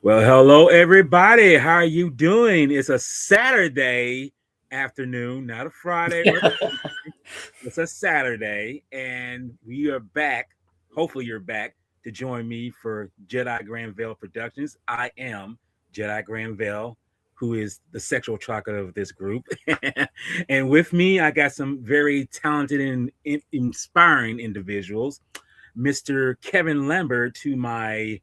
Well, hello everybody. How are you doing? It's a Saturday afternoon, not a Friday or it's a Saturday, and we are back. Hopefully, you're back to join me for Jedi Granville Productions. I am Jedi Granville, who is the sexual chocolate of this group. And with me, I got some very talented and inspiring individuals. Mr. Kevin Lambert to my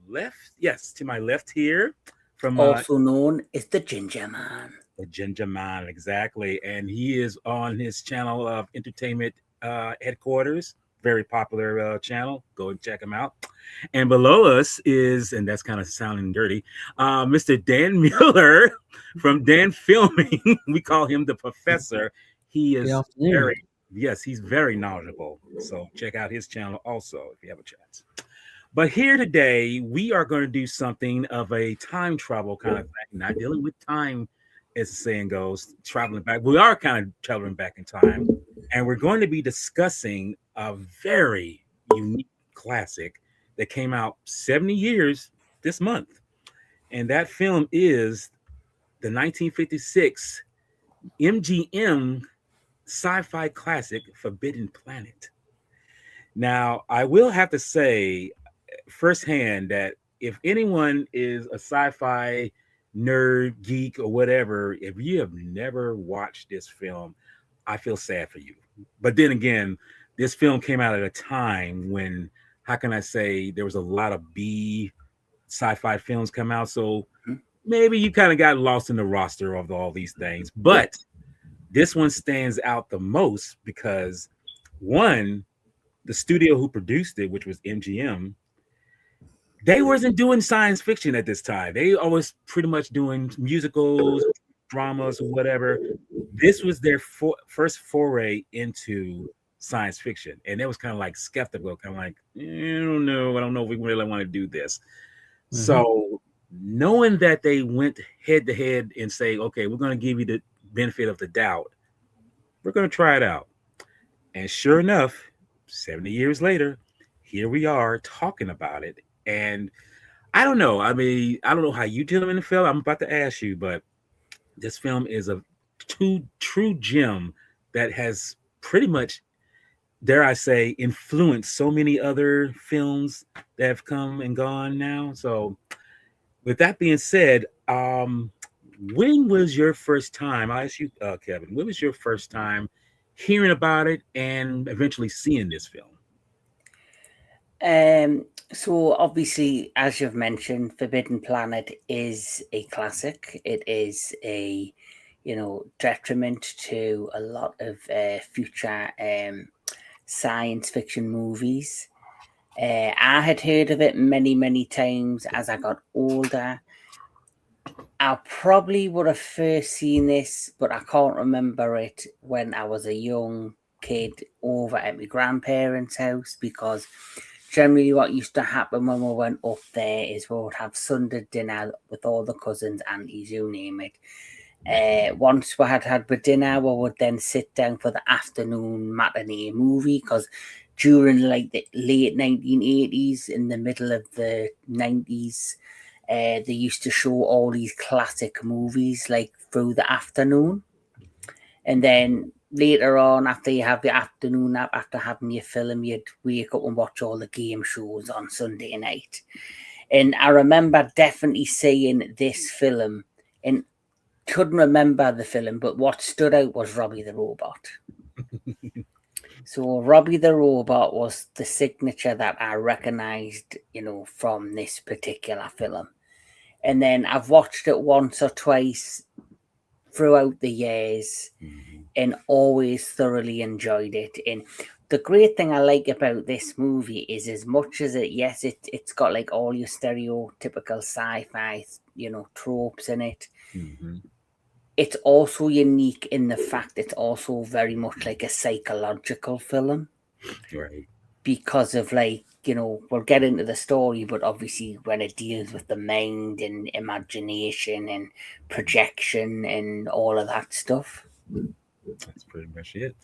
left. Yes, to my left here from Also known as the Ginger Man. the Ginger Man, exactly. And he is on his channel of entertainment headquarters. Very popular channel. Go and check him out. And below us is, and that's kind of sounding dirty, Mr. Dan Mueller from Dan Filming. We call him the professor. He Good is afternoon. yes, he's very knowledgeable. So check out his channel also if you have a chance. But here today, we are going to do something of a time travel kind of thing, not dealing with time, as the saying goes, traveling back. We are kind of traveling back in time, and we're going to be discussing a very unique classic that came out 70 years this month. And that film is the 1956 MGM sci-fi classic Forbidden Planet. Now, I will have to say firsthand that if anyone is a sci-fi nerd, geek, or whatever, if you have never watched this film, I feel sad for you. But then again, this film came out at a time when, how can I say, there was a lot of B sci-fi films come out. So maybe you kind of got lost in the roster of all these things. But this one stands out the most because one, the studio who produced it, which was MGM, they wasn't doing science fiction at this time. They always pretty much doing musicals, dramas, or whatever. This was their first foray into science fiction, and it was kind of like skeptical, kind of like, I don't know if we really want to do this. Mm-hmm. So, knowing that they went head to head and say, okay, we're going to give you the benefit of the doubt, we're going to try it out. And sure enough, 70 years later, here we are talking about it. And I don't know. I mean, I don't know how you deal in the film. I'm about to ask you, but this film is a true gem that has pretty much, dare I say, influenced so many other films that have come and gone now. So, with that being said, when was your first time? I'll ask you, Kevin. When was your first time hearing about it and eventually seeing this film? So obviously, as you've mentioned, Forbidden Planet is a classic. It is a, detriment to a lot of future science fiction movies. I had heard of it many, many times as I got older. I probably would have first seen this, but I can't remember it when I was a young kid over at my grandparents' house, because generally what used to happen when we went up there is we would have Sunday dinner with all the cousins, aunties, you name it. Once we had the dinner, we would then sit down for the afternoon matinee movie, because during like the late 1980s, in the middle of the 90s, they used to show all these classic movies like through the afternoon. And then later on, after you have the afternoon nap, after having your film, you'd wake up and watch all the game shows on Sunday night. And I remember definitely seeing this film, and couldn't remember the film, but what stood out was Robbie the Robot. So Robbie the Robot was the signature that I recognized, from this particular film. And then I've watched it once or twice throughout the years and always thoroughly enjoyed it. And the great thing I like about this movie is, as much as it's got like all your stereotypical sci-fi, tropes in it. Mm-hmm. It's also unique in the fact it's also very much like a psychological film. Right. Because of we'll get into the story, but obviously when it deals with the mind and imagination and projection and all of that stuff. That's pretty much it.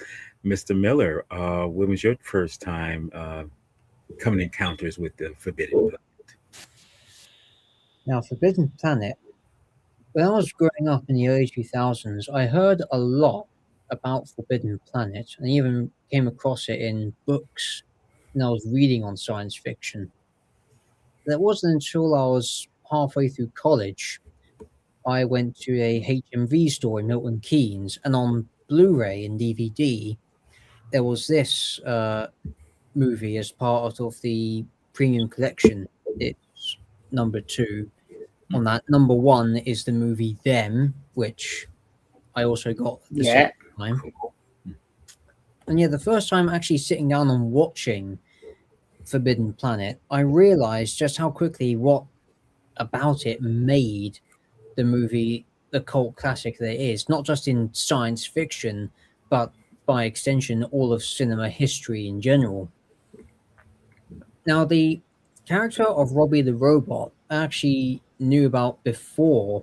Mr. Miller, when was your first time coming encounters with the Forbidden Planet? Now, Forbidden Planet, when I was growing up in the early 2000s, I heard a lot about Forbidden Planet and even came across it in books and I was reading on science fiction. And it wasn't until I was halfway through college I went to a HMV store in Milton Keynes, and on Blu-ray and DVD there was this movie as part of the premium collection. It's number two. On that, number one is the movie Them, which I also got the second time. Cool. And yeah, the first time actually sitting down and watching Forbidden Planet, I realized just how quickly what about it made the movie the cult classic that it is, not just in science fiction, but by extension, all of cinema history in general. Now, the character of Robbie the Robot I actually knew about before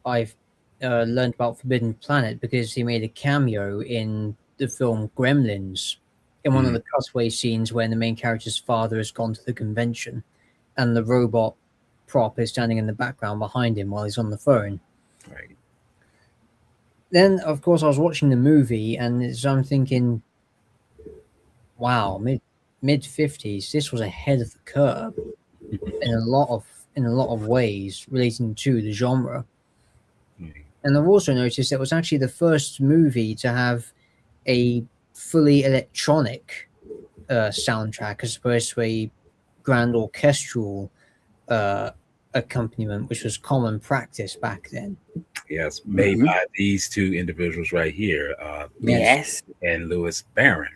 I've learned about Forbidden Planet because he made a cameo in the film Gremlins in one of the cutaway scenes when the main character's father has gone to the convention and the robot prop is standing in the background behind him while he's on the phone. Right. Then, of course, I was watching the movie and so I'm thinking, wow, mid 50s, this was ahead of the curve in a lot of ways relating to the genre. And I've also noticed it was actually the first movie to have a fully electronic soundtrack as opposed to a grand orchestral accompaniment, which was common practice back then. Yes, made by these two individuals right here, Yes. and Louis Barron.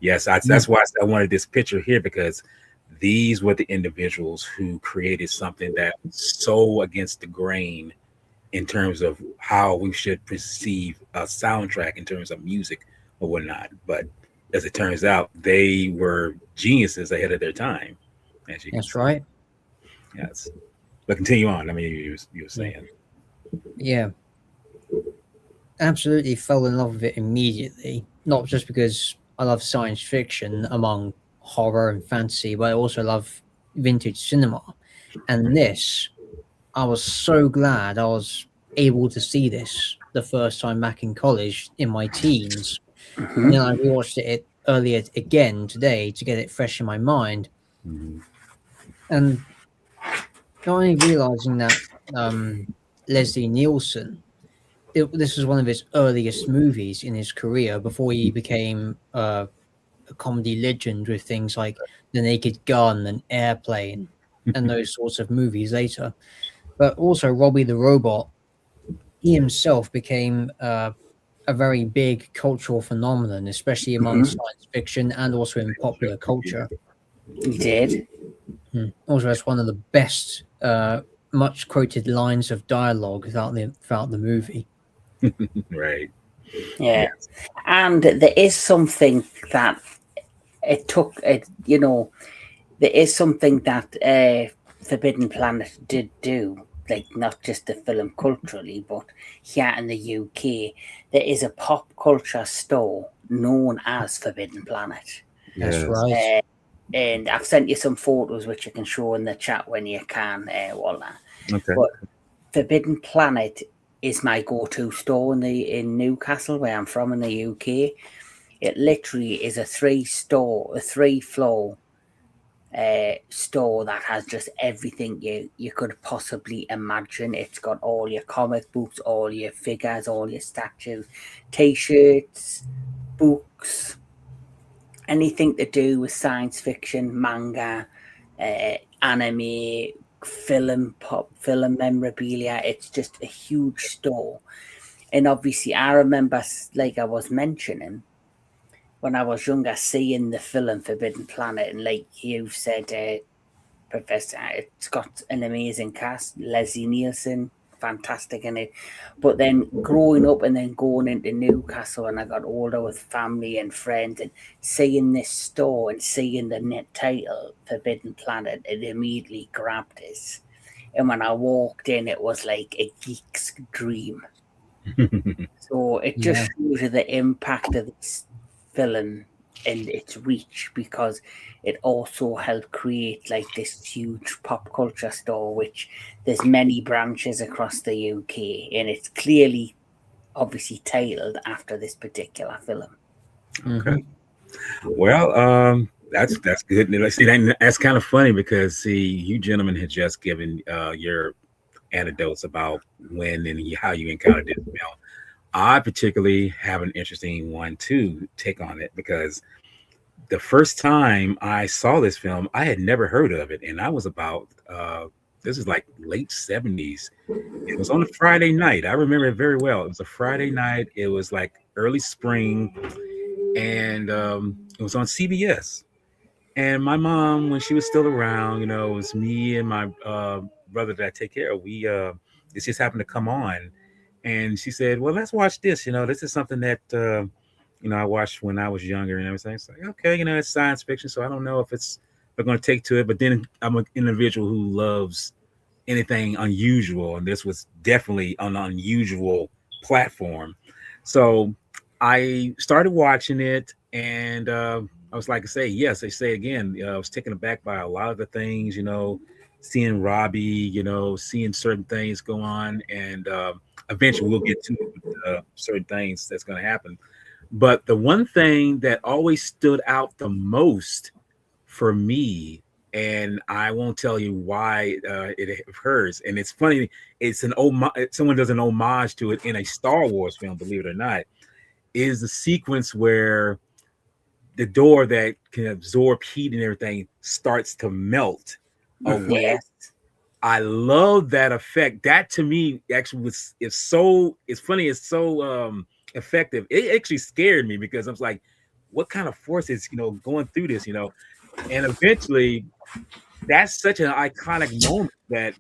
Yes, that's why I wanted this picture here because these were the individuals who created something that was so against the grain in terms of how we should perceive a soundtrack in terms of music or whatnot. But as it turns out, they were geniuses ahead of their time. As you can That's see. right. Yes. But continue on. I mean, you were saying. Yeah. Absolutely fell in love with it immediately. Not just because I love science fiction among horror and fantasy, but I also love vintage cinema. And this, I was so glad I was able to see this the first time back in college in my teens. And then I rewatched it earlier again today to get it fresh in my mind. And not only realizing that Leslie Nielsen, this was one of his earliest movies in his career before he became a comedy legend with things like The Naked Gun and Airplane and those sorts of movies later. But also Robbie the Robot, he himself became a very big cultural phenomenon, especially among science fiction and also in popular culture. He did. Also, has one of the best, much quoted lines of dialogue throughout the movie. Right. Yeah. And there is something that it took, there is something that Forbidden Planet did do, like not just the film culturally, but here in the UK, there is a pop culture store known as Forbidden Planet. That's right. And I've sent you some photos which you can show in the chat when you can, Walter. Okay. But Forbidden Planet is my go-to store in Newcastle, where I'm from in the UK. It literally is a three-floor store that has just everything you could possibly imagine. It's got all your comic books, all your figures, all your statues, t-shirts, books, anything to do with science fiction, manga, anime, film memorabilia. It's just a huge store. And obviously I remember, like I was mentioning, when I was younger, seeing the film Forbidden Planet, and like you've said, Professor, it's got an amazing cast. Leslie Nielsen, fantastic in it. But then growing up and then going into Newcastle, and I got older with family and friends, and seeing this store and seeing the net title Forbidden Planet, it immediately grabbed us. And when I walked in, it was like a geek's dream. So it just shows you the impact of this film and its reach, because it also helped create like this huge pop culture store, which there's many branches across the UK, and it's clearly obviously titled after this particular film. Okay. Well, that's good. See, that's kind of funny because see, you gentlemen had just given your anecdotes about when and how you encountered this film. I particularly have an interesting one to take on it because the first time I saw this film, I had never heard of it, and I was about this is like late 70s. It was on a Friday night. I remember it very well. It was a Friday night. It was like early spring, and it was on CBS. And my mom, when she was still around, it was me and my brother that I take care of. It just happened to come on, and she said, "Well, let's watch this. This is something that I watched when I was younger and everything." It's like, okay, it's science fiction, so I don't know if we're going to take to it. But then I'm an individual who loves anything unusual, and this was definitely an unusual platform. So I started watching it, and I was like I say, yes, I say again, I was taken aback by a lot of the things, seeing Robbie, seeing certain things go on, and eventually we'll get to it with certain things that's going to happen. But the one thing that always stood out the most for me, and I won't tell you why it occurs. And it's funny, it's an someone does an homage to it in a Star Wars film, believe it or not, is the sequence where the door that can absorb heat and everything starts to melt away. Yes. I love that effect. That to me actually it's funny, it's so effective. It actually scared me because I was like, what kind of force is going through this, and eventually that's such an iconic moment that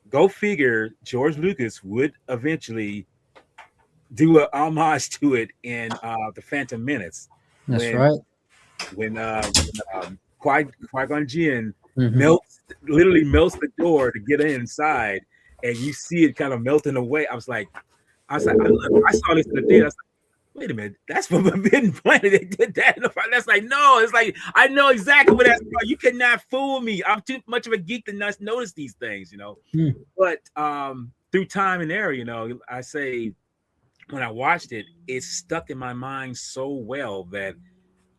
go figure George Lucas would eventually do a homage to it in the Phantom Menace That's when right. Qui-Gon Jinn Mhm. literally melts the door to get inside, and you see it kind of melting away. I saw this in the theater. I was like, wait a minute, that's from Forbidden Planet. They did that. That's like, no, it's like I know exactly what that's about. You cannot fool me. I'm too much of a geek to not notice these things. Mm. But through time and error, I say when I watched it, it stuck in my mind so well that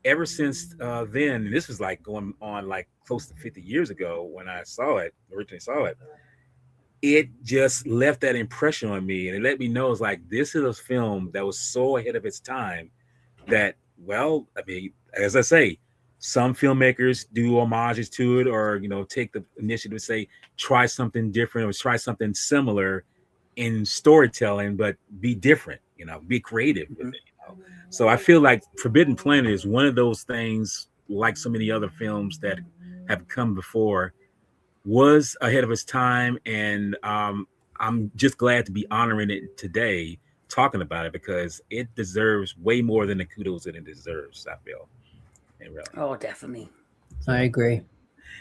ever since then, and this was like going on like close to 50 years ago when I originally saw it, it just left that impression on me. And it let me know it's like, this is a film that was so ahead of its time that, well, I mean, as I say, some filmmakers do homages to it or, take the initiative to say, try something different or try something similar in storytelling, but be different, be creative with it. So I feel like Forbidden Planet is one of those things, like so many other films that have come before, was ahead of its time, and I'm just glad to be honoring it today, talking about it because it deserves way more than the kudos that it deserves. I feel, and really, Oh, definitely. I so agree.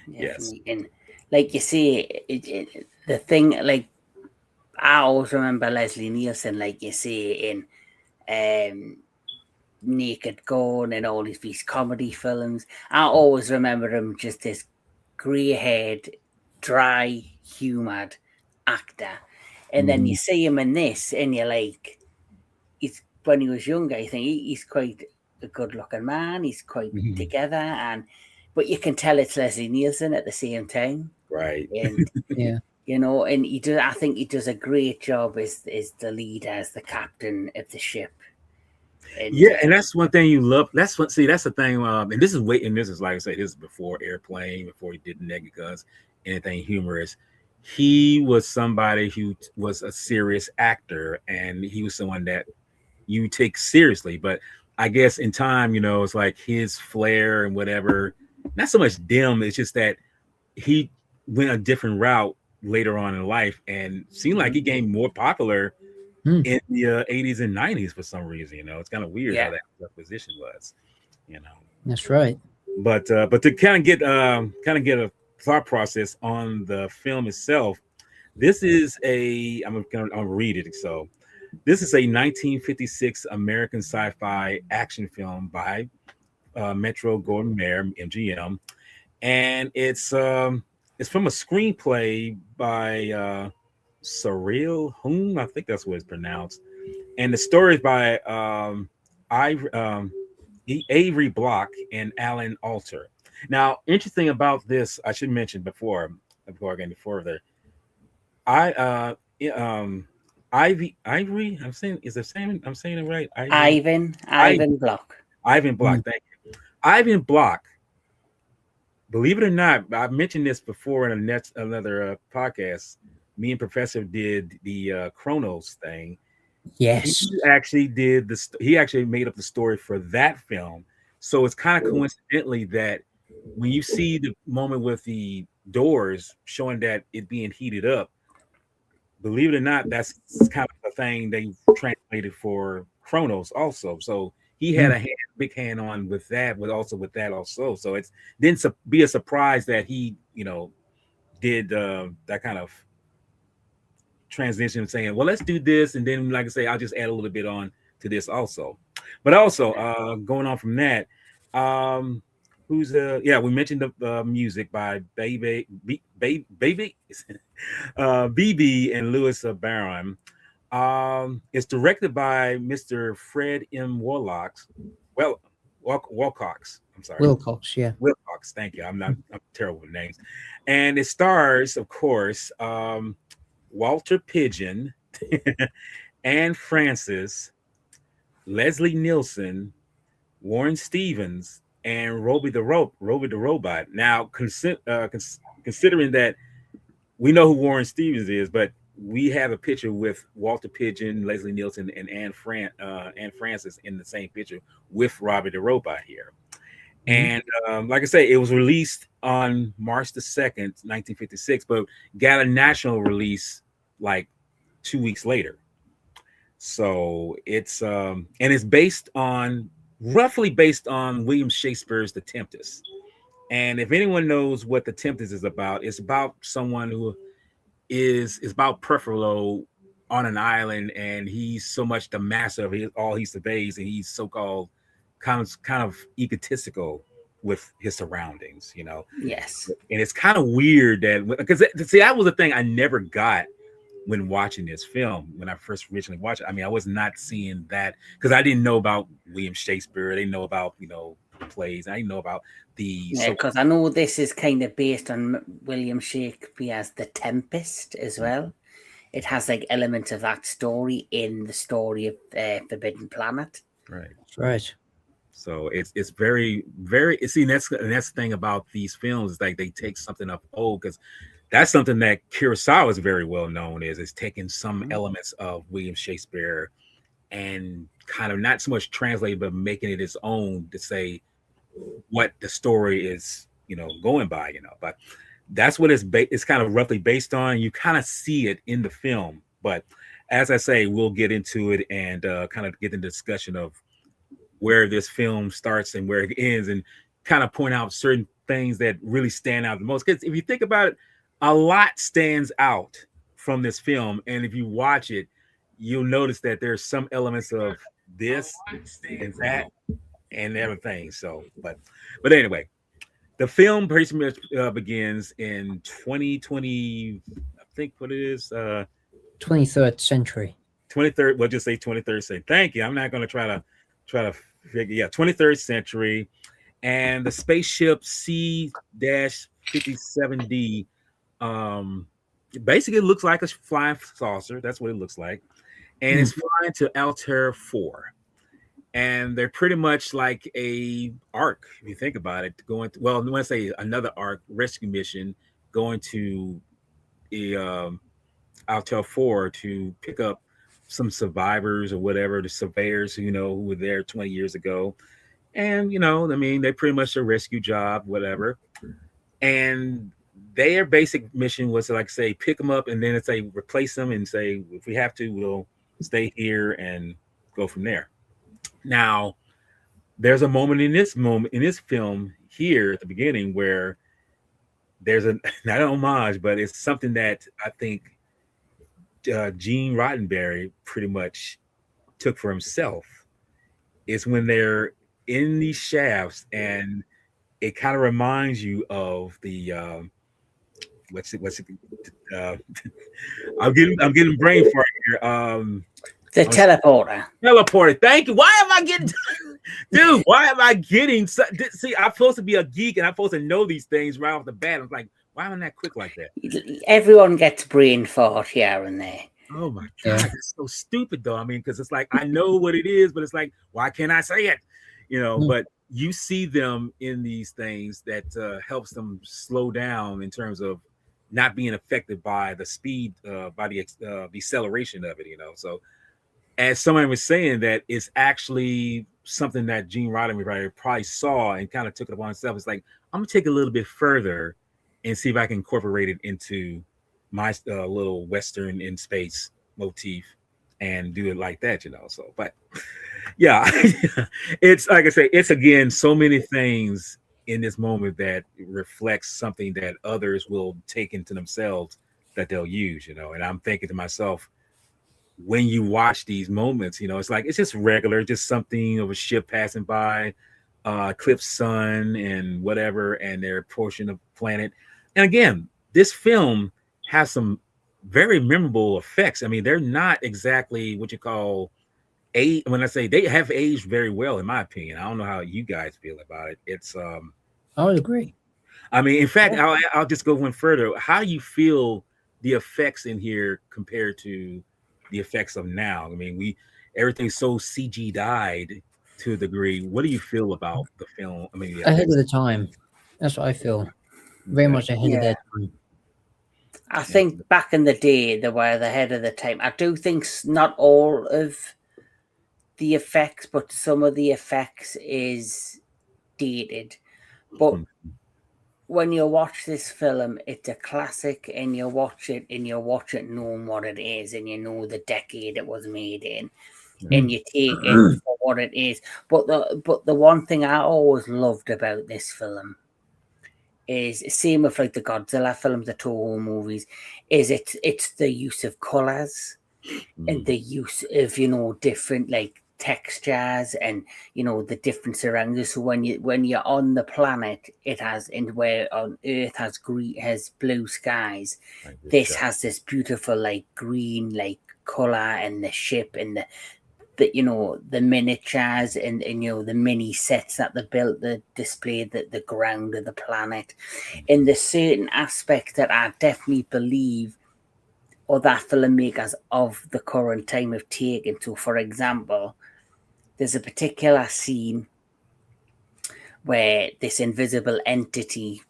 yes, Definitely. And like you say, the thing, like, I always remember Leslie Nielsen, like you say, in um, Naked Gun and all these comedy films. I always remember him just this grey haired, dry, humoured actor. And then you Mhm. see him in this, and you're like, he's when he was younger, you think he's quite a good looking man, he's quite Mhm. together, and but you can tell it's Leslie Nielsen at the same time. Right. And Yeah. and I think he does a great job as the leader, as the captain of the ship. And Yeah, and that's one thing you love. That's the thing. And this is this is like I said, this is before Airplane, before he did Naked Guns, anything humorous. He was somebody who was a serious actor, and he was someone that you take seriously. But I guess in time, it's like his flair and whatever, not so much dim. It's just that he went a different route later on in life and seemed like he became more popular Mm. in the 80s and 90s for some reason. It's kind of weird yeah, how that position was, you know. That's right. But to kind of get a thought process on the film itself, this is I'll read it. So this is a 1956 American sci-fi action film by Metro Goldwyn Mayer MGM, and it's from a screenplay by Surreal Whom, I think that's what it's pronounced, and the story is by Avery Block and Alan Alter. Now, interesting about this, I should mention before I get any further, I Ivory. I'm saying is the same. I'm saying it right. Ivan Block. Ivan Block. Thank you, Ivan Block. Believe it or not, I've mentioned this before in another podcast. Me and Professor did the Chronos thing. Yes. He actually did this. He actually made up the story for that film. So it's kind of coincidentally that when you see the moment with the doors showing that it being heated up, believe it or not, that's kind of a thing they translated for Chronos also. So he had a big hand on with that, with that also. So it's didn't be a surprise that he, did that kind of transition, saying, "Well, let's do this," and then, like I say, I'll just add a little bit on to this also. But also, going on from that, um, who's we mentioned the music by Baby BB and Louis Barron. It's directed by Mr. Fred M. Wilcox. I'm sorry. Wilcox, yeah. Wilcox, thank you. I'm terrible with names. And it stars, of course, Walter Pigeon, Anne Francis, Leslie Nielsen, Warren Stevens, and Roby the Robot. Now, considering that we know who Warren Stevens is, but we have a picture with Walter Pigeon, Leslie Nielsen, and Anne Francis in the same picture with Robbie the Robot here. And like I say, it was released on March the 2nd, 1956, but got a national release like 2 weeks later. So it's and it's roughly based on William Shakespeare's The Tempest. And if anyone knows what The Tempest is about, it's about someone who is about Perfiloe on an island, and he's so much the master of all he surveys, and he's so-called kind of egotistical with his surroundings, Yes. And it's kind of weird that, because see, that was the thing I never got when watching this film. When I first originally watched it, I mean, I was not seeing that because I didn't know about William Shakespeare. I didn't know about plays. I didn't know about because I know this is kind of based on William Shakespeare's The Tempest as well. It has like elements of that story in the story of Forbidden Planet. Right. So it's very, very. See, that's the thing about these films is like they take something up old, because that's something that Kurosawa is very well known is taking some elements of William Shakespeare and kind of not so much translating, but making it its own to say what the story is, going by, But that's what it's kind of roughly based on. You kind of see it in the film, but as I say, we'll get into it and kind of get into discussion of where this film starts and where it ends, and kind of point out certain things that really stand out the most. Because if you think about it, a lot stands out from this film, and if you watch it, you'll notice that there's some elements of this and that and everything. So, but anyway, the film pretty much begins in 2020. I think what it is, 23rd century. 23rd. We'll just say 23rd century. Thank you. I'm not going to try to figure. Yeah, 23rd century, and the spaceship C-57D. Basically, it looks like a flying saucer. That's what it looks like, and it's flying to Altair 4. And they're pretty much like a arc, if you think about it, going to, well, I want to say another arc rescue mission going to the Altair 4 to pick up some survivors or whatever, the surveyors, who were there 20 years ago. And, I mean, they pretty much a rescue job, whatever. And their basic mission was to, like, say, pick them up and then it's say replace them and say, if we have to, we'll stay here and go from there. Now, there's a moment in this film here at the beginning where there's not an homage, but it's something that I think Gene Roddenberry pretty much took for himself. It's when they're in these shafts, and it kind of reminds you of the what's it uh, I'm getting brain fart here. The I was teleporter. teleported. Thank you. Why am I getting dude, why am I getting see, I'm supposed to be a geek and I'm supposed to know these things right off the bat. I'm like, why am I that quick like that? Everyone gets brain fart here and there. Oh my Yeah. god, it's so stupid though. I mean, because it's like I know what it is, but it's like, why can't I say it? But you see them in these things that helps them slow down in terms of not being affected by the speed, by the acceleration of it. So as someone was saying, that it's actually something that Gene Roddenberry probably saw and kind of took it upon himself. It's like, I'm gonna take it a little bit further and see if I can incorporate it into my little Western in space motif and do it like that. So, but yeah, it's like I say, it's again so many things in this moment that reflects something that others will take into themselves that they'll use. And I'm thinking to myself, when you watch these moments, it's like it's just regular, just something of a ship passing by, eclipse sun and whatever, and their portion of planet. And again, this film has some very memorable effects. I mean, they're not exactly what you call age. When I say they have aged very well, in my opinion. I don't know how you guys feel about it. It's I would agree. I mean, in fact, I'll just go one further. How do you feel the effects in here compared to the effects of now? I mean, everything's so CG died to a degree. What do you feel about the film? I mean, Ahead of the time. That's what I feel. Very much ahead of their time. I think back in the day, they were ahead of the time. I do think not all of the effects, but some of the effects is dated. But when you watch this film, it's a classic, and you watch it knowing what it is, and you know the decade it was made in, and you take it for what it is. But the one thing I always loved about this film is, same with like the Godzilla films, the Toho movies, is it's the use of colors and the use of different like textures and the different surroundings. So when you're on the planet, it has, and where on Earth has blue skies, this has this beautiful like green like color, and the ship and the miniatures and the mini sets that they built that displayed the ground of the planet. And the certain aspects that I definitely believe other filmmakers of the current time have taken. So, for example, there's a particular scene where this invisible entity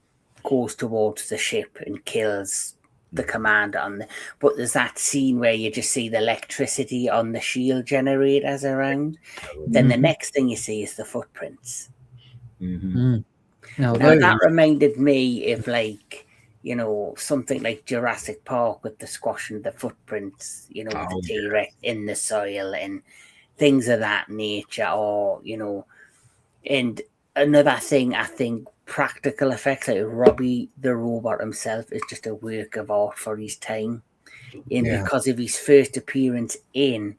goes towards the ship and kills the commander but there's that scene where you just see the electricity on the shield generators around. Then the next thing you see is the footprints. Now that reminded me of like something like Jurassic Park with the squashing of the footprints, the T-Rex in the soil and things of that nature. Or and another thing, I think practical effects, like Robbie the robot himself is just a work of art for his time, because of his first appearance in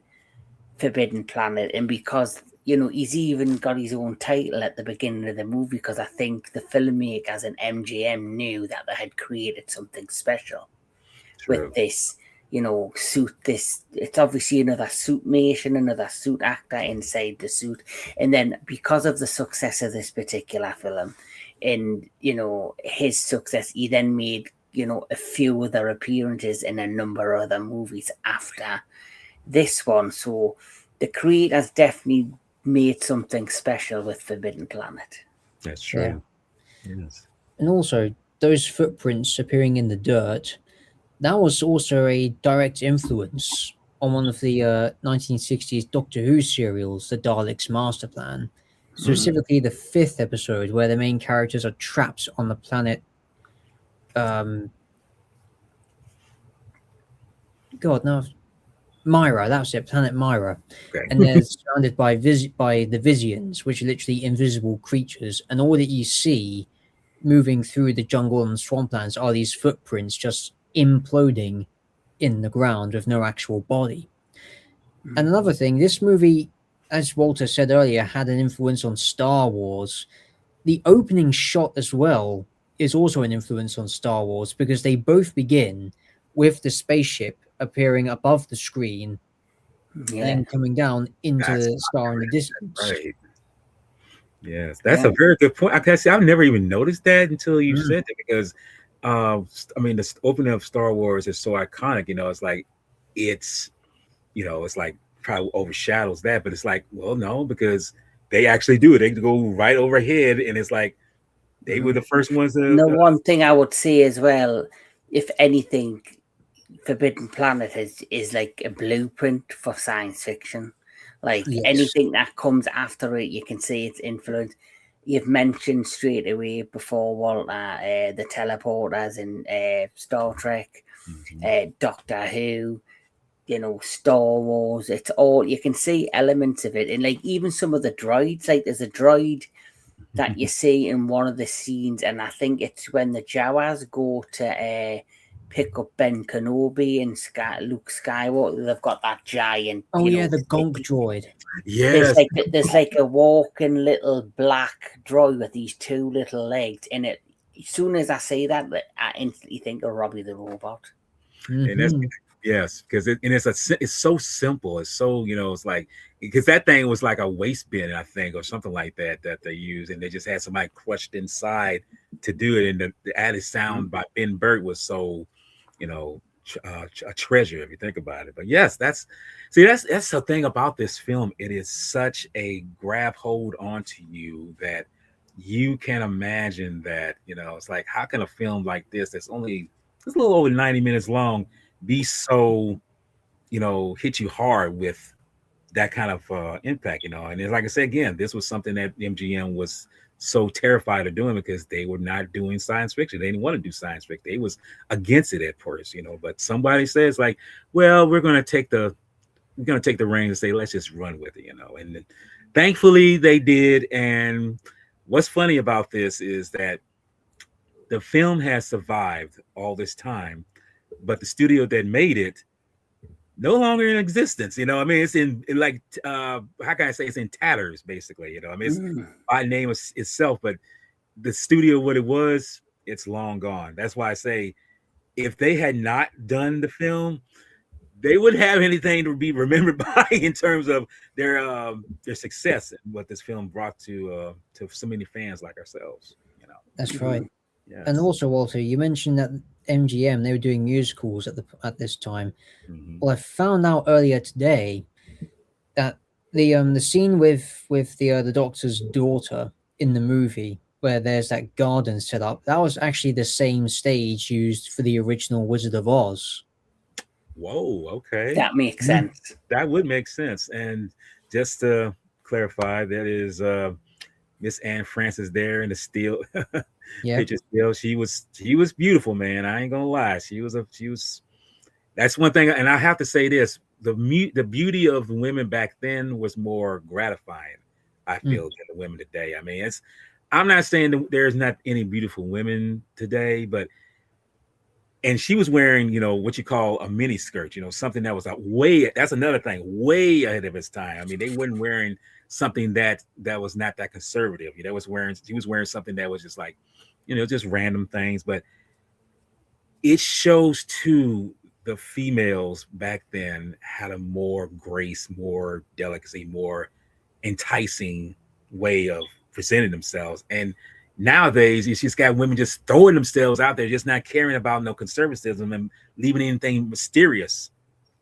Forbidden Planet, and because he's even got his own title at the beginning of the movie, because I think the filmmakers and MGM knew that they had created something special with this suit. It's obviously another suit mation, another suit actor inside the suit. And then because of the success of this particular film and his success, he then made a few other appearances in a number of other movies after this one. So the creators definitely made something special with Forbidden Planet. That's true. Yes. And also those footprints appearing in the dirt, that was also a direct influence on one of the 1960s Doctor Who serials, The Daleks' Master Plan. Specifically the 5th episode, where the main characters are trapped on the planet. Myra, that's it, planet Myra. Okay. And they're surrounded by the Visians, which are literally invisible creatures, and all that you see moving through the jungle and swamplands are these footprints just imploding in the ground with no actual body. And another thing, this movie as Walter said earlier, had an influence on Star Wars. The opening shot as well is also an influence on Star Wars because they both begin with the spaceship appearing above the screen and Yeah, then coming down into That's the star in the distance. right. Yes, that's yeah. a very good point. I can see I've never even noticed that until you Mm. said it because, I mean, the opening of Star Wars is so iconic. It's like it's it's like probably overshadows that, but it's like, well, no, because they actually do it. They go right overhead, and it's like they were Mhm. the first ones And to. the one thing I would say as well, if anything, Forbidden Planet is like a blueprint for science fiction. Like Yes. anything that comes after it, you can see its influence. You've mentioned straight away before, Walter, the teleporters in Star Trek, Doctor Who, Star Wars. It's all, you can see elements of it, and like even some of the droids. Like there's a droid that you see in one of the scenes, and I think it's when the Jawas go to pick up Ben Kenobi and Luke Skywalker. They've got that giant, Oh yeah, the Gonk droid. there's Yes, like a walking little black droid with these two little legs in it. As soon as I see that, I instantly think of Robbie the Robot. and that's Mhm. yes, because it's so simple. It's so it's like because that thing was like a waste bin, I think, or something like that they used, and they just had somebody crushed inside to do it, and the added sound by Ben Burt was so a treasure if you think about it. But yes, that's the thing about this film. It is such a grab hold onto you that you can imagine that it's like how can a film like this that's only it's a little over 90 minutes long be so hit you hard with that kind of impact, and it's like I said again, this was something that MGM was so terrified of doing because they were not doing science fiction. They didn't want to do science fiction. They was against it at first, but somebody says like, well, we're gonna take the reins and say, let's just run with it, and then, thankfully they did. And what's funny about this is that the film has survived all this time, but the studio that made it no longer in existence. I mean, it's in like how can I say it's in tatters, basically. I mean, it's by name itself, but the studio, what it was, it's long gone. That's why I say if they had not done the film, they wouldn't have anything to be remembered by in terms of their success and what this film brought to so many fans like ourselves. That's right. Yes. And also, Walter, you mentioned that MGM they were doing musicals at this time. Mhm. Well, I found out earlier today that the scene with the Doctor's daughter in the movie where there's that garden set up, that was actually the same stage used for the original Wizard of Oz. Whoa, okay. That makes Mm. sense. That would make sense. And just to clarify, that is Miss Anne Francis there in the still Yeah. picture still. She was beautiful, man. I ain't gonna lie. She was that's one thing. And I have to say this: the beauty of the women back then was more gratifying, I feel, than the women today. I mean, I'm not saying that there's not any beautiful women today, but and she was wearing, what you call a mini skirt, something that was that's another thing, way ahead of its time. I mean, they weren't wearing something that was not that conservative. She was wearing something that was just like, just random things. But it shows too the females back then had a more grace, more delicacy, more enticing way of presenting themselves. And nowadays, you just got women just throwing themselves out there, just not caring about no conservatism and leaving anything mysterious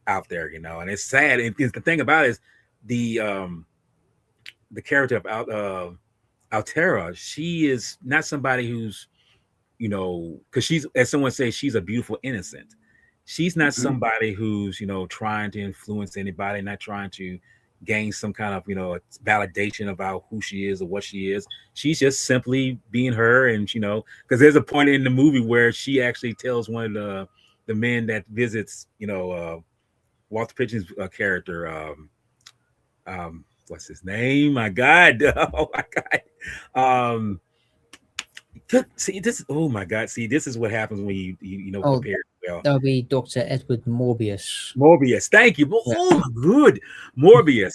out there, and it's sad. And the thing about it is the character of Altera, she is not somebody who's, because she's, as someone says, she's a beautiful innocent. She's not somebody who's, trying to influence anybody, not trying to gain some kind of, validation about who she is or what she is. She's just simply being her. And, because there's a point in the movie where she actually tells one of the men that visits, Walter Pidgeon's character, what's his name? My God. Oh my God. See this. Oh my God! See, this is what happens when you Oh, prepare well. that would be Dr. Edward Morbius. Morbius, thank you. Yeah. Oh, good, Morbius.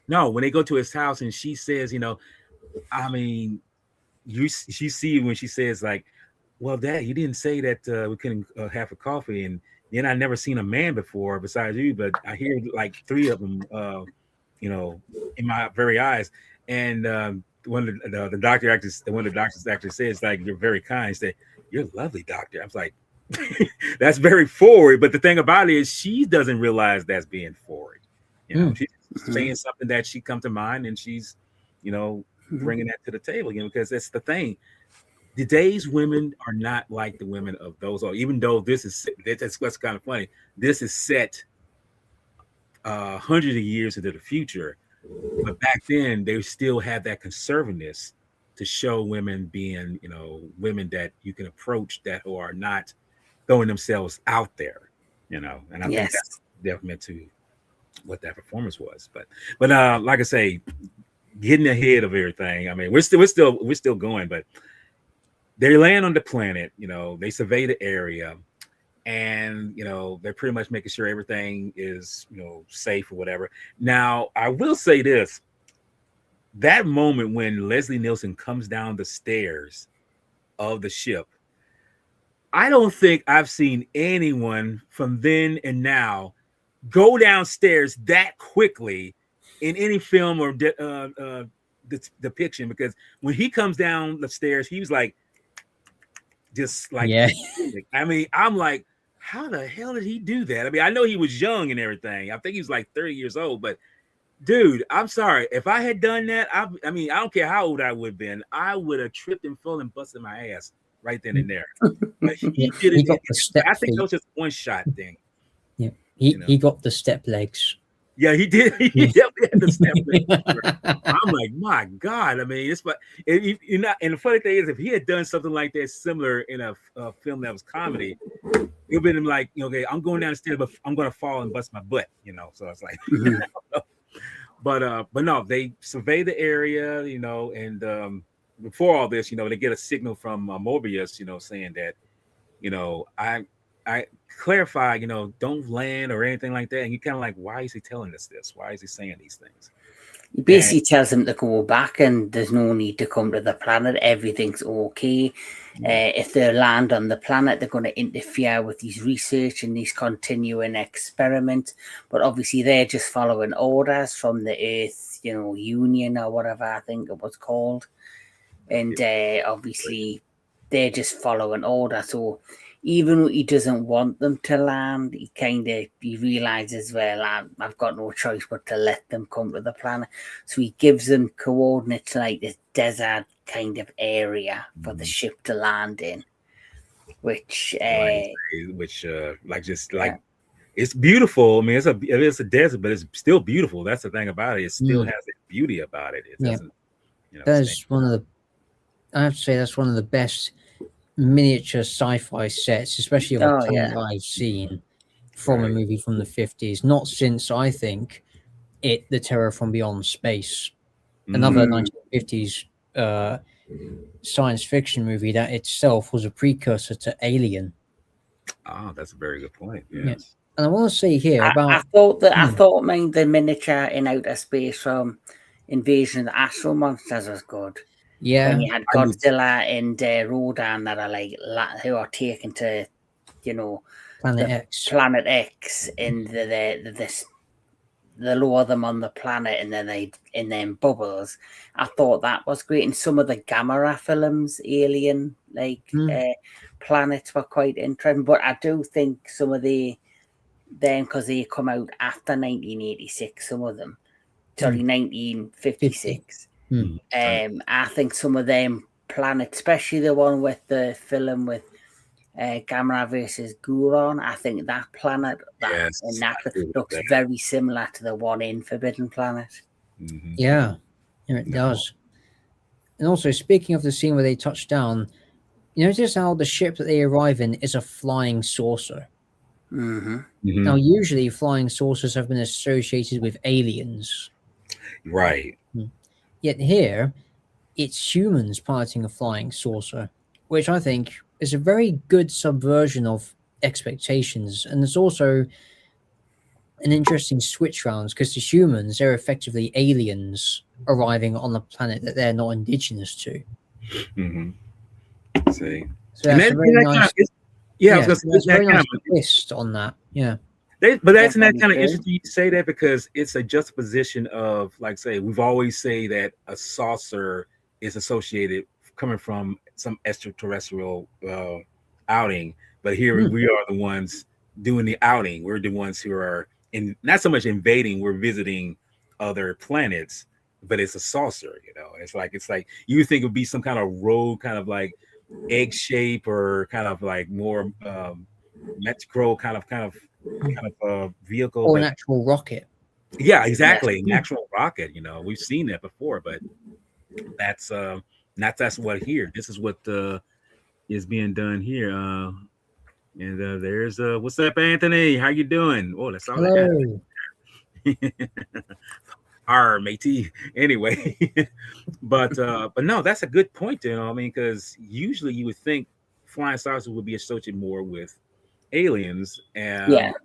No, when they go to his house and she says, I mean, she see when she says like, well, Dad, you didn't say that we couldn't have a coffee, and then I never seen a man before besides you, but I hear like three of them, in my very eyes. And one of the doctor actors, one of the doctors actually says like, "You're very kind." He said, "You're lovely, doctor." I was like, "That's very forward." But the thing about it is, she doesn't realize that's being forward. She's saying something that she come to mind, and she's, bringing that to the table again, because that's the thing. Today's women are not like the women of those, or even though that's what's kind of funny. This is set hundreds of years into the future, but back then they still had that conservativeness to show women being, women that you can approach that who are not throwing themselves out there, and I think that's definitely to what that performance was. But like I say, getting ahead of everything. I mean, we're still going, but they land on the planet, they survey the area, and they're pretty much making sure everything is safe or whatever. Now I will say this: that moment when Leslie Nielsen comes down the stairs of the ship, I don't think I've seen anyone from then and now go downstairs that quickly in any film or depiction, because when he comes down the stairs, he was like, just like, I mean, I'm like, how the hell did he do that? I mean, I know he was young and everything. I think he was like 30 years old, but dude, I'm sorry. If I had done that, I mean, I don't care how old I would have been, I would have tripped and fell and busted my ass right then and there. But he did it. Got the step I think feet. that was just one shot thing. Yeah, he got the step legs. Yeah, he did. He definitely had the step. I'm like, my God. I mean, it's but you're not. And the funny thing is, if he had done something like that similar in a film that was comedy, it'd been like, okay, I'm going down the stairs, but I'm going to fall and bust my butt. So it's like, but no, they survey the area, and before all this, they get a signal from Mobius, saying that, I clarify, don't land or anything like that. And you kind of like, why is he telling us this? Why is he saying these things? He basically tells them to go back and there's no need to come to the planet. Everything's okay. If they land on the planet, they're going to interfere with his research and these continuing experiments. But obviously, they're just following orders from the Earth, Union or whatever I think it was called. And obviously, they're just following orders. So even though he doesn't want them to land, he realizes, well, I've got no choice but to let them come to the planet. So he gives them coordinates like this desert kind of area for the ship to land in, which it's beautiful. I mean, it's a desert, but it's still beautiful. That's the thing about it. It still has a beauty about it. It doesn't. That's one of the. I have to say that's one of the best miniature sci-fi sets, especially of a kind I've seen from a movie from the 50s. Not since, I think, The Terror from Beyond Space, another 1950s science fiction movie that itself was a precursor to Alien. Oh, that's a very good point. Yes. And I want to say here about I thought the miniature in outer space from Invasion of the Astro Monsters was good. Yeah, when you had Godzilla and Rodan that are who are taken to, Planet X, and they lower them on the planet, and then they in them bubbles. I thought that was great. And some of the Gamera films, Alien, planets were quite interesting. But I do think some of them, because they come out after 1986, some of them, 1956. I think some of them planets, especially the one with the film with Gamera versus Guron, I think that planet looks very similar to the one in Forbidden Planet. Yeah, it does. And also, speaking of the scene where they touch down, you notice how the ship that they arrive in is a flying saucer. Now, usually flying saucers have been associated with aliens. Right. Yet here, it's humans piloting a flying saucer, which I think is a very good subversion of expectations. And it's also an interesting switch rounds because the humans, they're effectively aliens arriving on a planet that they're not indigenous to. Mm-hmm. See, So and that's a very that kind nice, of I was yeah, gonna say that's a that very kind nice of. twist on that. Yeah. But Yeah, that's not very kind of true. interesting you say that because it's a juxtaposition of, like, say, we've always say that a saucer is associated coming from some extraterrestrial outing, but here Hmm. we are the ones doing the outing. We're the ones who are in, not so much invading, we're visiting other planets, but it's a saucer. It's like you would think it would be some kind of rogue, kind of like egg shape, or kind of like more Mexico vehicle, Or an but actual rocket. yeah, Yes. exactly, an actual rocket. We've seen that before, but that's that's what here. This is what is being done here. And there's what's up, Anthony? How you doing? Oh, that's all that. Hello. Our matey. Anyway, but no, that's a good point. I mean, because usually you would think flying saucers would be associated more with aliens, Yeah. and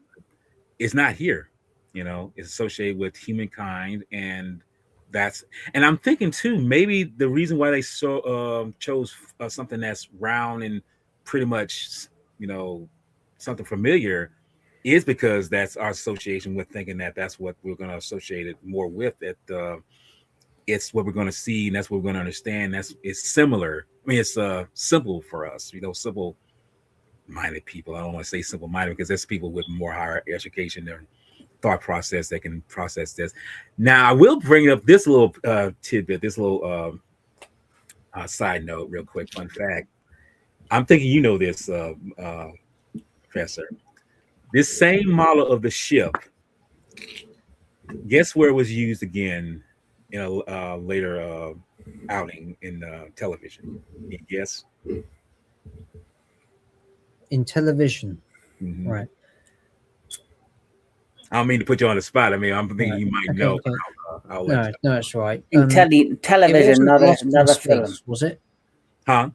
it's not here. It's associated with humankind, and that's. And I'm thinking too, maybe the reason why they chose something that's round and pretty much, you know, something familiar, is because that's our association with thinking that that's what we're going to associate it more with. It's what we're going to see, and that's what we're going to understand. It's similar. I mean, it's simple for us. Simple minded people. I don't want to say simple minded because there's people with more higher education and thought process that can process this. Now, I will bring up this little tidbit, this little side note, real quick. Fun fact. I'm thinking this, Professor. This same model of the ship, guess where it was used again in a later outing in television? Can you guess? In television. Mhm. Right. I don't mean to put you on the spot. I mean, I'm thinking Right. you might Okay. know. Okay. I'll let No, you. no, that's right. In It television, wasn't Lost in not a film. Space, was it? Huh?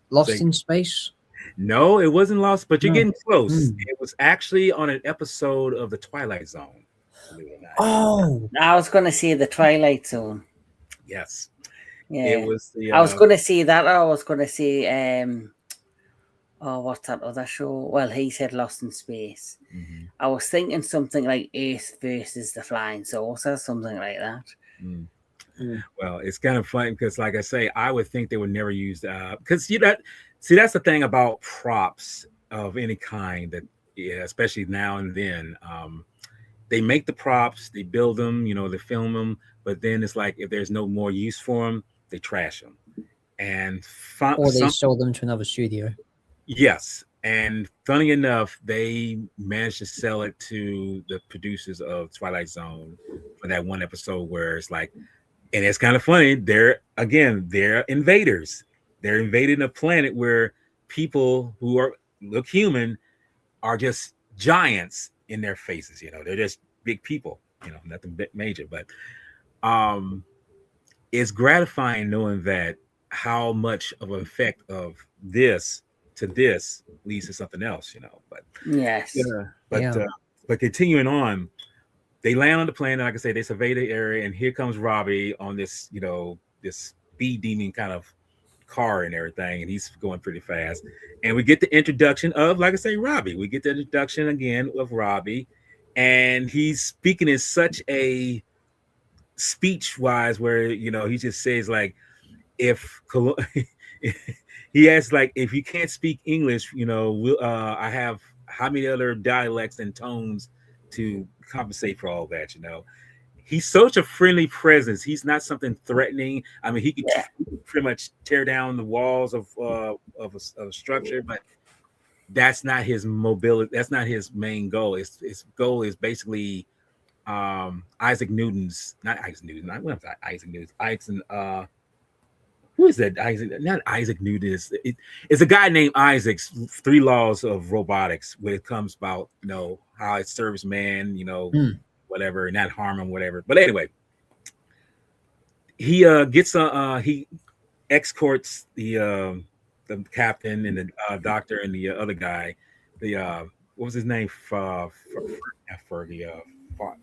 Lost Say- in Space? No, it wasn't Lost, but you're No. getting close. Hmm. It was actually on an episode of The Twilight Zone, believe it or not. Oh, I was going to see the Twilight Zone. Yes. Yeah. It was the. I was going to see that. Or I was going to see oh, what's that other show? Well, he said Lost in Space. Mhm. I was thinking something like Earth versus the Flying Saucer, something like that. Mm. Mm. Well, it's kind of funny because, like I say, I would think they would never use because that's the thing about props of any kind that, yeah, especially now and then. They make the props, they build them, they film them, but then it's like if there's no more use for them, they trash them. And or they sold them to another studio. yes, and funny enough, they managed to sell it to the producers of Twilight Zone for that one episode where it's like, and it's kind of funny. They're invaders. They're invading a planet where people who look human are just giants in their faces. They're just big people. Nothing major, but it's gratifying knowing that how much of an effect of this to this leads to something else. But Yes. yeah, but Yeah. but continuing on, they land on the plane. Like I say, they survey the area, and here comes Robbie on this, this speed demon kind of car and everything, and he's going pretty fast. And we get the introduction of, like I say, Robbie. We get the introduction again of Robbie, and he's speaking in such a speech-wise where he just says like, if he asks like, if you can't speak English, I have how many other dialects and tones to compensate for all that. He's such a friendly presence. He's not something threatening. I mean, he could pretty much tear down the walls of a structure, but that's not his mobility. That's not his main goal. His goal is basically Isaac Newton's, not Isaac Newton. Not what was Isaac Newton. Who is that? Isaac, not Isaac Newton. It's a guy named Isaac's 3 laws of robotics when it comes about how it serves man, whatever, and not harm him, whatever. But anyway, he he escorts the captain and the doctor and the other guy. The what was his name? Fergie fought.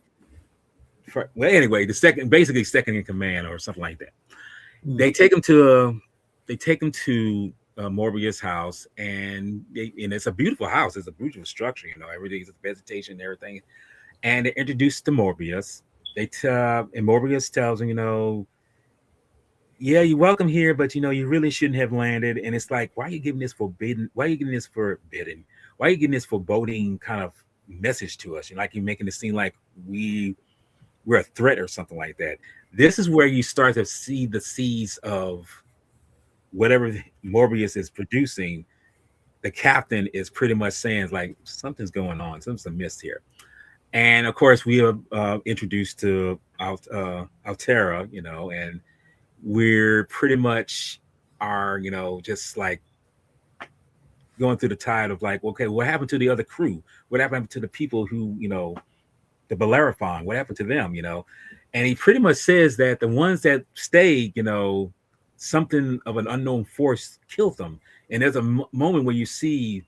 Well, anyway, the second, basically second in command or something like that. They take him to Morbius' house, and it's a beautiful house. It's a beautiful structure. Everything's vegetation and everything. And they're introduced to Morbius. And Morbius tells him, yeah, you're welcome here, but you really shouldn't have landed. And it's like, why are you giving this forbidden? Why are you giving this forbidden? Why are you giving this foreboding kind of message to us? Like you're making it seem like we're a threat or something like that. This is where you start to see the seeds of whatever Morbius is producing. The captain is pretty much saying like something's going on, something's amiss here. And of course, we are introduced to Altera, and we're pretty much are, just like going through the tide of like, okay, what happened to the other crew? What happened to the people who, the Bellerophon? What happened to them? And he pretty much says that the ones that stayed, something of an unknown force killed them. And there's a moment where you see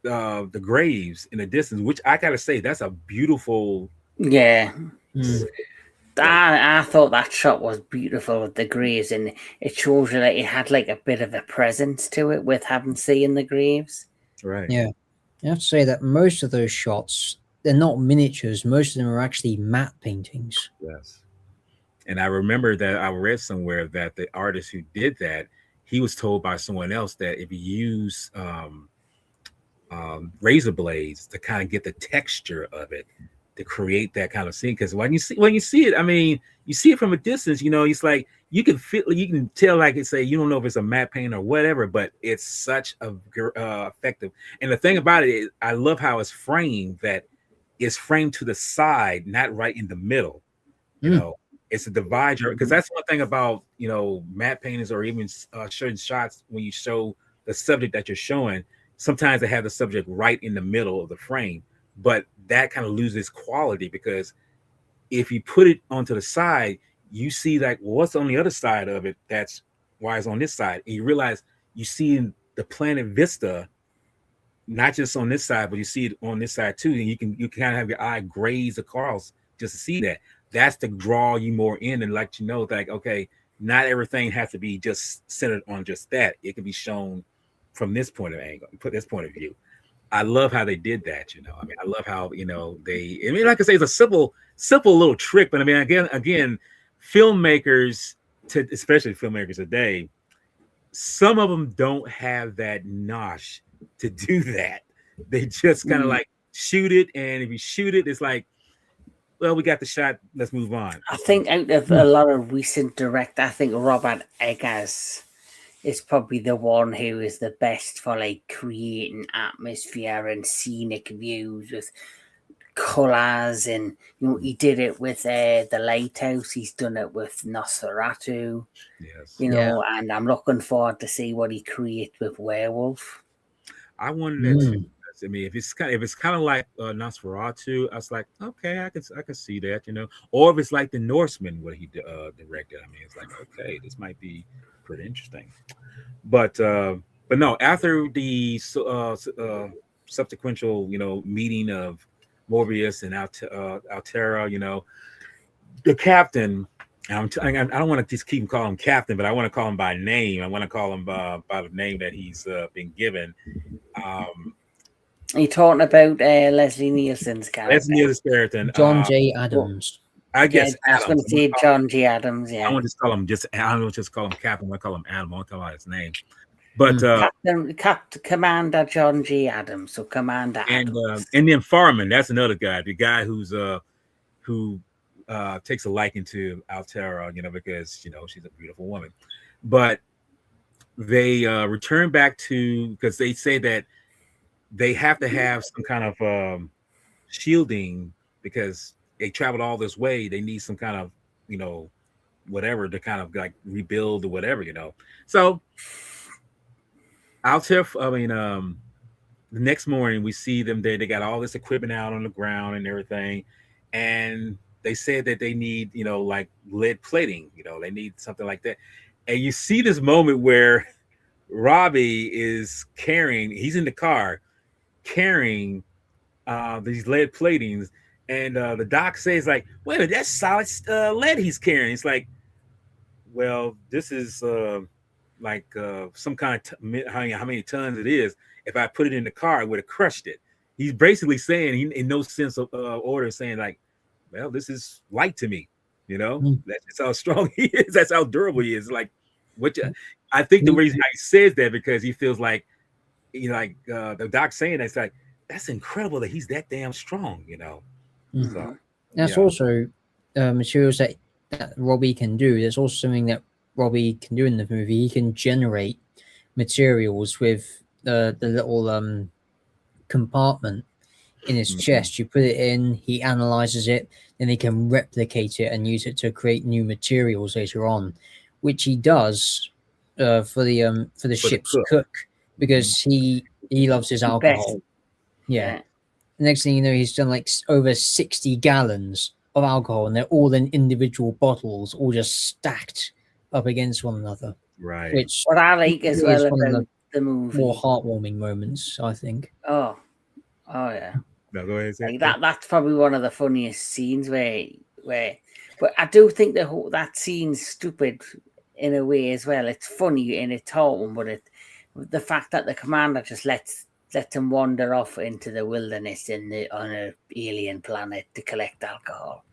the graves in the distance, which I gotta say, that's a beautiful. Yeah. I thought that shot was beautiful with the graves, and it shows you that it had like a bit of a presence to it with having seen the graves. Right. Yeah. You have to say that most of those shots, they're not miniatures. Most of them are actually matte paintings. Yes. And I remember that I read somewhere that the artist who did that, he was told by someone else that if you use razor blades to kind of get the texture of it, to create that kind of scene, because when you see it, I mean, you see it from a distance, it's like you can tell, like it's you don't know if it's a matte paint or whatever, but it's such a effective. And the thing about it is, I love how it's framed, that it's framed to the side, not right in the middle. It's a divider, because that's one thing about matte paintings, or even certain shots when you show the subject that you're showing. Sometimes they have the subject right in the middle of the frame, but that kind of loses quality, because if you put it onto the side, you see like, well, what's on the other side of it? That's why it's on this side. And you realize you see the planet vista, not just on this side, but you see it on this side too. And you can kind of have your eye graze across just to see that. That's to draw you more in and let you know, like, okay, not everything has to be just centered on just that. It can be shown from this point of view. I love how they did that. I mean, I love how, like I say, it's a simple little trick, but I mean, again, filmmakers, especially filmmakers today, some of them don't have that nosh to do that. They just kind of like shoot it. And if you shoot it, it's like, well, we got the shot, let's move on. I think out of a lot of recent directors, I think Robert Eggers is probably the one who is the best for like creating atmosphere and scenic views with colors. And he did it with the Lighthouse. He's done it with Nosferatu. Yes. And I'm looking forward to see what he creates with Werewolf. I wanted that. I mean, if it's kind of like Nosferatu, I was like, okay, I can see that, Or if it's like the Norseman, what he directed, I mean, it's like, okay, this might be pretty interesting. But no, after the subsequent, meeting of Morbius and Altera, the captain. I don't want to just keep calling him captain, but I want to call him by name. I want to call him by the name that he's been given. Are you talking about Leslie Nielsen's character? Leslie Nielsen's character, John J. Adams. I guess I was going to say John J. Adams. Yeah, I want to just call him I don't just call him Captain. I call him Adam. I want to call out his name. But Commander John J. Adams. So Commander Adams. And then Farman, that's another guy. The guy who takes a liking to Altera, because she's a beautiful woman. But they return back because they say that they have to have some kind of shielding, because they traveled all this way. They need some kind of, whatever to kind of like rebuild or whatever, So the next morning we see them there. They got all this equipment out on the ground and everything. And they said that they need, like lead plating, they need something like that. And you see this moment where Robbie is he's in the car carrying these lead platings, and the doc says like, "Wait a minute, that's solid lead he's carrying." It's like, well, this is like some kind of how many tons it is. If I put it in the car, it would have crushed it. He's basically saying, in no sense of order, saying like, well, this is light to me. That's how strong he is. That's how durable he is. Like, I think the reason he says that because he feels like, the doc saying that's like, that's incredible that he's that damn strong. So that's also materials that Robbie can do. There's also something that Robbie can do in the movie. He can generate materials with the little compartment in his chest. You put it in, he analyzes it, then he can replicate it and use it to create new materials later on, which he does for the ship's cook because he loves his alcohol. Yeah. The next thing you know, he's done like over 60 gallons of alcohol, and they're all in individual bottles, all just stacked up against one another. Right. Which what I like as well about the movie, more heartwarming moments, I think. Oh yeah. No, go ahead. Like that's probably one of the funniest scenes where, but I do think that scene's stupid in a way as well. It's funny and it's heartwarming, but the fact that the commander just lets him wander off into the wilderness on an alien planet to collect alcohol.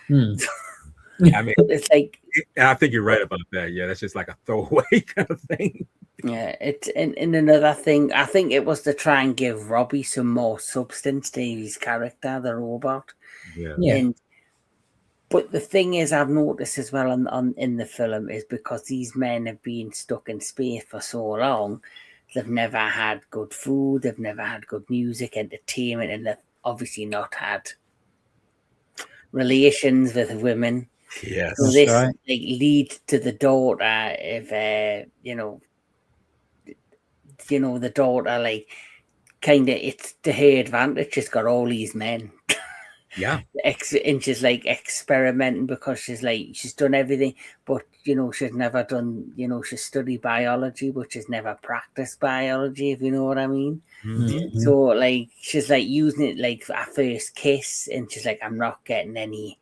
I mean, it's like, I think you're right about that. Yeah, that's just like a throwaway kind of thing. Yeah, it's in another thing. I think it was to try and give Robbie some more substance to his character, the robot. Yeah. But the thing is, I've noticed as well in the film is because these men have been stuck in space for so long, they've never had good food, they've never had good music, entertainment, and they've obviously not had relations with women. Yes. So this like leads to the daughter of the daughter, like, kind of, it's to her advantage. She's got all these men. Yeah. And she's like experimenting because she's done everything, but she's never done, she's studied biology, but she's never practiced biology, if you know what I mean. Mm-hmm. So like she's like using it like for our first kiss, and she's like, I'm not getting any,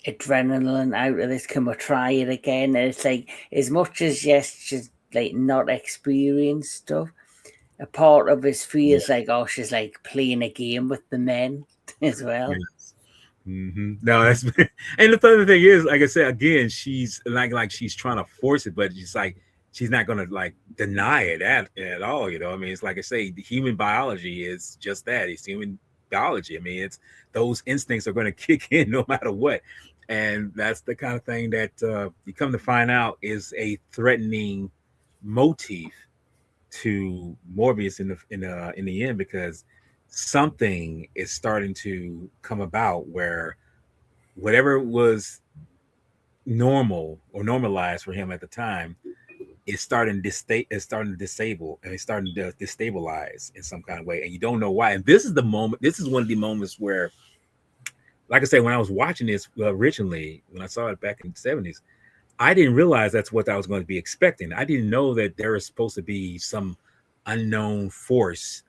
adrenaline out of this. Can we try it again? And it's like, as much as yes, she's like not experienced stuff, a part of us feels like, oh, she's like playing a game with the men as well. Yes. Mm-hmm. No, that's and the funny thing is, like I said, again, she's like she's trying to force it, but it's like she's not gonna like deny it at all. I mean, it's like I say, the human biology is just that. It's human biology. I mean, it's those instincts are going to kick in no matter what, and that's the kind of thing that you come to find out is a threatening motif to Morbius in the end, because something is starting to come about where whatever was normal or normalized for him at the time is starting to disable, and it's starting to destabilize in some kind of way, and you don't know why. And this is one of the moments where, like I said, when I was watching this originally, when I saw it back in the 70s, I didn't realize that's what I was going to be expecting. I didn't know that there was supposed to be some unknown force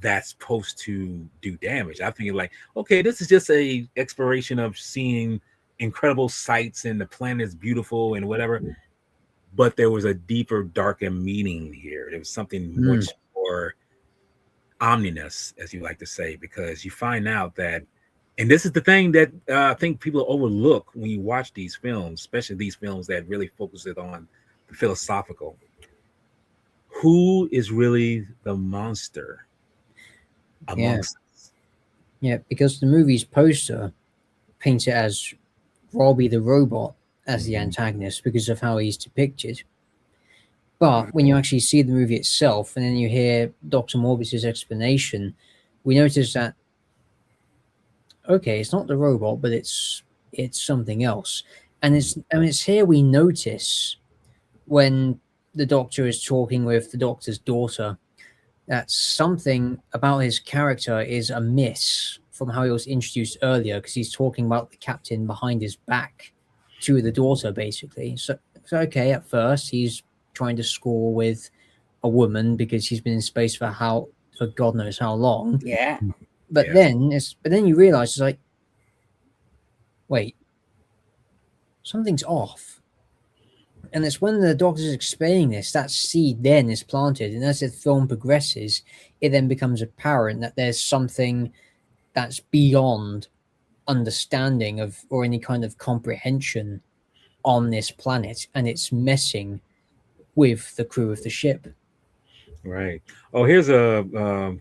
that's supposed to do damage. I'm thinking like, okay, this is just a exploration of seeing incredible sights and the planet is beautiful and whatever. But there was a deeper, darker meaning here. There was something much more ominous, as you like to say, because you find out that, and this is the thing that I think people overlook when you watch these films, especially these films that really focus it on the philosophical. Who is really the monster amongst us? Yeah, because the movie's poster paints it as Robbie the robot as the antagonist because of how he's depicted. But when you actually see the movie itself and then you hear Dr. Morbius's explanation, we notice that, okay, it's not the robot, but it's something else. And it's here we notice when the doctor is talking with the doctor's daughter that something about his character is amiss from how he was introduced earlier, because he's talking about the captain behind his back to the daughter, basically. So okay, at first he's trying to score with a woman because he's been in space for for God knows how long. Yeah. But Yes. then you realize it's like, wait, something's off. And it's when the doctor is explaining this, that seed then is planted, and as the film progresses, it then becomes apparent that there's something that's beyond understanding of or any kind of comprehension on this planet, and it's messing with the crew of the ship. Right. Oh, here's a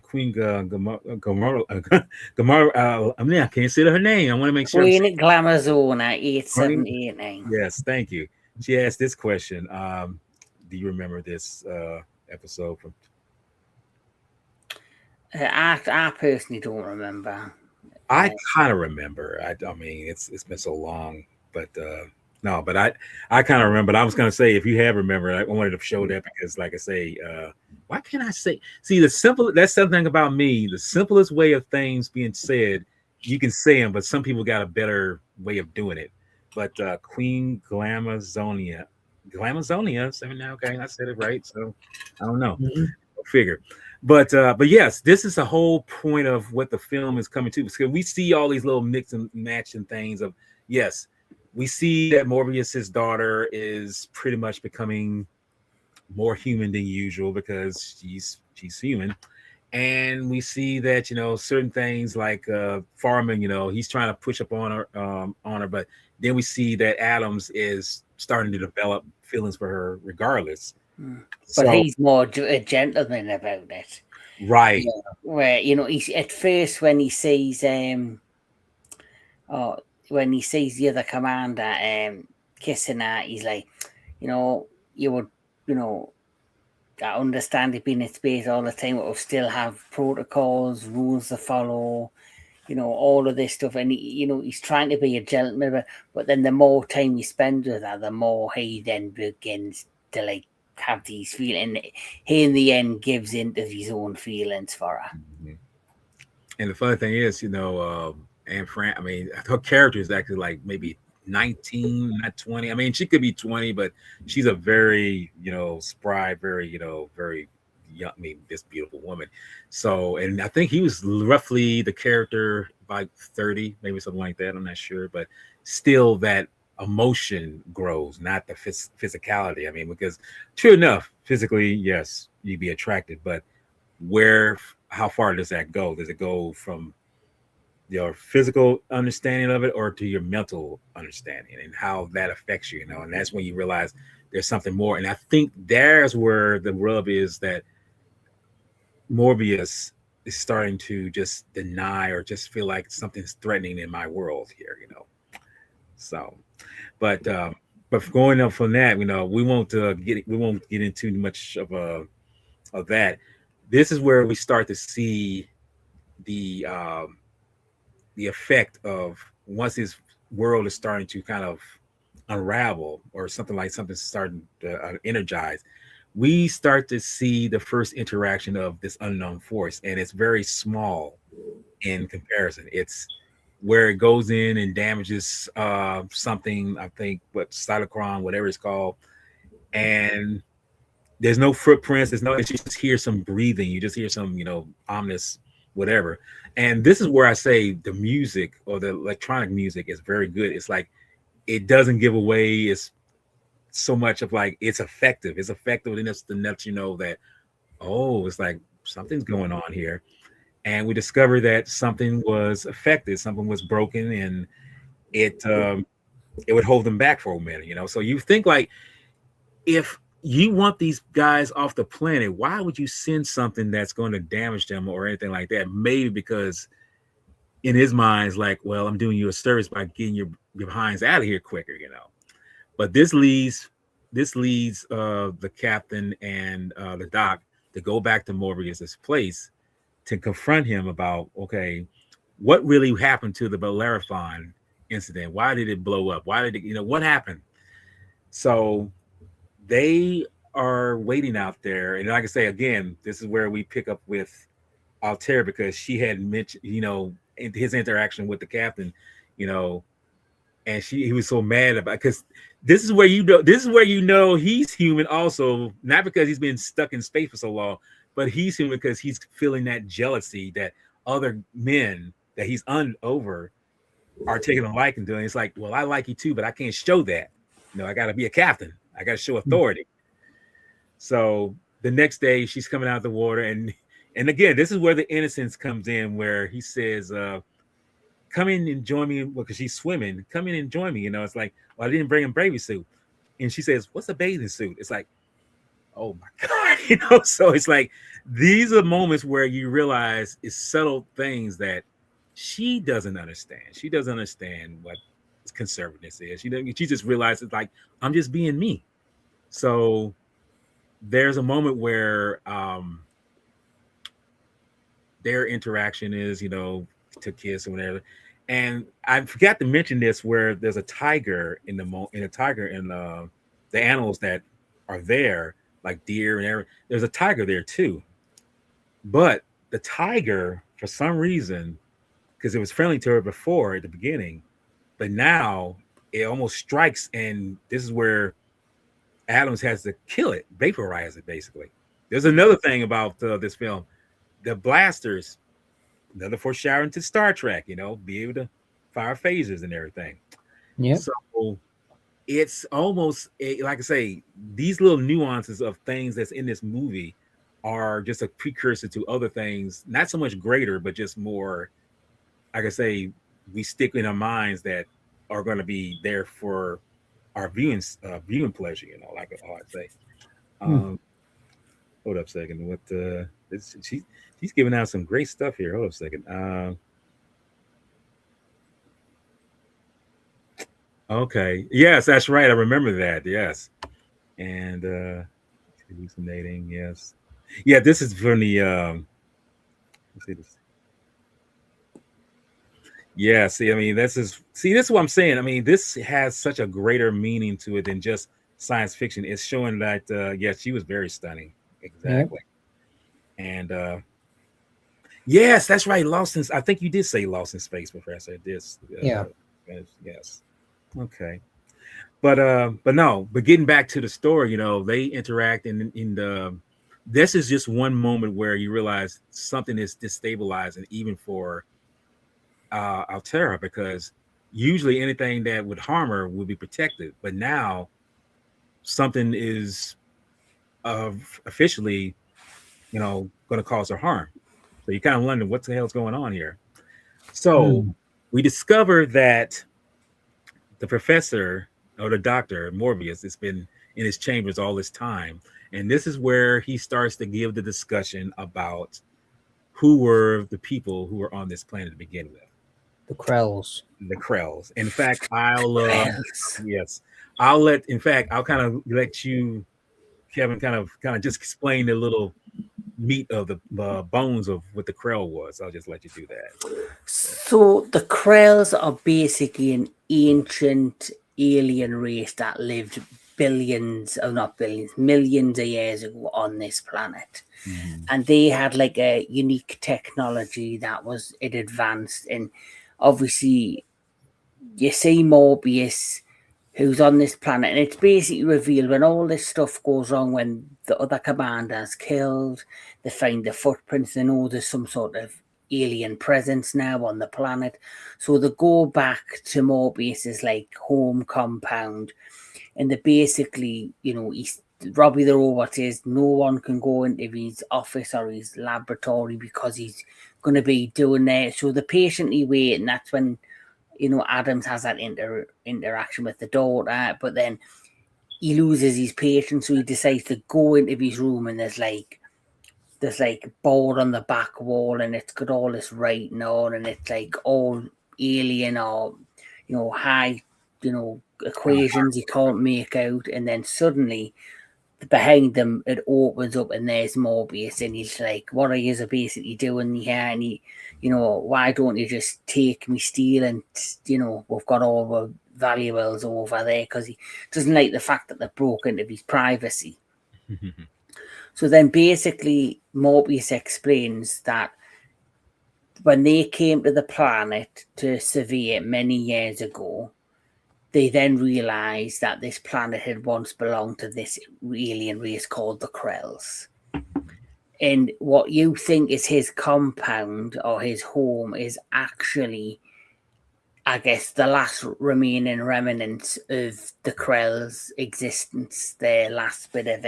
Queen Gamora. I mean, I can't say her name. I want to make sure. Queen Glamazona 8789. Yes, thank you. She asked this question. Do you remember this episode from? I personally don't remember. I kind of remember. I mean, it's been so long, but no, but I kind of remember. I was gonna say if you have remembered, I wanted to show that because, like I say, why can't I say? See, that's something about me. The simplest way of things being said, you can say them, but some people got a better way of doing it. But Queen Glamazonia, 79. Okay, I said it right. So I don't know. Figure. But yes, this is the whole point of what the film is coming to, because we see all these little mix and matching things of, yes, we see that Morbius's daughter is pretty much becoming more human than usual because she's human. And we see that, certain things like Farman, he's trying to push up on her, but then we see that Adams is starting to develop feelings for her regardless. But he's more a gentleman about it. Right. Yeah. Where, he's at first when he sees when he sees the other commander kissing her, he's like, you would, I understand it being in space all the time, but we'll still have protocols, rules to follow, all of this stuff. And he's trying to be a gentleman, but then the more time he spends with her, the more he then begins to like have these feelings. He in the end gives into his own feelings for her. Mm-hmm. And the funny thing is, Anne Frank, I mean, her character is actually like maybe 19, not 20. I mean, she could be 20, but she's a very, spry, very, very young, I mean, this beautiful woman. So, and I think he was roughly the character by 30, maybe something like that. I'm not sure, but still that emotion grows, not the physicality. I mean, because true enough, physically, yes, you'd be attracted, but how far does that go? Does it go from your physical understanding of it or to your mental understanding and how that affects you, and that's when you realize there's something more. And I think there's where the rub is, that Morbius is starting to just deny or just feel like something's threatening in my world here, So, but going up from that, we won't get into much of that. This is where we start to see the effect of, once his world is starting to kind of unravel, or something starting to energize, we start to see the first interaction of this unknown force, and it's very small in comparison. It's where it goes in and damages something, I think, cytochrome, whatever it's called, and there's no footprints, you just hear some breathing, you just hear some, ominous whatever. And this is where I say the music, or the electronic music, is very good. It's like, it doesn't give away, it's so much of like, it's effective enough to let you know that, it's like something's going on here. And we discover that something was affected, something was broken, and it would hold them back for a minute, so you think, like, if you want these guys off the planet, why would you send something that's going to damage them or anything like that? Maybe because in his mind, it's like, well, I'm doing you a service by getting your behinds out of here quicker, But this leads the captain and the doc to go back to Morbius's place to confront him about, okay, what really happened to the Bellerophon incident? Why did it blow up? Why did it, what happened? So they are waiting out there. And like I say, again, this is where we pick up with Altair, because she had mentioned, in his interaction with the captain, and he was so mad about, because this is where he's human also, not because he's been stuck in space for so long, but he's human because he's feeling that jealousy that other men that he's over are taking a liking to. And it's like, well, I like you too, but I can't show that. I got to be a captain. I got to show authority. So the next day, she's coming out of the water, and again, this is where the innocence comes in, where he says, "Come in and join me," because she's swimming. Come in and join me. It's like, well, I didn't bring a bathing suit, and she says, "What's a bathing suit?" It's like, oh my god, So it's like these are moments where you realize it's subtle things that she doesn't understand. She doesn't understand what conservativeness is. She just realizes like I'm just being me. So there's a moment where their interaction is, to kiss or whatever. And I forgot to mention this, where there's a tiger in the animals that are there, like deer and everything. There's a tiger there too. But the tiger, for some reason, because it was friendly to her before at the beginning, but now it almost strikes, and this is where Adams has to kill it, vaporize it, basically. There's another thing about this film. The blasters, another foreshadowing to Star Trek, be able to fire phasers and everything. Yeah. So it's almost, like I say, these little nuances of things that's in this movie are just a precursor to other things, not so much greater, but just more, like I say, we stick in our minds that are going to be there for our viewing pleasure, like I'd say. Hold up a second. What she's giving out some great stuff here. Hold up a second. Okay. Yes, that's right. I remember that. Yes. And hallucinating. Yes. Yeah, this is from the let's see this. Yeah, see, I mean, this is what I'm saying. I mean, this has such a greater meaning to it than just science fiction. It's showing that yes, she was very stunning. Exactly. And yes, that's right. I think you did say Lost in Space, Professor. This yes. Okay. But no, but getting back to the story, they interact and this is just one moment where you realize something is destabilizing even for Altera, because usually anything that would harm her would be protected, but now something is officially, going to cause her harm. So you kind of wonder what the hell's going on here. So we discover that the professor or the doctor Morbius has been in his chambers all this time, and this is where he starts to give the discussion about who were the people who were on this planet to begin with. The Krells. The Krells. In fact, I'll kind of let you, Kevin, kind of just explain the little meat of the bones of what the Krell was. I'll just let you do that. So the Krells are basically an ancient alien race that lived millions of years ago on this planet. And they had like a unique technology that was advanced, and obviously you see Morbius, who's on this planet, and it's basically revealed when all this stuff goes wrong, when the other commander's killed, they find the footprints, they know there's some sort of alien presence now on the planet. So they go back to Morbius's like home compound, and they basically, Robbie the robot says no one can go into his office or his laboratory because he's going to be doing there. So they patiently wait, and that's when Adams has that interaction with the daughter, but then he loses his patience, so he decides to go into his room, and there's like board on the back wall, and it's got all this writing on, and it's like all alien or high equations you can't make out, and then suddenly behind them it opens up and there's Morbius, and he's like, what are you basically doing here? And he, why don't you just take me steel, and we've got all the valuables over there, because he doesn't like the fact that they broke into his privacy. So then basically Morbius explains that when they came to the planet to survey it many years ago, they then realized that this planet had once belonged to this alien race called the Krells. And what you think is his compound or his home is actually, I guess, the last remaining remnants of the Krell's existence, their last bit of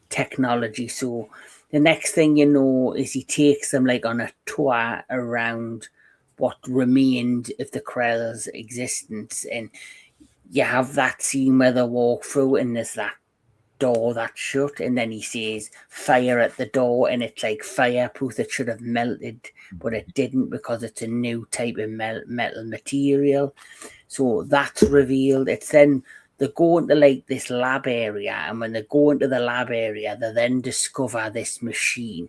technology. So the next thing you know is he takes them like on a tour around what remained of the Krell's existence. And you have that scene where they walk through and there's that door that's shut, and then he says fire at the door, and it's like fireproof. It should have melted, but it didn't because it's a new type of metal material. So that's revealed. It's then they go into like this lab area, and when they go into the lab area, they then discover this machine.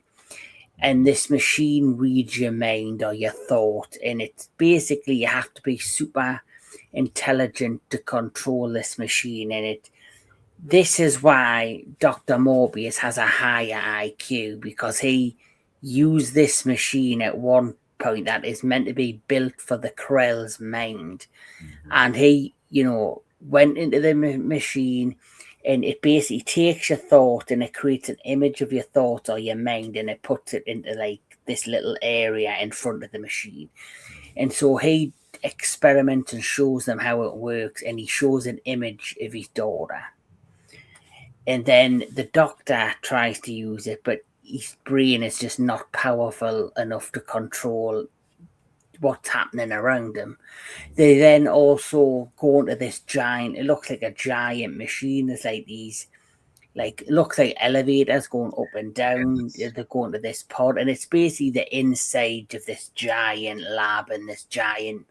And this machine reads your mind or your thought, and it's basically you have to be super intelligent to control this machine. And this is why Dr. Morbius has a higher IQ, because he used this machine at one point that is meant to be built for the Krell's mind. And he, went into the machine, and it basically takes your thought and it creates an image of your thoughts or your mind, and it puts it into like this little area in front of the machine. And so he experiments and shows them how it works, and he shows an image of his daughter. And then the doctor tries to use it, but his brain is just not powerful enough to control what's happening around him. They then also go into this giant, it looks like a giant machine. There's like these, like, it looks like elevators going up and down. They're going to this pod, and it's basically the inside of this giant lab and this giant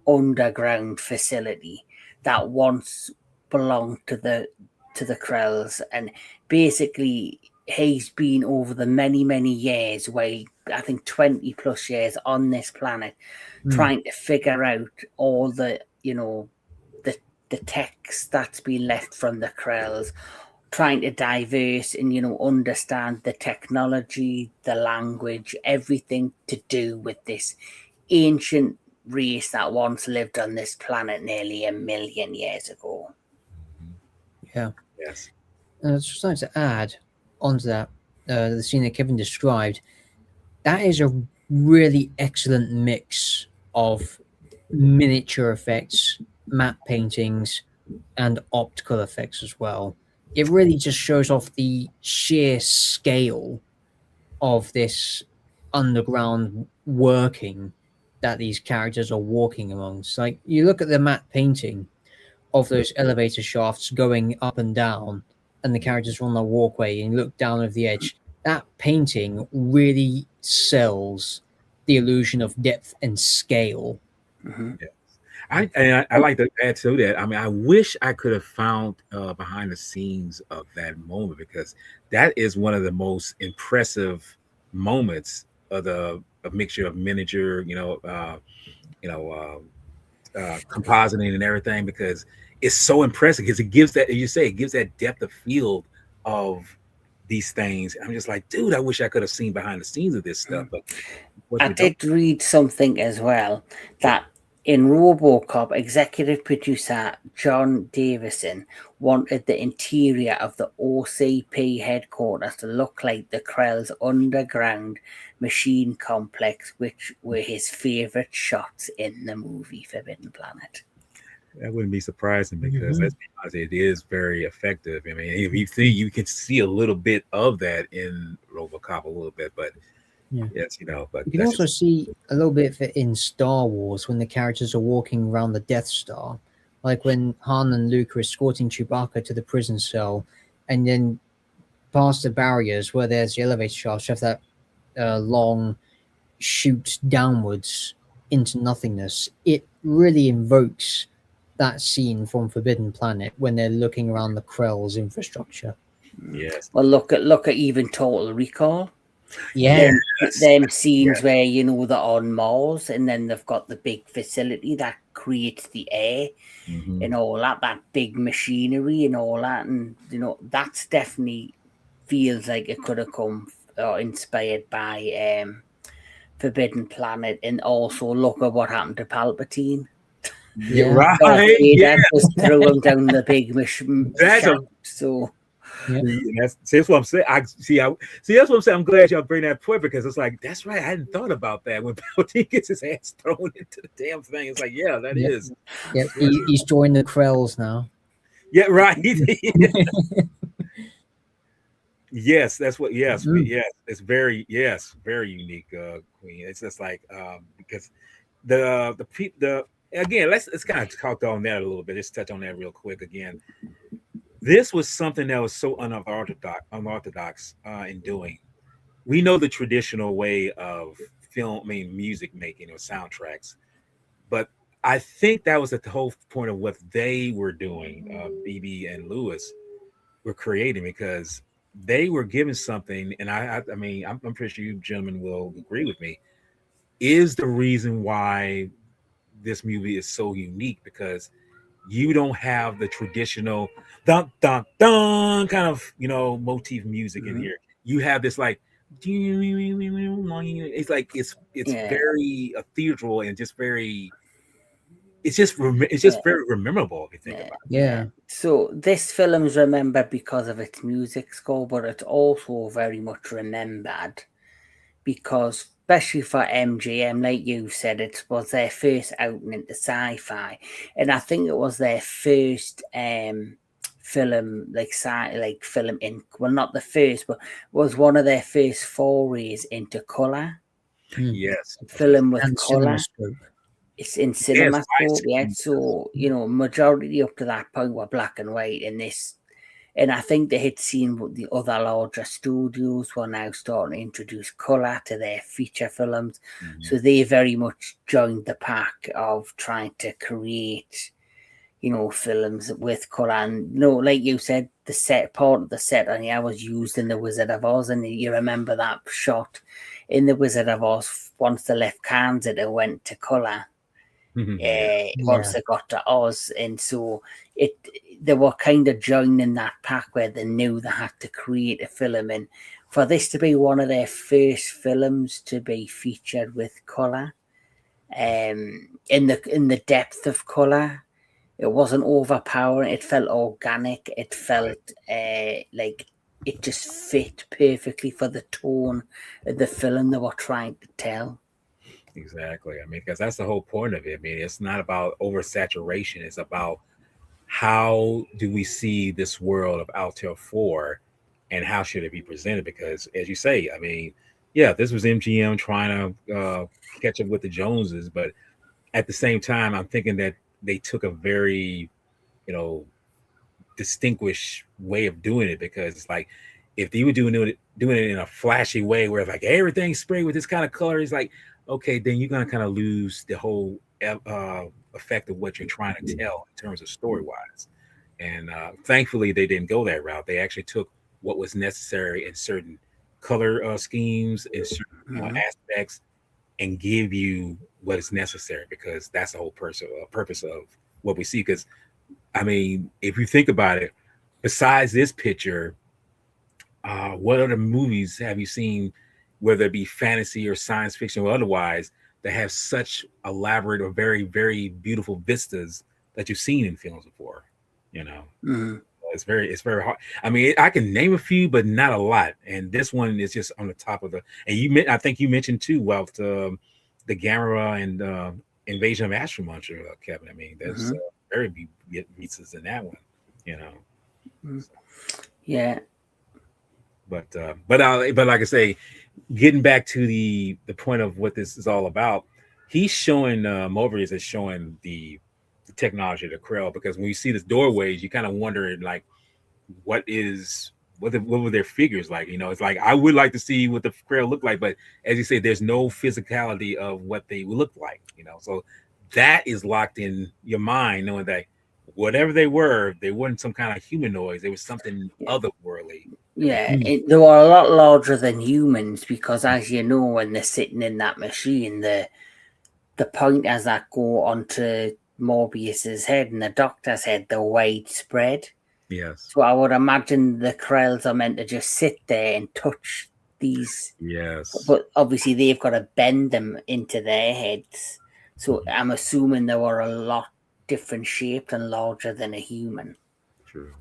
underground facility that once belonged to the Krells. And basically he's been over the many years, I think 20 plus years on this planet, trying to figure out all the the text that's been left from the Krells, trying to diverse and understand the technology, the language, everything to do with this ancient race that once lived on this planet nearly 1 million years ago. Yeah. Yes. And I was just like to add onto that, the scene that Kevin described, that is a really excellent mix of miniature effects, matte paintings, and optical effects as well. It really just shows off the sheer scale of this underground working that these characters are walking amongst. Like, you look at the matte painting of those elevator shafts going up and down, and the characters are on the walkway, and you look down over the edge. That painting really sells the illusion of depth and scale. Mm-hmm. Yeah. I like to add to that. I mean, I wish I could have found behind the scenes of that moment, because that is one of the most impressive moments of a mixture of miniature, compositing and everything, because it's so impressive, because it gives that, you say, it gives that depth of field of these things. I'm just like, dude, I wish I could have seen behind the scenes of this stuff. But I did read something as well that in RoboCop, executive producer John Davison wanted the interior of the OCP headquarters to look like the Krell's underground machine complex, which were his favorite shots in the movie Forbidden Planet. That wouldn't be surprising, because let's be honest, it is very effective. I mean, if you see, you can see a little bit of that in RoboCop a little bit, but yes, but you can also see a little bit of it in Star Wars when the characters are walking around the Death Star, like when Han and Luke are escorting Chewbacca to the prison cell, and then past the barriers where there's the elevator shafts, you have that long shoot downwards into nothingness. It really invokes that scene from Forbidden Planet when they're looking around the Krell's infrastructure. Yes. Well, look at even Total Recall. Yeah. Them scenes where they're on Mars, and then they've got the big facility that creates the air and all that big machinery and all that, and that's definitely feels like it could have come or inspired by Forbidden Planet. And also look at what happened to Palpatine. Right. Just threw him down the big machine. So Yeah. That's what I'm saying. That's what I'm saying. I'm glad y'all bring that point because it's like that's right. I hadn't thought about that when Palpatine gets his ass thrown into the damn thing. It's like, yeah, that Yep. is. Yep. He's joined the Krells now. Yeah, right. Yes, that's what. Yes, yes. It's very unique, Queen. It's just like because the again. Let's kind of talk on that a little bit. Let's touch on that real quick again. This was something that was so unorthodox in doing. We know the traditional way of music making or soundtracks, but I think that was at the whole point of what they were doing. BB and Lewis were creating because they were given something, and I mean, I'm pretty sure you gentlemen will agree with me. Is the reason why this movie is so unique because you don't have the traditional dun dun dun kind of motif music in here. You have this like it's like it's very ethereal and just very it's just very memorable if you think about it. Yeah. So this film's remembered because of its music score, but it's also very much remembered because, especially for MGM, like you said, it was their first outing into sci-fi, and I think it was their first film, film in not the first, but was one of their first forays into color. Yes, film with color. CinemaScope. It's in CinemaScope, yeah. So majority up to that point were black and white, and I think they had seen what the other larger studios were now starting to introduce colour to their feature films. Mm-hmm. So they very much joined the pack of trying to create, films with colour. And, like you said, part of the set on here was used in The Wizard of Oz. And you remember that shot in The Wizard of Oz, once they left Kansas, it went to colour. Once they got to Oz, and so they were kind of joining that pack where they knew they had to create a film, and for this to be one of their first films to be featured with color, in the depth of color, it wasn't overpowering. It felt organic. It felt like it just fit perfectly for the tone of the film they were trying to tell. Exactly. I mean, because that's the whole point of it. I mean, it's not about oversaturation. It's about how do we see this world of Altair 4 and how should it be presented? Because, as you say, I mean, yeah, this was MGM trying to catch up with the Joneses. But at the same time, I'm thinking that they took a very, distinguished way of doing it because it's like, if they were doing it in a flashy way where it's like everything's sprayed with this kind of color, it's like, okay, then you're going to kind of lose the whole effect of what you're trying to tell in terms of story-wise. And thankfully, they didn't go that route. They actually took what was necessary in certain color schemes and certain aspects and give you what is necessary because that's the whole purpose of what we see. Because, I mean, if you think about it, besides this picture, what other movies have you seen, whether it be fantasy or science fiction or otherwise, that have such elaborate or very, very beautiful vistas that you've seen in films before? It's very hard. I mean, I can name a few, but not a lot. And this one is just on the top of I think you mentioned too, well, the Gamera and Invasion of Astro Monster, Kevin. I mean, there's very beats in that one, Yeah. But like I say, getting back to the point of what this is all about, he's showing Mobius is showing the technology of the Krell, because when you see this doorways, you kind of wonder like what were their figures like? It's like I would like to see what the Krell look like, but as you say, there's no physicality of what they look like, so that is locked in your mind, knowing that whatever they weren't some kind of humanoids. They was something otherworldly. Yeah, they were a lot larger than humans because, as you know, when they're sitting in that machine, the pointers that go onto Morbius's head and the Doctor's head, they're widespread. Yes. So I would imagine the Krells are meant to just sit there and touch these. Yes. But obviously they've got to bend them into their heads. So I'm assuming they were a lot different shaped and larger than a human. True.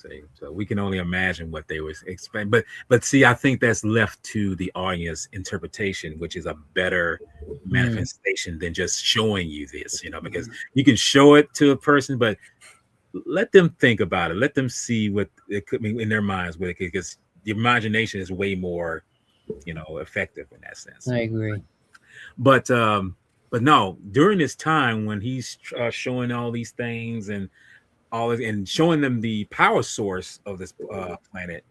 See, so we can only imagine what they was expect. But see, I think that's left to the audience interpretation, which is a better Mm, manifestation than just showing you this, because you can show it to a person, but let them think about it. Let them see what it could mean in their minds with it, because the imagination is way more, effective in that sense. I agree. But but no, during this time when he's showing all these things and all this, and showing them the power source of this planet,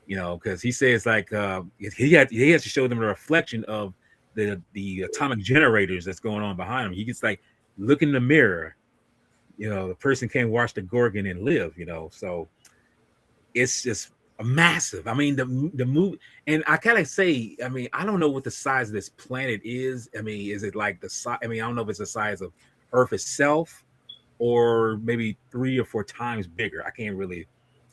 because he says like he has to show them a reflection of the atomic generators that's going on behind him. He gets like look in the mirror, the person can't watch the Gorgon and live, so it's just a massive. I mean, the move, and I kind of say, I mean, I don't know what the size of this planet is. I mean, is it like the size? I mean, I don't know if it's the size of Earth itself, or maybe 3 or 4 times bigger. I can't really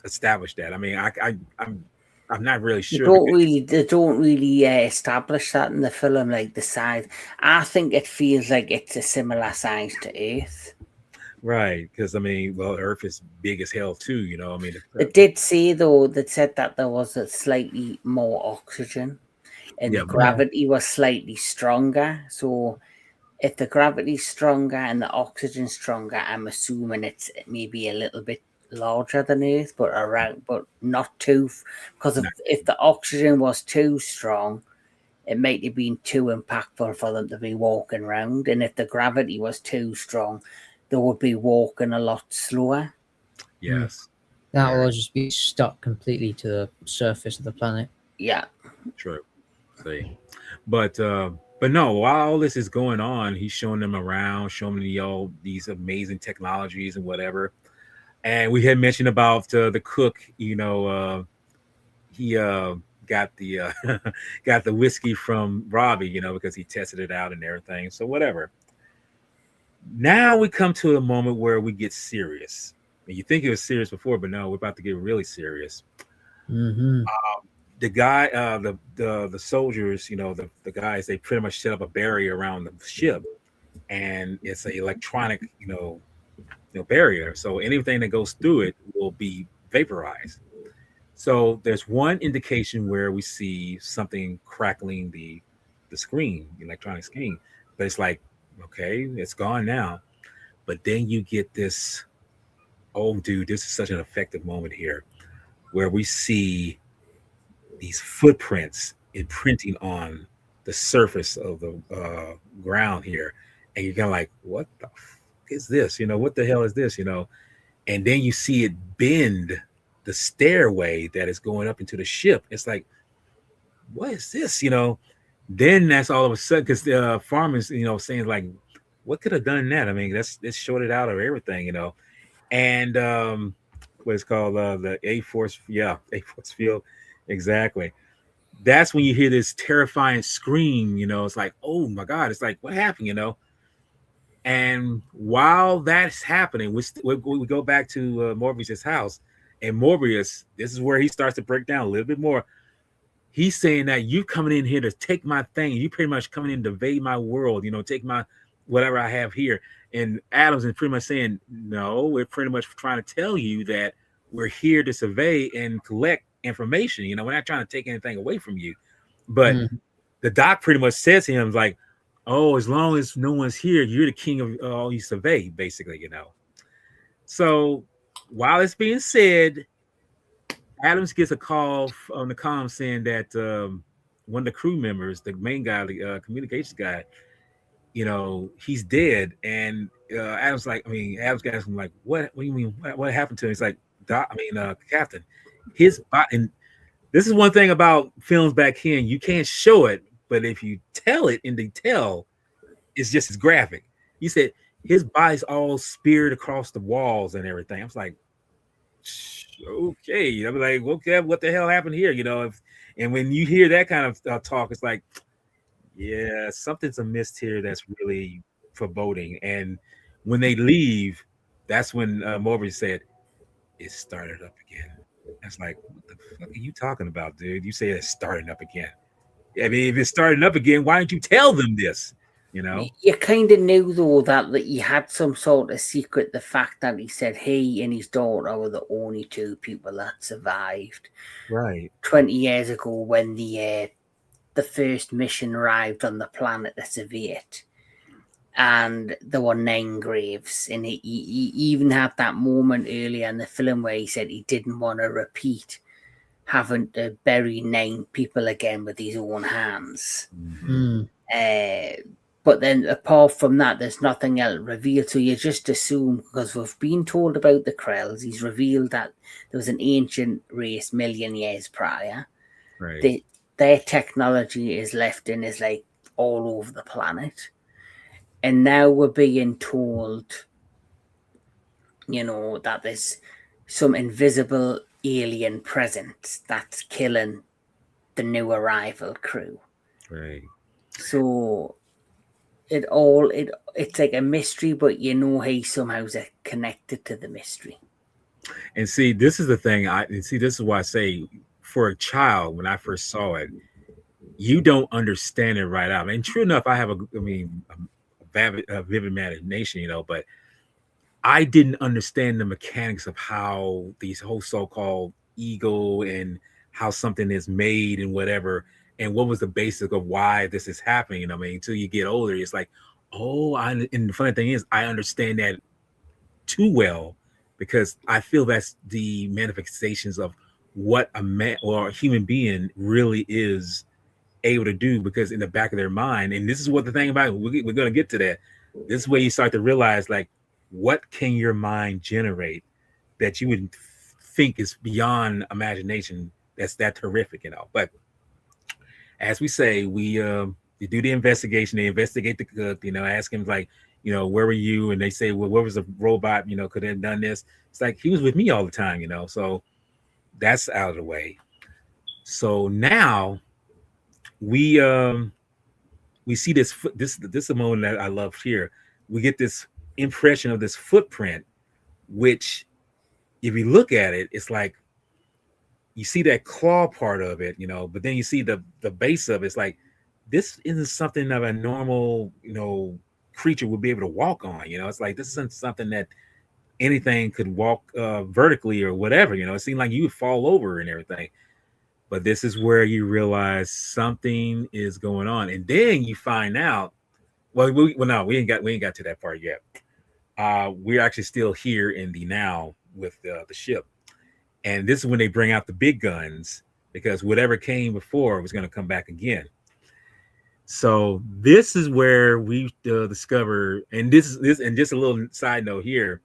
establish that. I mean, I'm not really sure because They don't really establish that in the film, like the size. I think it feels like it's a similar size to Earth. right, because I mean, well, Earth is big as hell too. I mean, It did say though that said that there was a slightly more oxygen and yeah, the but Yeah. gravity was slightly stronger. So if the gravity's stronger and the oxygen's stronger, I'm assuming it's maybe a little bit larger than Earth, but around, but not too. Because not, if the oxygen was too strong, it might have been too impactful for them to be walking around, and if the gravity was too strong, they would be walking a lot slower. Mm. yes, That very will just be stuck completely to the surface of the planet. Yeah, true. See, but no, while all this is going on, he's showing them around, showing them all these amazing technologies and whatever. And we had mentioned about the cook, he got the got the whiskey from Robbie, because he tested it out and everything. So whatever. Now we come to a moment where we get serious. And you think it was serious before, but no, we're about to get really serious. Hmm. The guy, the soldiers, the guys, they pretty much set up a barrier around the ship, and it's an electronic, barrier. So anything that goes through it will be vaporized. So there's one indication where we see something crackling the screen, the electronic screen, but it's like, okay, it's gone now. But then you get this, oh dude, this is such an effective moment here where we see these footprints imprinting on the surface of the ground here. And you're kind of like, what the is this? What the hell is this? And then you see it bend the stairway that is going up into the ship. It's like, what is this? Then that's all of a sudden because the farmers, saying like, what could have done that? I mean, that's shorted out of everything, and what it's called the A Force, yeah, A Force field, exactly. That's when you hear this terrifying scream. It's like, oh my god, it's like what happened, And while that's happening, we go back to Morbius's house, and Morbius, this is where he starts to break down a little bit more. He's saying that you coming in here to take my thing. You pretty much coming in to invade my world, take my whatever I have here. And Adams is pretty much saying, no, we're pretty much trying to tell you that we're here to survey and collect information. We're not trying to take anything away from you. But Mm. the doc pretty much says to him, like, oh, as long as no one's here, you're the king of all you survey, basically. So while it's being said, Adams gets a call on the comm saying that one of the crew members, the main guy, the communications guy, he's dead. And Adams guys him like, what do you mean? What happened to him? He's like, Doc, Captain, his body. And this is one thing about films back then: you can't show it, but if you tell it in detail, it's just as graphic. He said his body's all speared across the walls and everything. I was like, okay. I'm like, okay, what the hell happened here? And when you hear that kind of talk, it's like, yeah, something's amiss here that's really foreboding. And when they leave, that's when Morbius said, it started up again. It's like, what the fuck are you talking about, dude? You say it's starting up again. I mean, if it's starting up again, why didn't you tell them this? you know? You kind of knew though that he had some sort of secret. The fact that he said he and his daughter were the only two people that survived. Right. 20 years ago, when the first mission arrived on the planet to survey it, and there were 9 graves, and he even had that moment earlier in the film where he said he didn't want to repeat having to bury 9 people again with his own hands. But then apart from that, there's nothing else revealed. So you just assume, because we've been told about the Krells, he's revealed that there was an ancient race million years prior. Right. Their technology is left in is like all over the planet. And now we're being told, that there's some invisible alien presence that's killing the new arrival crew. Right. So it's like a mystery, but he somehow's connected to the mystery. And see, this is the thing. This is why I say, for a child, when I first saw it, you don't understand it right out. And true enough, I have a vivid imagination, but I didn't understand the mechanics of how these whole so-called ego and how something is made and whatever, and what was the basic of why this is happening. Until you get older, it's like, and the funny thing is, I understand that too well, because I feel that's the manifestations of what a man or a human being really is able to do, because in the back of their mind, and this is what the thing about it, we're going to get to that. This is where you start to realize, like, what can your mind generate that you would think is beyond imagination, that's that horrific, But as we say, we do the investigation. They investigate the cook, ask him, like, where were you? And they say, well, where was the robot, could have done this? It's like, he was with me all the time, So that's out of the way. So now we see this is a moment that I love here. We get this impression of this footprint, which, if you look at it, it's like you see that claw part of it, but then you see the base of it. It's like, this isn't something that a normal, creature would be able to walk on. It's like, this isn't something that anything could walk vertically or whatever. It seemed like you would fall over and everything. But this is where you realize something is going on, and then you find out. Well, no, we ain't got to that part yet. We're actually still here in the now with the ship, and this is when they bring out the big guns, because whatever came before was going to come back again. So this is where we discover, and this, and just a little side note here.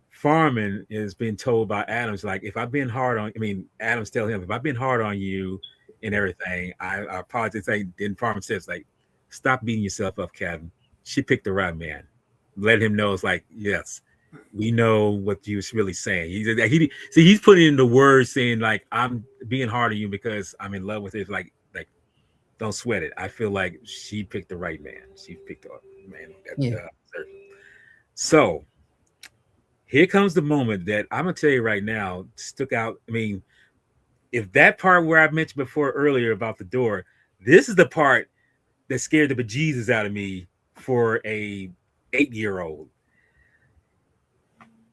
Farman is being told by Adams, like, if I've been hard on, Adams tells him, if I've been hard on you and everything, I apologize. Then Farman says, like, stop beating yourself up, Captain. She picked the right man. Let him know, it's like, yes, we know what you was really saying. He's putting in the words, saying, like, I'm being hard on you because I'm in love with it. Like, don't sweat it. I feel like she picked the right man. She picked the man. So here comes the moment that I'm gonna tell you right now stuck out. If that part where I mentioned before earlier about the door, this is the part that scared the bejesus out of me for a 8-year-old.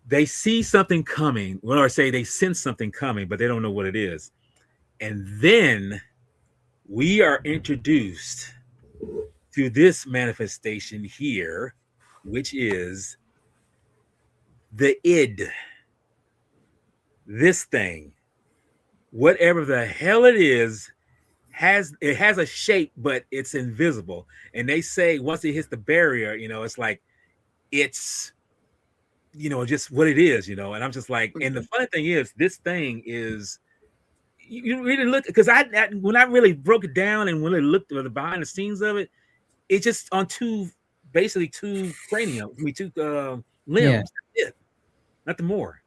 They see something coming, or say they sense something coming, but they don't know what it is. And then we are introduced to this manifestation here, which is the id. This thing, whatever the hell it is, has a shape, but it's invisible. And they say once it hits the barrier, it's like, it's, just what it is, and I'm just like, and the funny thing is, this thing is, you really look, because when I really broke it down and really looked at the behind the scenes of it, it's just on basically two cranium, two limbs, yeah. Nothing more,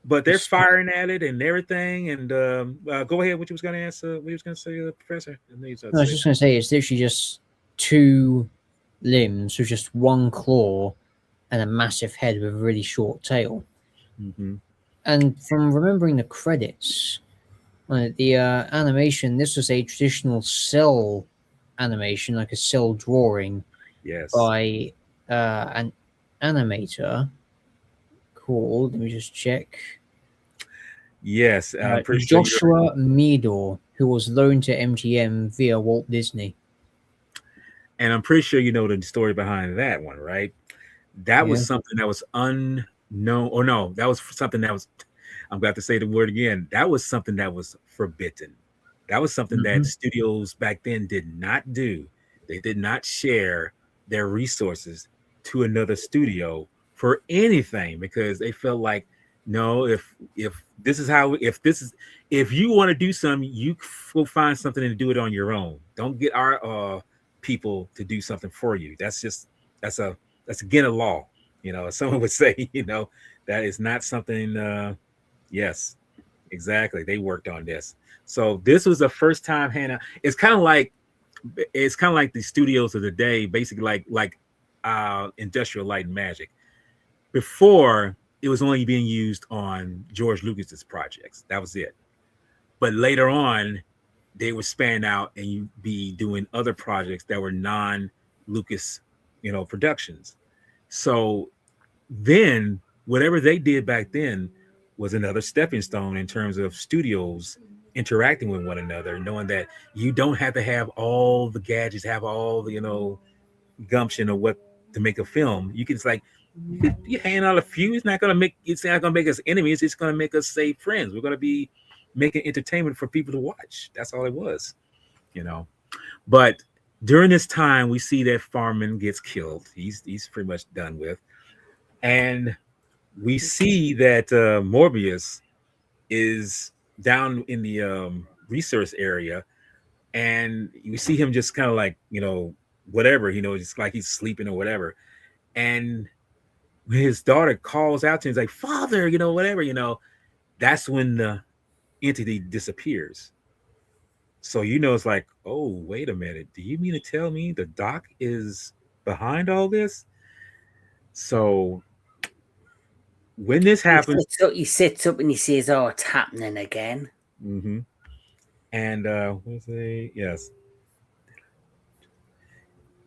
But they're firing at it and everything. And go ahead. What you was going to ask? What you was going to say, Professor? I was just going to say, it's literally just 2 limbs with just 1 claw and a massive head with a really short tail. Mm-hmm. And from remembering the credits, the animation, this was a traditional cell animation, like a cell drawing Yes. by an animator called, let me just check, Yes. I'm pretty sure you're, Joshua Meador, who was loaned to MGM via Walt Disney. and I'm pretty sure you know the story behind that one, right? That was Yeah. something that was unknown, or no, that was something that was, I'm about to say the word again. That was something that was forbidden. That was something that Hmm. studios back then did not do. They did not share their resources to another studio for anything because they felt like, no, if this is how, if this is, if you want to do something, you will find something and do it on your own. Don't get our people to do something for you. That's just, that's a, that's again a law. Someone would say, that is not something. Yes, exactly. They worked on this. So this was the first time Hannah. It's kind of like the studios of the day, basically like Industrial Light and Magic. Before it was only being used on George Lucas's projects. That was it. But later on, they would span out and you be doing other projects that were non-Lucas, productions. So then whatever they did back then was another stepping stone in terms of studios interacting with one another, knowing that you don't have to have all the gadgets, have all the gumption of what to make a film. You can just like you hand out a few. It's not gonna make us enemies. It's gonna make us say friends. We're gonna be making entertainment for people to watch. That's all it was, you know. But during this time, we see that Farman gets killed. He's pretty much done with, and we see that Morbius is down in the research area, and you see him just kind of like whatever, just like he's sleeping or whatever. And when his daughter calls out to him, he's like, "Father," whatever, That's when the entity disappears. So it's like, oh, wait a minute. Do you mean to tell me the doc is behind all this? So when this happens, He sits up and he says, "Oh, it's happening again." hmm and what's the yes,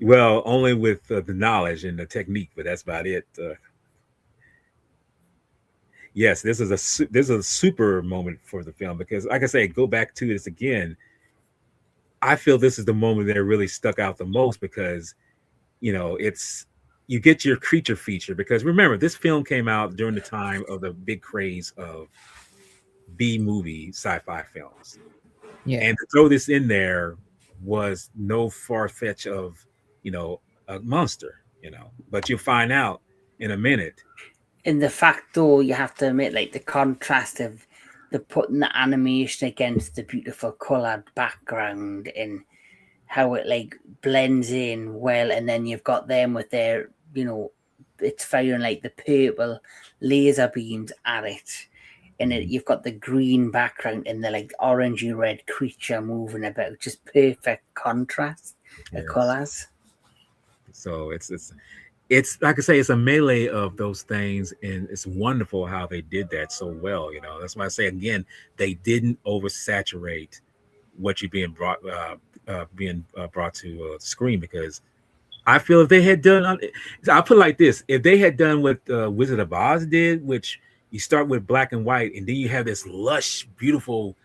well, only with the knowledge and the technique, but that's about it. Yes, this is a super moment for the film because, like I say, go back to this again. I feel this is the moment that really stuck out the most because it's you get your creature feature because remember this film came out during the time of the big craze of B movie sci-fi films, Yeah. and to throw this in there was no far fetch of you know a monster, but you'll find out in a minute. And the fact, though, you have to admit, like the contrast of the putting the animation against the beautiful coloured background and how it like blends in well, and then you've got them with their, it's firing like the purple laser beams at it, and you've got the green background and the like orangey red creature moving about, just perfect contrast of Yes. colours. So it's like I say, it's a melee of those things, and it's wonderful how they did that so well. That's why I say again, they didn't oversaturate what you're being brought to the screen because I feel if they had done, I'll put it like this: if they had done what Wizard of Oz did, which you start with black and white, and then you have this lush, beautiful,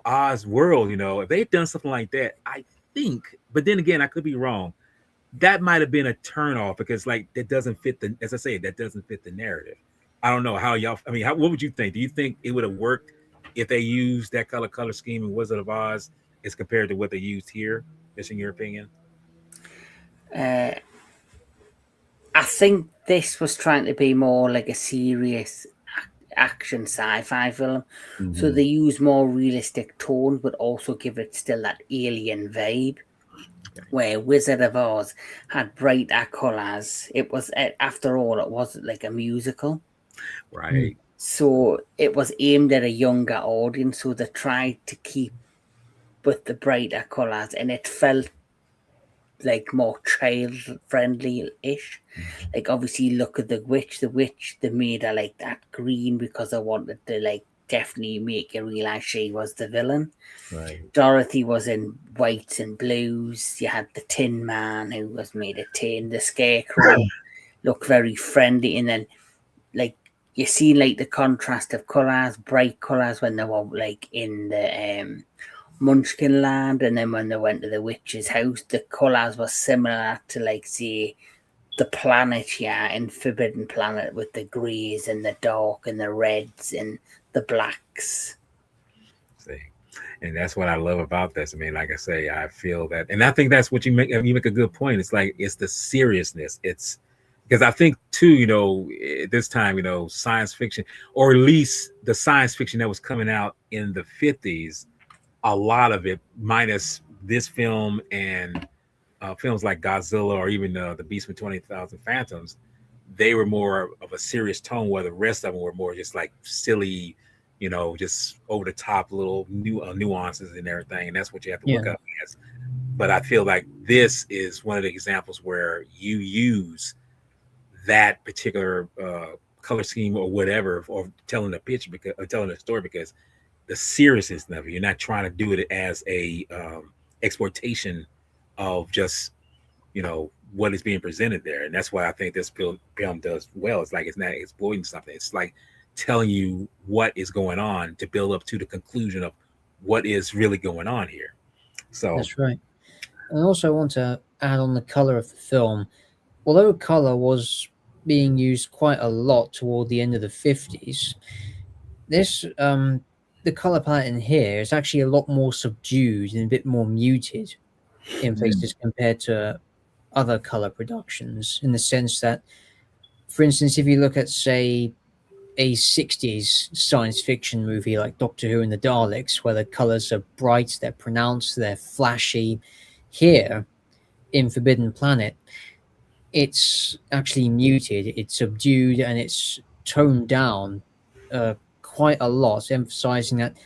Oz world. If they had done something like that, I think. But then again, I could be wrong. That might have been a turn off because like that doesn't fit the, as I say, that doesn't fit the narrative. I don't know how y'all. I mean, what would you think? Do you think it would have worked if they used that color scheme in Wizard of Oz as compared to what they used here? Just in your opinion? Uh, I think this was trying to be more like a serious action sci-fi film, so Mm-hmm. they use more realistic tones, but also give it still that alien vibe. Okay. Where Wizard of Oz had brighter colours, it was, after all, it was like a musical, Mm. Right. so it was aimed at a younger audience. So they tried to keep with the brighter colours, and it felt like more child friendly ish. Like obviously look at the witch. The witch they made her like that green because I wanted to like definitely make you realize she was the villain. Right. Dorothy was in whites and blues. You had the Tin Man who was made of tin. The Scarecrow looked very friendly, and then like you see like the contrast of colours, bright colours when they were like in the Munchkin land, and then when they went to the witch's house, the colours were similar to like say the planet here in Forbidden Planet with the greys and the dark and the reds and the blacks. See, and that's what I love about this. I mean, like I say, I feel that, and I think that's what you make. You make a good point. It's like it's the seriousness. It's because I think too, at this time, science fiction, or at least the science fiction that was coming out in the 50s, a lot of it, minus this film and films like Godzilla or even the Beast with 20,000 Phantoms, they were more of a serious tone, where the rest of them were more just like silly, just over the top little nuances and everything. And that's what you have to look up as. But I feel like this is one of the examples where you use that particular color scheme or whatever, or telling a picture because or telling a story, because the seriousness of it. You're not trying to do it as a exploitation of just what is being presented there, and that's why I think this film does well. It's like it's not exploiting something. It's like telling you what is going on to build up to the conclusion of what is really going on here. So That's right. And also, I want to add on the color of the film. Although color was being used quite a lot toward the end of the 50s, this the color palette in here is actually a lot more subdued and a bit more muted in places compared to other color productions, in the sense that, for instance, if you look at, say, a 60s science fiction movie like Doctor Who and the Daleks, where the colors are bright, they're pronounced, they're flashy, here in Forbidden Planet, it's actually muted, it's subdued, and it's toned down quite a lot, emphasizing that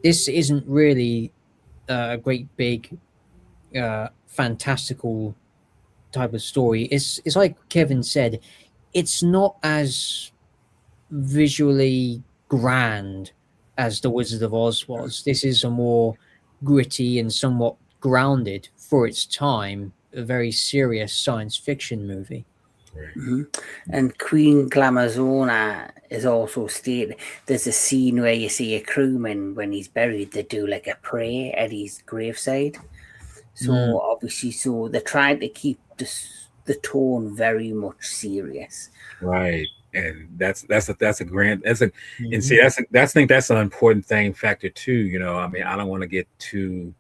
this isn't really a great big fantastical type of story. It's like Kevin said, it's not as visually grand as The Wizard of Oz was. This is a more gritty and somewhat grounded, for its time, a very serious science fiction movie. Mm-hmm. And Queen Glamazona is also stated. There's a scene where you see a crewman when he's buried, they do like a prayer at his graveside. So obviously, so they're trying to keep the tone very much serious. right, and that's a grand and see I think that's an important factor too. I mean, I don't want to get too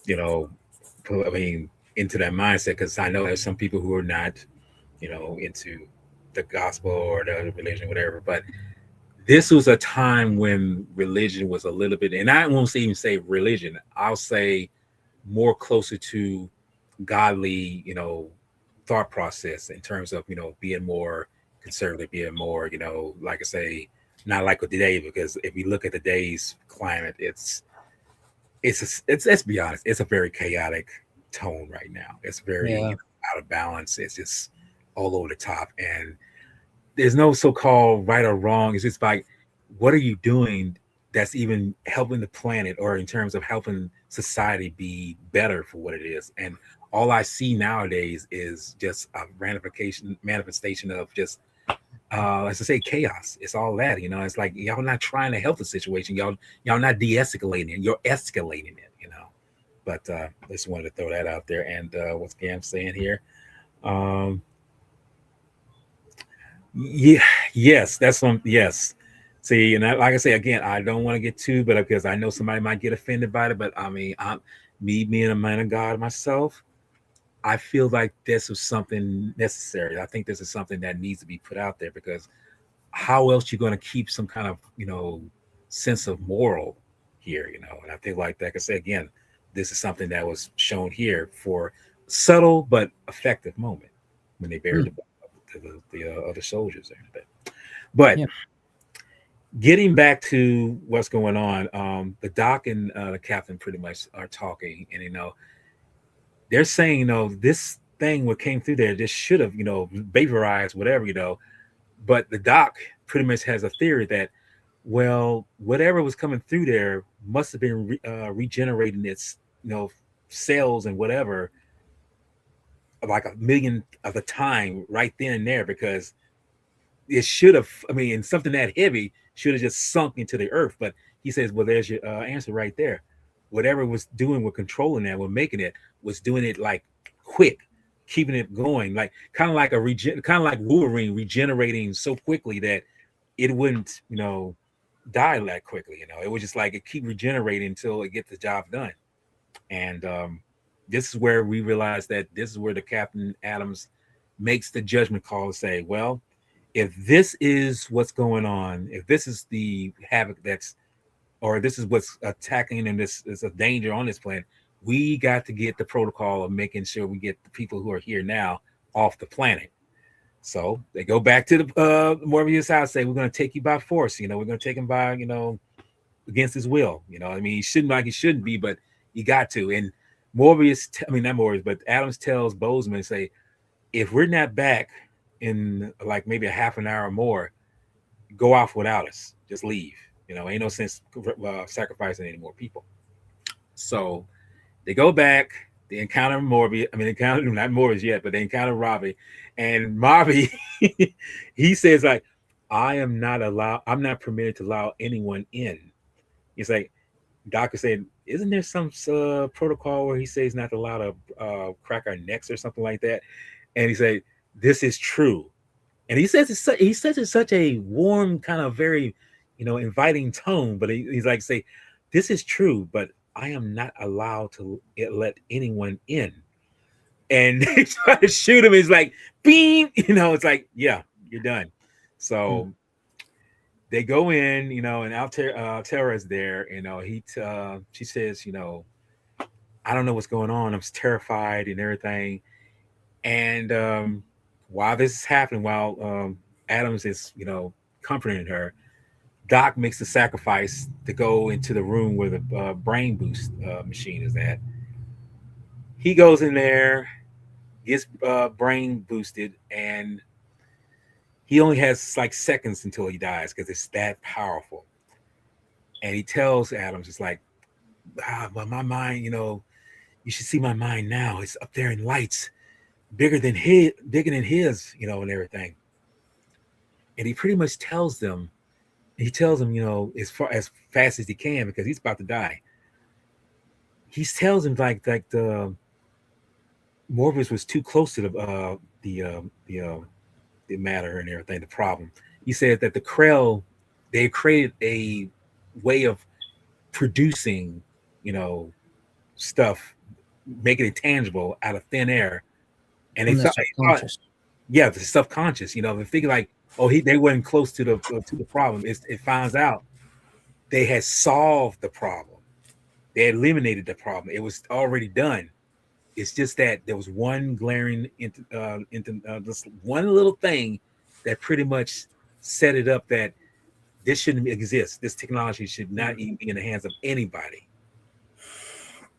I mean into that mindset, because I know there's some people who are not into the gospel or the religion, whatever. But this was a time when religion was a little bit, and I won't even say religion, I'll say more closer to godly, thought process, in terms of, being more conservative, being more, like I say, not like today, because if you look at today's climate, it's let's be honest, it's a very chaotic tone right now. It's very out of balance. It's just all over the top, and there's no so-called right or wrong. It's just like, what are you doing that's even helping the planet, or in terms of helping society be better for what it is? And all I see nowadays is just a manifestation of just as I say, chaos. It's all that, it's like y'all not trying to help the situation. Y'all not de-escalating it, you're escalating it. But I just wanted to throw that out there. And what's Cam saying here? Yeah, yes, that's one. Yes. See, and like I say again, I don't want to get too, but because I know somebody might get offended by it. But I mean, me being a man of God myself, I feel like this is something necessary. I think this is something that needs to be put out there, because how else you going to keep some kind of sense of moral here? And I feel like I said again, this is something that was shown here for subtle but effective moment when they buried the other soldiers there. But getting back to what's going on, the doc and the captain pretty much are talking, and they're saying this thing what came through there, this should have vaporized whatever, but the doc pretty much has a theory that Well, whatever was coming through there must have been regenerating its, cells and whatever, like a million of a time right then and there, because it should have, I mean, and something that heavy should have just sunk into the earth. But he says, well, there's your answer right there. Whatever was doing with controlling that, with making it, was doing it like quick, keeping it going, like kind of like kind of like Wolverine regenerating so quickly that it wouldn't, die that quickly. It was just like it keep regenerating until it gets the job done. And this is where we realize that this is where the Captain Adams makes the judgment call to say, well, if this is what's going on, if this is the havoc that's, or this is what's attacking and this is a danger on this planet, we got to get the protocol of making sure we get the people who are here now off the planet. So they go back to the Morbius house, say, we're going to take you by force. We're going to take him by, against his will. I mean, he shouldn't be, but you got to. And Morbius, I mean, not Morbius, but Adams tells Bozeman, say, if we're not back in like maybe a half an hour or more, go off without us. Just leave. Ain't no sense sacrificing any more people. So they go back. They encounter Morbius. I mean, not Morbius yet, but they encounter Robbie. And Robbie, he says, like, I'm not permitted to allow anyone in. He's like, doctor said, isn't there some protocol where he says not to allow to crack our necks or something like that? And he said, this is true. And he says it's such a warm, kind of very, inviting tone. But he's like, say, this is true, but I am not allowed to let anyone in. And they try to shoot him. He's like, beam, it's like, yeah, you're done. So they go in, and Altera is there. She says, I don't know what's going on. I'm terrified and everything. And while this is happening, while Adams is, comforting her, Doc makes the sacrifice to go into the room where the brain boost machine is at. He goes in there, gets brain boosted, and he only has like seconds until he dies because it's that powerful. And he tells Adams, it's like, but my mind, you should see my mind now. It's up there in lights, bigger than his, and everything. And he pretty much tells them, as fast as he can, because he's about to die. He tells him like the Morbius was too close to the matter and everything, the problem. He said that the Krell, they created a way of producing, stuff, making it tangible out of thin air. And they thought, the subconscious, they figure like, they weren't close to the problem. It finds out they had solved the problem. They had eliminated the problem. It was already done. It's just that there was one glaring this one little thing that pretty much set it up that this shouldn't exist. This technology should not even be in the hands of anybody.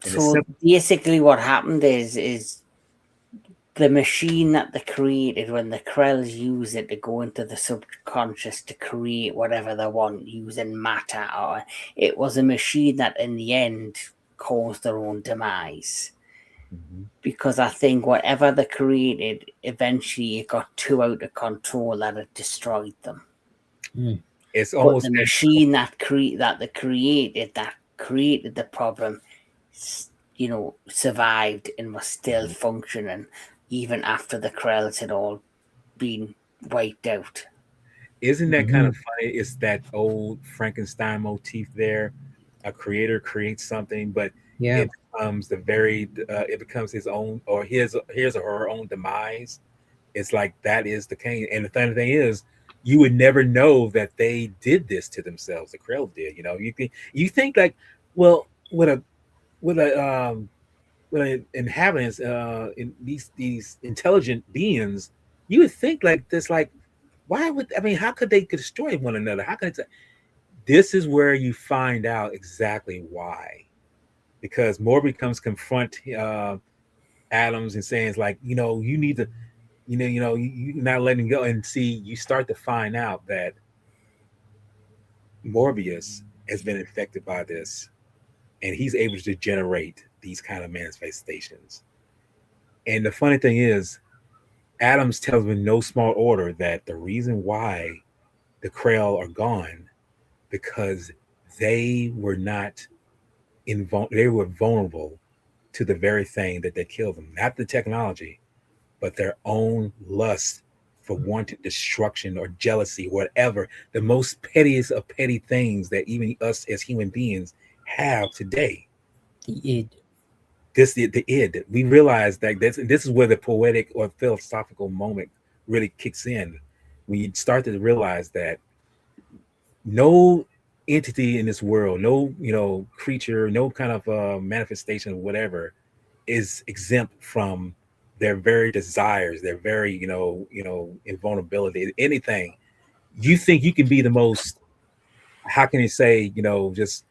And so basically what happened is the machine that they created, when the Krells use it to go into the subconscious to create whatever they want using matter, or it was a machine that in the end caused their own demise. Mm-hmm. Because I think whatever they created, eventually it got too out of control that it destroyed them. It's almost the machine that they created, that created the problem, survived and was still functioning even after the Krells had all been wiped out. Isn't that kind of funny? It's that old Frankenstein motif there. A creator creates something, but it becomes it becomes his own, or his or her own demise. It's like that is the case. And the funny thing is, you would never know that they did this to themselves. The Krell did. You think like, well, with inhabitants, in these intelligent beings, you would think like this, like, how could they destroy one another? How could this is where you find out exactly why. Because Morbius comes confront Adams and saying, like, you need to, you're not letting go. And see, you start to find out that Morbius has been infected by this, and he's able to generate these kind of manifestations. And the funny thing is, Adams tells him in no small order that the reason why the Krell are gone because they were not they were vulnerable to the very thing that killed them, not the technology, but their own lust for wanting destruction or jealousy, whatever the most pettiest of petty things that even us as human beings have today. The id. The id. We realize that this is where the poetic or philosophical moment really kicks in. When you start to realize that no entity in this world, no creature, no kind of manifestation of whatever is exempt from their very desires, their very invulnerability. Anything you think you can be the most, how can you say, just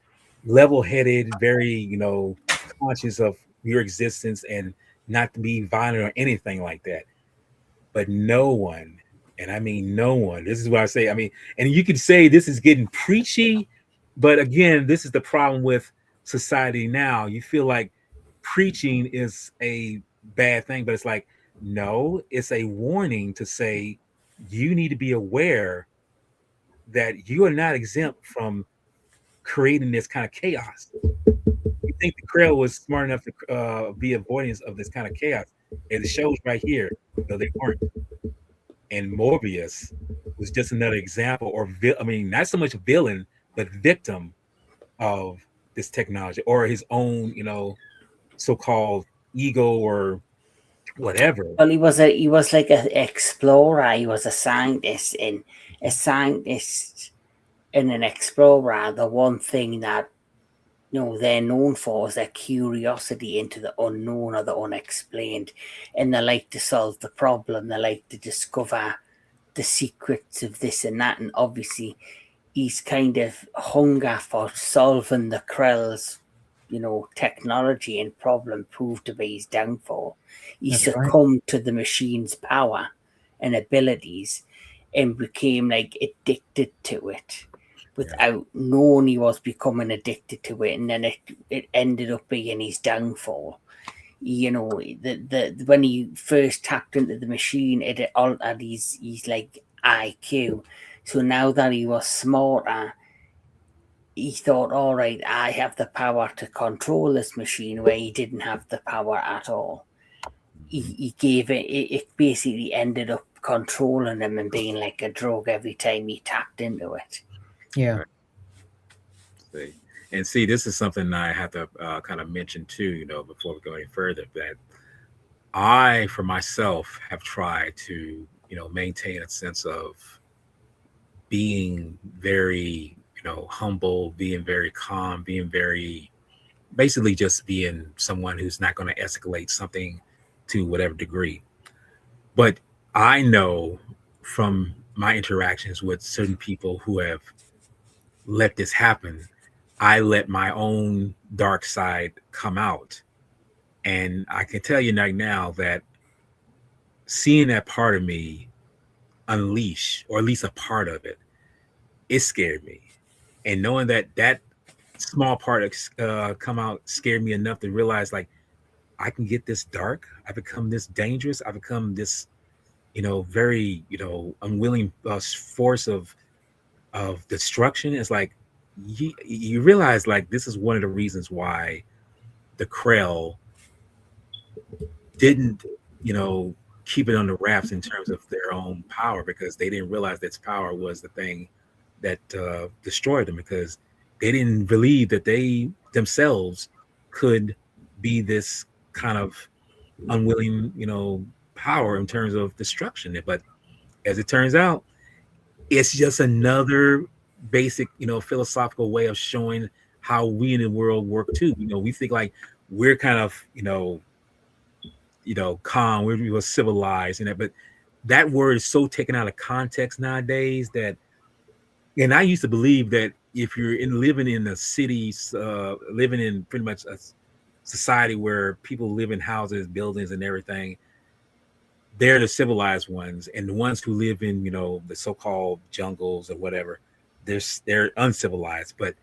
level-headed, very conscious of your existence and not to be violent or anything like that. But no one, and I mean no one, this is what I say, I mean, and you could say this is getting preachy, but again, this is the problem with society now. You feel like preaching is a bad thing, but it's like, no, it's a warning to say you need to be aware that you are not exempt from creating this kind of chaos. You think the Krell was smart enough to be avoidance of this kind of chaos? And it shows right here, no, they weren't. And Morbius was just another example, or I mean, not so much villain, but victim of this technology or his own, so-called ego or whatever. Well, he was like an explorer. He was a scientist, and a scientist and an explorer. The one thing that they're known for is their curiosity into the unknown or the unexplained, and they like to solve the problem. They like to discover the secrets of this and that, and obviously his kind of hunger for solving the Krell's technology and problem proved to be his downfall. He succumbed to the machine's power and abilities and became like addicted to it without knowing he was becoming addicted to it, and then it ended up being his downfall. The when he first tapped into the machine, it altered his like IQ. So now that he was smarter, he thought, all right, I have the power to control this machine, where he didn't have the power at all. He gave it basically ended up controlling him and being like a drug every time he tapped into it. Yeah. See. And see, this is something I have to kind of mention too, before we go any further, that I, for myself, have tried to, maintain a sense of being very, humble, being very calm, being very, basically just being someone who's not going to escalate something to whatever degree. But I know from my interactions with certain people who have let this happen, I let my own dark side come out. And I can tell you right now that seeing that part of me unleash, or at least a part of it, it scared me. And knowing that small part come out scared me enough to realize, like, I can get this dark. I become this dangerous. I become this, very, unwilling force of destruction. It's like you realize, like, this is one of the reasons why the Krell didn't, keep it under wraps in terms of their own power, because they didn't realize that power was the thing that destroyed them, because they didn't believe that they themselves could be this kind of unwilling, power in terms of destruction. But as it turns out, it's just another basic, philosophical way of showing how we in the world work too. We think like we're kind of, calm, we're civilized, but that word is so taken out of context nowadays that, and I used to believe that if you're living in the cities, living in pretty much a society where people live in houses, buildings, and everything, they're the civilized ones, and the ones who live in, the so-called jungles or whatever, they're uncivilized. But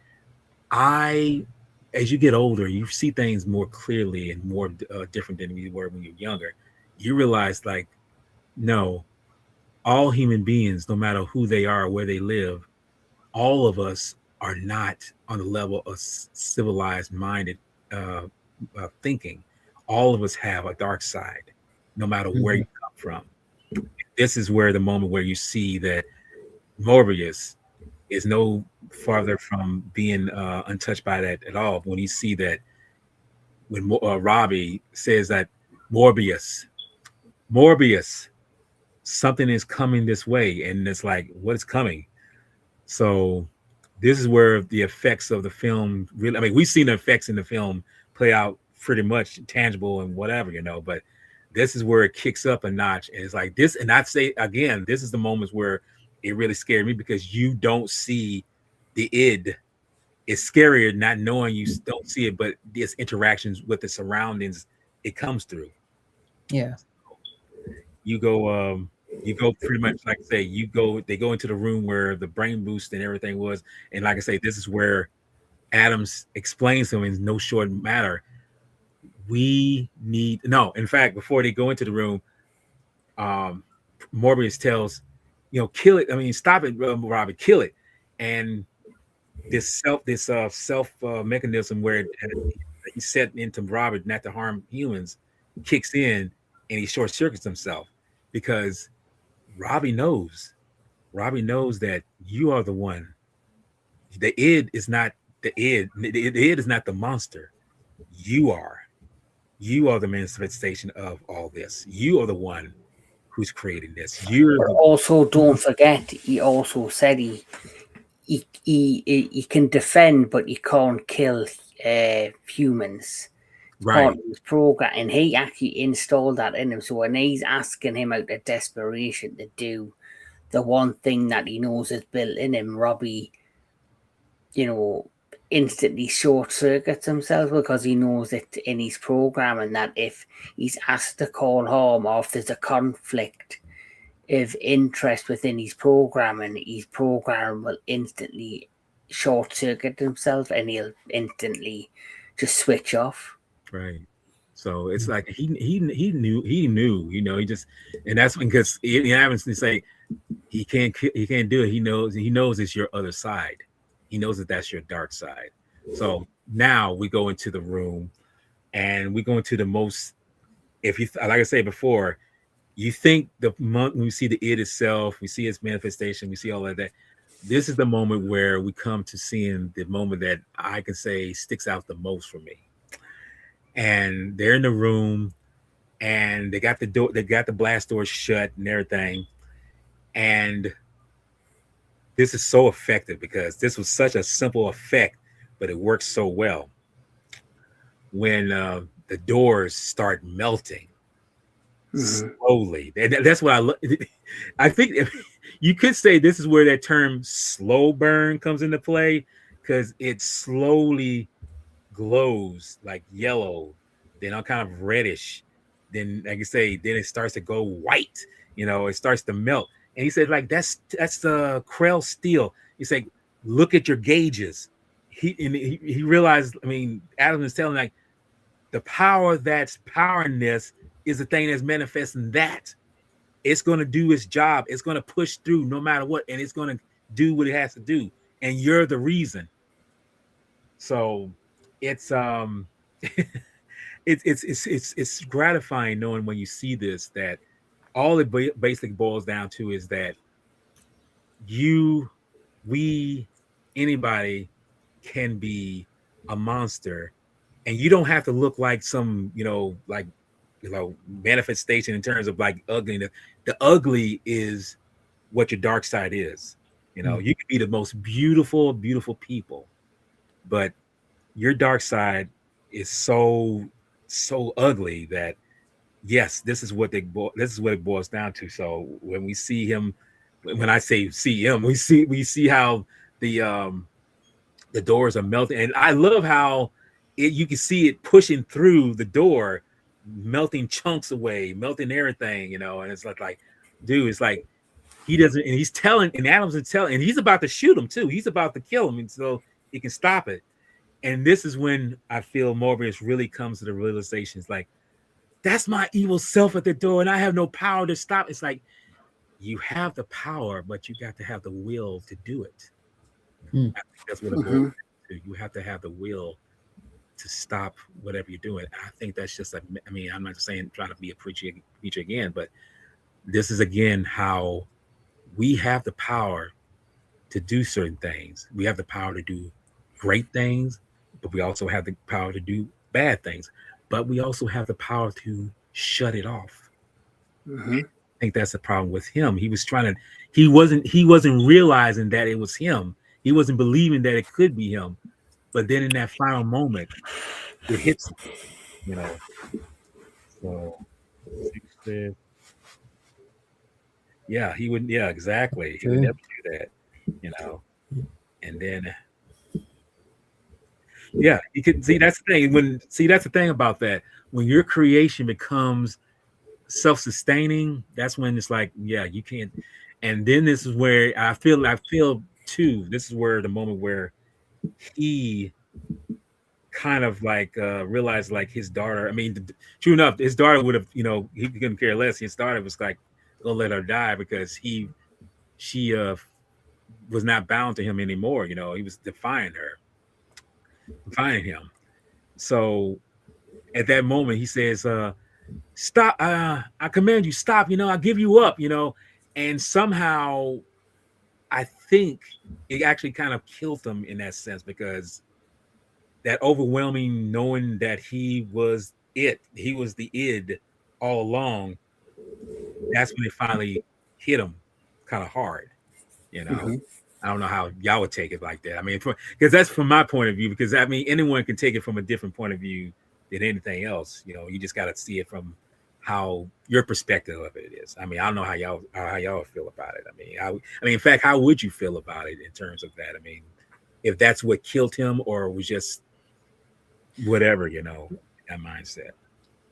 I, as you get older, you see things more clearly and more different than you were when you're younger. You realize, like, no, all human beings, no matter who they are, where they live, all of us are not on the level of civilized minded uh, thinking. All of us have a dark side, no matter where you Mhm. come from. This is where the moment where you see that Morbius is no farther from being untouched by that at all. When you see that, when Robbie says that Morbius, Morbius, something is coming this way, and it's like, what is coming? So this is where the effects of the film really, I mean, we've seen the effects in the film play out pretty much tangible and whatever, but this is where it kicks up a notch. And it's like this, and I'd say again, this is the moments where it really scared me, because you don't see the id. It's scarier not knowing, you don't see it, but its interactions with the surroundings, it comes through. Yeah. you go you go pretty much, like I say, they go into the room where the brain boost and everything was. And like I say, this is where Adams explains to him in no short matter, we need, no, in fact, before they go into the room, um Morbius tells, kill it, I mean, stop it, Robbie, kill it. And this self mechanism where he set into Robert not to harm humans kicks in, and he short circuits himself, because Robbie knows. Robbie knows that you are the one. The id is not the id. The id is not the monster. You are. You are the manifestation of all this. You are the one who's creating this. You're But the also, don't forget, he also said he can defend, but he can't kill humans. Part right. of his program, and he actually installed that in him. So when he's asking him out of desperation to do the one thing that he knows is built in him, Robbie, you know, instantly short circuits himself, because he knows it in his program, and that if he's asked to call home, or if there's a conflict of interest within his program will instantly short circuit himself, and he'll instantly just switch off. Right. So it's like he knew, he just, and that's when, because it happens to say he can't do it. He knows it's your other side. He knows that that's your dark side. So now we go into the room, and we go into the most, if you like I said before, you think the month when we see the id itself, we see its manifestation, we see all of that. This is the moment where we come to seeing the moment that I can say sticks out the most for me. And they're in the room, and they got the door, they got the blast door shut and everything. And this is so effective, because this was such a simple effect, but it works so well. When the doors start melting Mm-hmm. slowly, that's what I look. I think you could say this is where that term slow burn comes into play, because it slowly glows like yellow, then all kind of reddish, then like you say, then it starts to go white. It starts to melt. And he said, like, that's the Krell steel. He said, look at your gauges. He realized. I mean, Adam is telling, like, the power that's powering this is the thing that's manifesting that. It's going to do its job. It's going to push through no matter what, and it's going to do what it has to do. And you're the reason. So it's it's gratifying knowing when you see this, that all it basically boils down to is that you, we, anybody can be a monster, and you don't have to look like some, like, manifestation in terms of like ugliness. The ugly is what your dark side is. Mm. You can be the most beautiful, beautiful people, but your dark side is so ugly that, yes, this is what it boils down to. So when we see him, when I say see him, we see how the doors are melting, and I love how you can see it pushing through the door, melting chunks away, melting everything, and it's like, dude, it's like he doesn't, and he's telling, and Adams is telling, and he's about to shoot him too. He's about to kill him, and so he can stop it. And this is when I feel Morbius really comes to the realization. It's like, that's my evil self at the door, and I have no power to stop. It's like, you have the power, but you got to have the will to do it. Hmm. I think that's what it boils down to. You have to have the will to stop whatever you're doing. I think that's just like, I mean, I'm not saying trying to be a preacher again, but this is again how we have the power to do certain things. We have the power to do great things, but we also have the power to do bad things. But we also have the power to shut it off. Mm-hmm. I think that's the problem with him. He was trying to, he wasn't realizing that it was him. He wasn't believing that it could be him. But then in that final moment, it hits him, you know. So yeah, he would, yeah, exactly. He would never do that, you know. And then yeah, you can see that's the thing. That's the thing about that. When your creation becomes self-sustaining, that's when it's like, yeah, you can't. And then this is where I feel too, this is where the moment where he kind of like realized like his daughter, I mean, true enough, his daughter would have, he couldn't care less. His daughter was like, go let her die, because she was not bound to him anymore. He was defying him. So at that moment he says, stop, I command you, stop, I give you up, and somehow I think it actually kind of killed him in that sense, because that overwhelming knowing that he was the id all along, that's when it finally hit him kind of hard. Mm-hmm. I don't know how y'all would take it like that. I mean, because that's from my point of view, because I mean, anyone can take it from a different point of view than anything else. You just got to see it from how your perspective of it is. I mean, I don't know how y'all feel about it. I mean, in fact, how would you feel about it in terms of that? I mean, if that's what killed him, or it was just whatever, that mindset.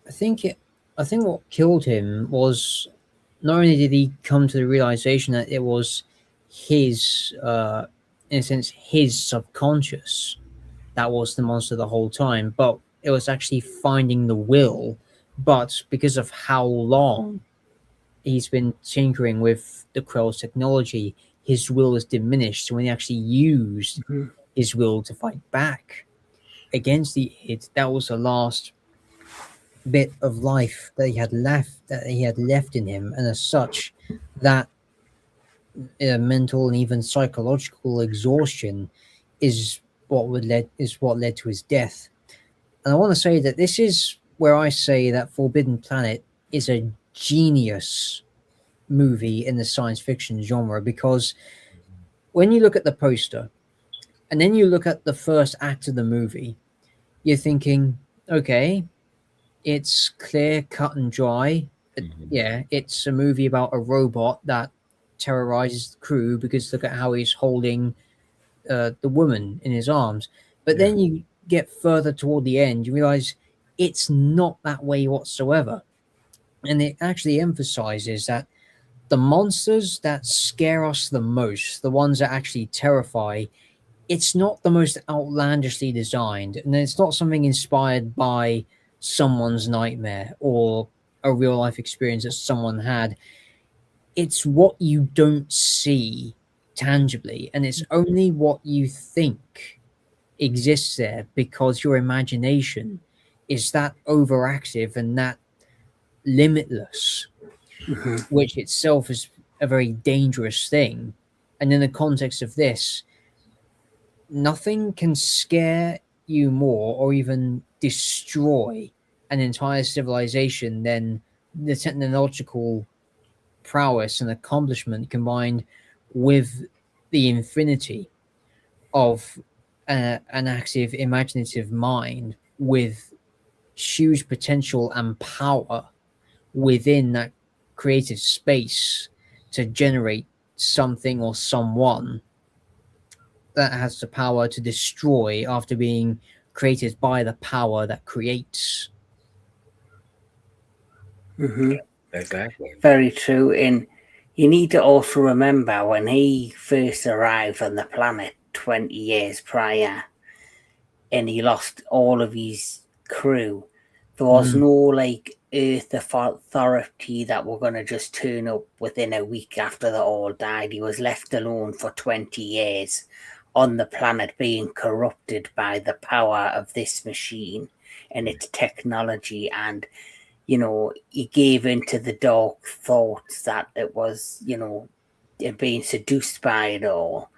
I think what killed him was not only did he come to the realization that it was his, in a sense, his subconscious that was the monster the whole time, but it was actually finding the will. But because of how long he's been tinkering with the Krell's technology, his will is diminished. So when he actually used his will to fight back against the id, that was the last bit of life that he had left in him, and as such, that mental and even psychological exhaustion is what led to his death. And I want to say that this is where I say that Forbidden Planet is a genius movie in the science fiction genre, because when you look at the poster and then you look at the first act of the movie, you're thinking, okay, it's clear, cut and dry. Yeah, it's a movie about a robot that terrorizes the crew, because look at how he's holding the woman in his arms. But then you get further toward the end, you realize it's not that way whatsoever. And it actually emphasizes that the monsters that scare us the most, the ones that actually terrify, it's not the most outlandishly designed, and it's not something inspired by someone's nightmare or a real life experience that someone had. It's what you don't see tangibly, and it's only what you think exists there because your imagination is that overactive and that limitless, which itself is a very dangerous thing. And in the context of this, nothing can scare you more or even destroy an entire civilization than the technological prowess and accomplishment combined with the infinity of an active, imaginative mind with huge potential and power within that creative space to generate something or someone that has the power to destroy after being created by the power that creates. Mm-hmm. Exactly. Very true. And You need to also remember when he first arrived on the planet 20 years prior and he lost all of his crew, there was no like Earth authority that were going to just turn up within a week after they all died. He was left alone for 20 years on the planet being corrupted by the power of this machine and its technology, and he gave into the dark thoughts that it was, being seduced by it all.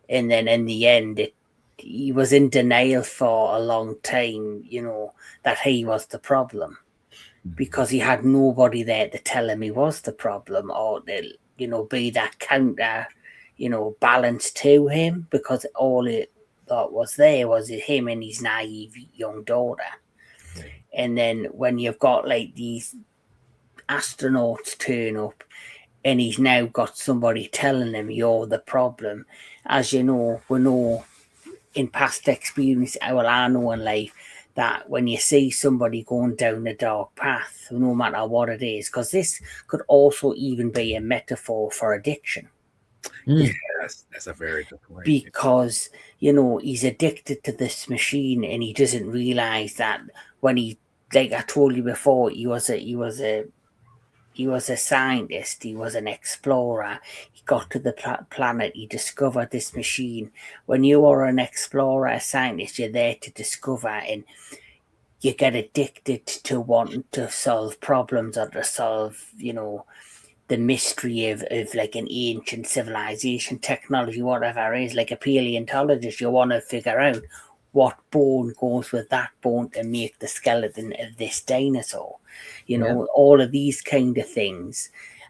And then in the end, he was in denial for a long time, that he was the problem because he had nobody there to tell him he was the problem or to, be that counter, balance to him, because all it thought was there was him and his naive young daughter. And then when you've got like these astronauts turn up and he's now got somebody telling him you're the problem, as you know, we know in past experience, well, I know in life, that when you see somebody going down a dark path, no matter what it is, because this could also even be a metaphor for addiction. Yes, that's a very good point. Because, he's addicted to this machine and he doesn't realize that when he, like I told you before, he was a scientist, he was an explorer. He got to the planet, he discovered this machine. When you are an explorer, a scientist, you're there to discover, and you get addicted to wanting to solve problems or to solve, the mystery of like an ancient civilization, technology, whatever it is. Like a paleontologist, you want to figure out what bone goes with that bone to make the skeleton of this dinosaur. All of these kind of things.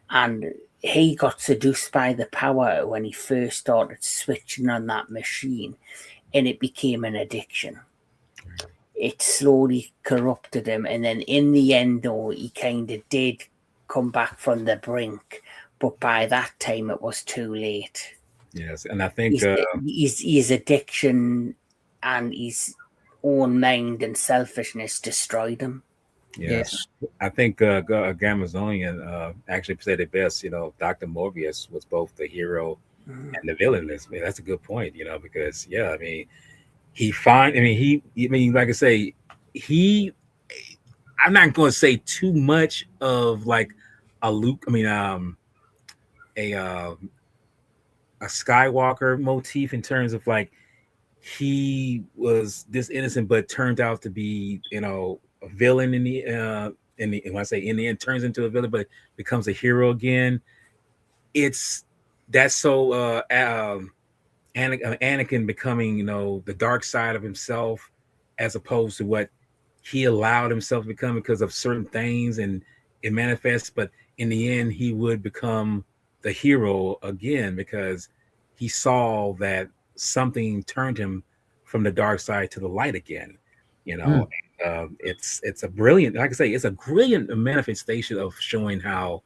And he got seduced by the power when he first started switching on that machine, and it became an addiction. It slowly corrupted him, and then in the end, though, he kind of did come back from the brink, but by that time it was too late. Yes, and I think his addiction and his own mind and selfishness destroyed him. Yes. I think Gamazonian actually said it best. Dr. Morbius was both the hero and the villain. That's a good point. Because I mean, like I say, I'm not going to say too much of like a Luke. I mean, a Skywalker motif in terms of like he was this innocent, but turned out to be a villain in the when I say in the end turns into a villain, but becomes a hero again. That's so Anakin becoming the dark side of himself, as opposed to what he allowed himself to become because of certain things, and it manifests. But in the end, he would become the hero again because he saw that something turned him from the dark side to the light again. It's a brilliant, like I say, it's a brilliant manifestation of showing how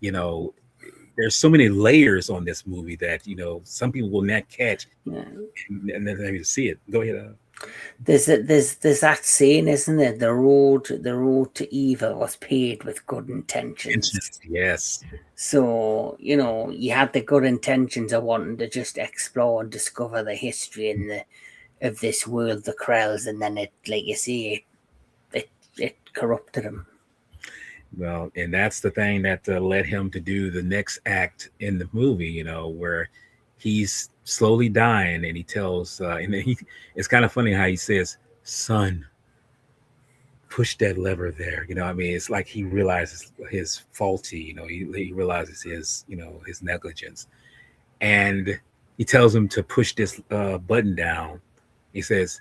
there's so many layers on this movie that some people will not catch, and then maybe see it. Go ahead. There's that saying, isn't there? The road to evil was paved with good intentions. Yes. So you had the good intentions of wanting to just explore and discover the history and of this world, the Krells, and then it, like you see, it corrupted him. Well, and that's the thing that led him to do the next act in the movie, where he's slowly dying, and he tells, and it's kind of funny how he says, "Son, push that lever there." I mean, it's like he realizes his faulty, he realizes his, his negligence, and he tells him to push this button down. He says,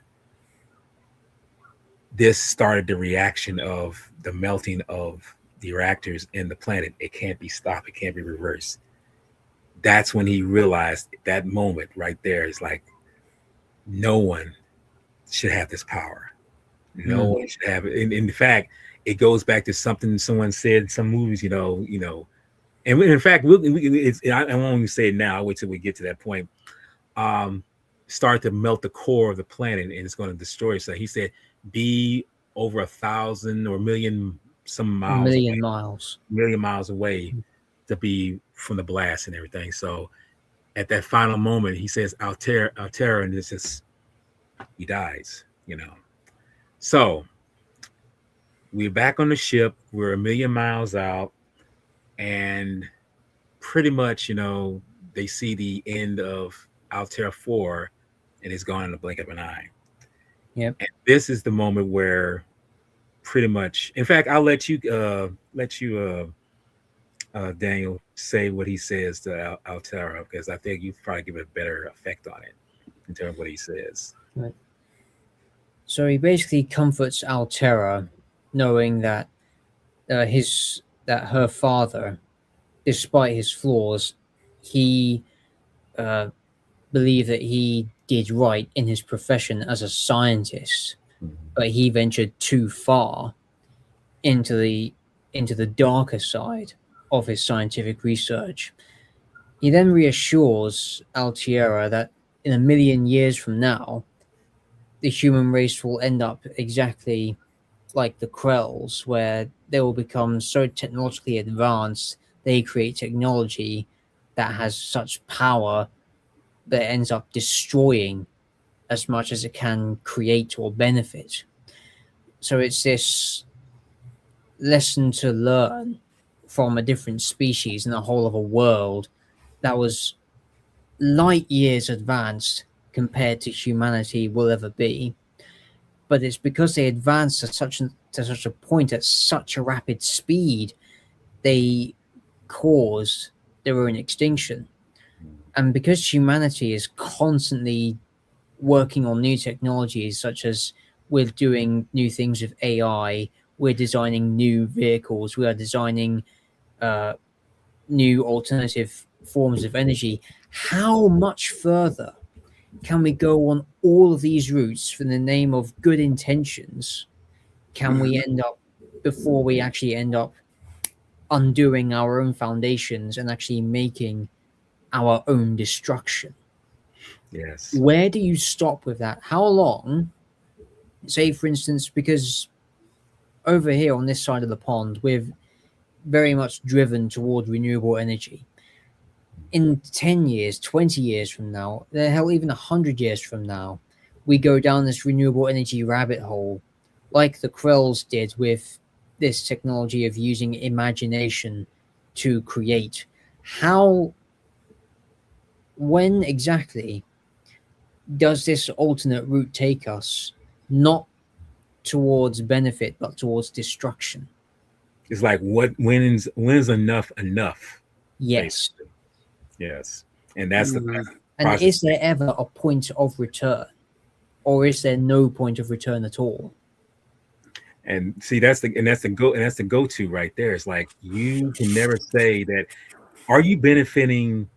this started the reaction of the melting of the reactors in the planet. It can't be stopped. It can't be reversed. That's when he realized, that moment right there is like, no one should have this power. No one should have it. In fact, it goes back to something someone said in some movies, and in fact, I won't even say it now. I'll wait till we get to that point. Start to melt the core of the planet, and it's going to destroy it. So he said, be over 1,000 or million some miles, million miles away to be from the blast and everything. So at that final moment, he says Altera, and this is he dies. So we're back on the ship. We're a million miles out, and pretty much, they see the end of Altera 4, and it's gone in the blink of an eye. Yep. And this is the moment where pretty much, in fact, I'll let you Daniel say what he says to Altera, because I think you probably give it a better effect on it in terms of what he says. Right. So he basically comforts Altera, knowing that her father, despite his flaws, he believed that he did right in his profession as a scientist, but he ventured too far into the darker side of his scientific research. He then reassures Altiera that in a million years from now, the human race will end up exactly like the Krells, where they will become so technologically advanced, they create technology that has such power that it ends up destroying as much as it can create or benefit. So it's this lesson to learn from a different species in the whole of a world that was light years advanced compared to humanity will ever be. But it's because they advanced to such a point at such a rapid speed, they caused their own extinction. And because humanity is constantly working on new technologies, such as we're doing new things with AI, we're designing new vehicles, we are designing new alternative forms of energy. How much further can we go on all of these routes for the name of good intentions? Can we end up before we actually end up undoing our own foundations and actually making our own destruction? Yes. Where do you stop with that? How long? Say, for instance, because over here on this side of the pond, we're very much driven toward renewable energy. In 10 years, 20 years from now, the hell, even 100 years from now, we go down this renewable energy rabbit hole like the Krells did with this technology of using imagination to create. When exactly does this alternate route take us? Not towards benefit, but towards destruction. It's like when's enough? Yes. Basically. Yes. And that's the And process. is there ever a point of return? Or is there no point of return at all? And see, that's the go-to right there. It's like you can never say that. Are you benefiting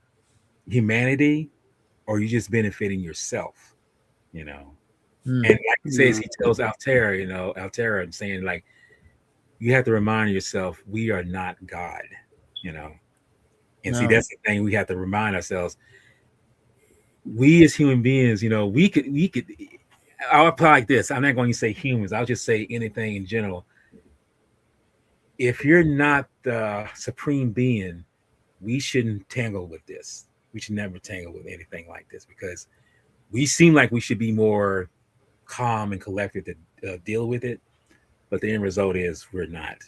humanity, or are you just benefiting yourself? And like he says, he tells Altera, and saying like, you have to remind yourself, we are not God. And see, that's the thing we have to remind ourselves. We as human beings, we could. I'll apply like this. I'm not going to say humans. I'll just say anything in general. If you're not the supreme being, we shouldn't tangle with this. We should never tangle with anything like this, because we seem like we should be more calm and collected to deal with it. But the end result is we're not.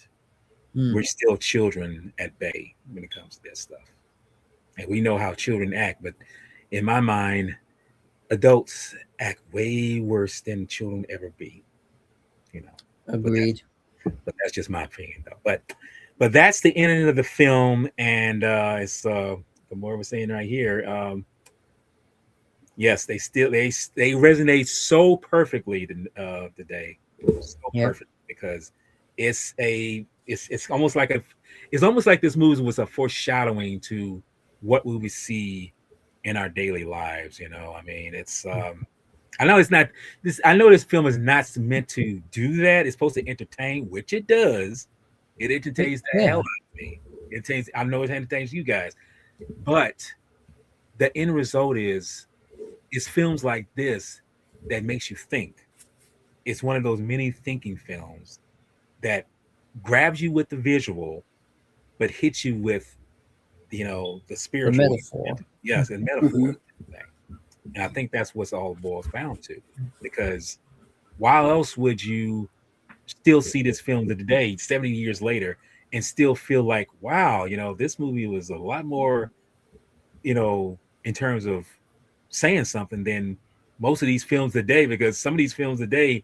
We're still children at bay when it comes to this stuff. And we know how children act. But in my mind, adults act way worse than children ever be. Agreed. But that's just my opinion, though. But that's the ending of the film, and it's the more we're saying right here. Yes, they resonate so perfectly today, so perfect, because it's almost like this movie was a foreshadowing to what we would see in our daily lives. I mean, it's I know it's not this. I know this film is not meant to do that. It's supposed to entertain, which it does. It entertains the hell out of me. I know it entertains you guys, but the end result is films like this that makes you think. It's one of those many thinking films that grabs you with the visual, but hits you with the The spiritual, metaphor. yes, and metaphors and everything. And I think that's what's all boils down to. Because why else would you still see this film today, 70 years later, and still feel like, wow, this movie was a lot more, in terms of saying something than most of these films today, because some of these films today,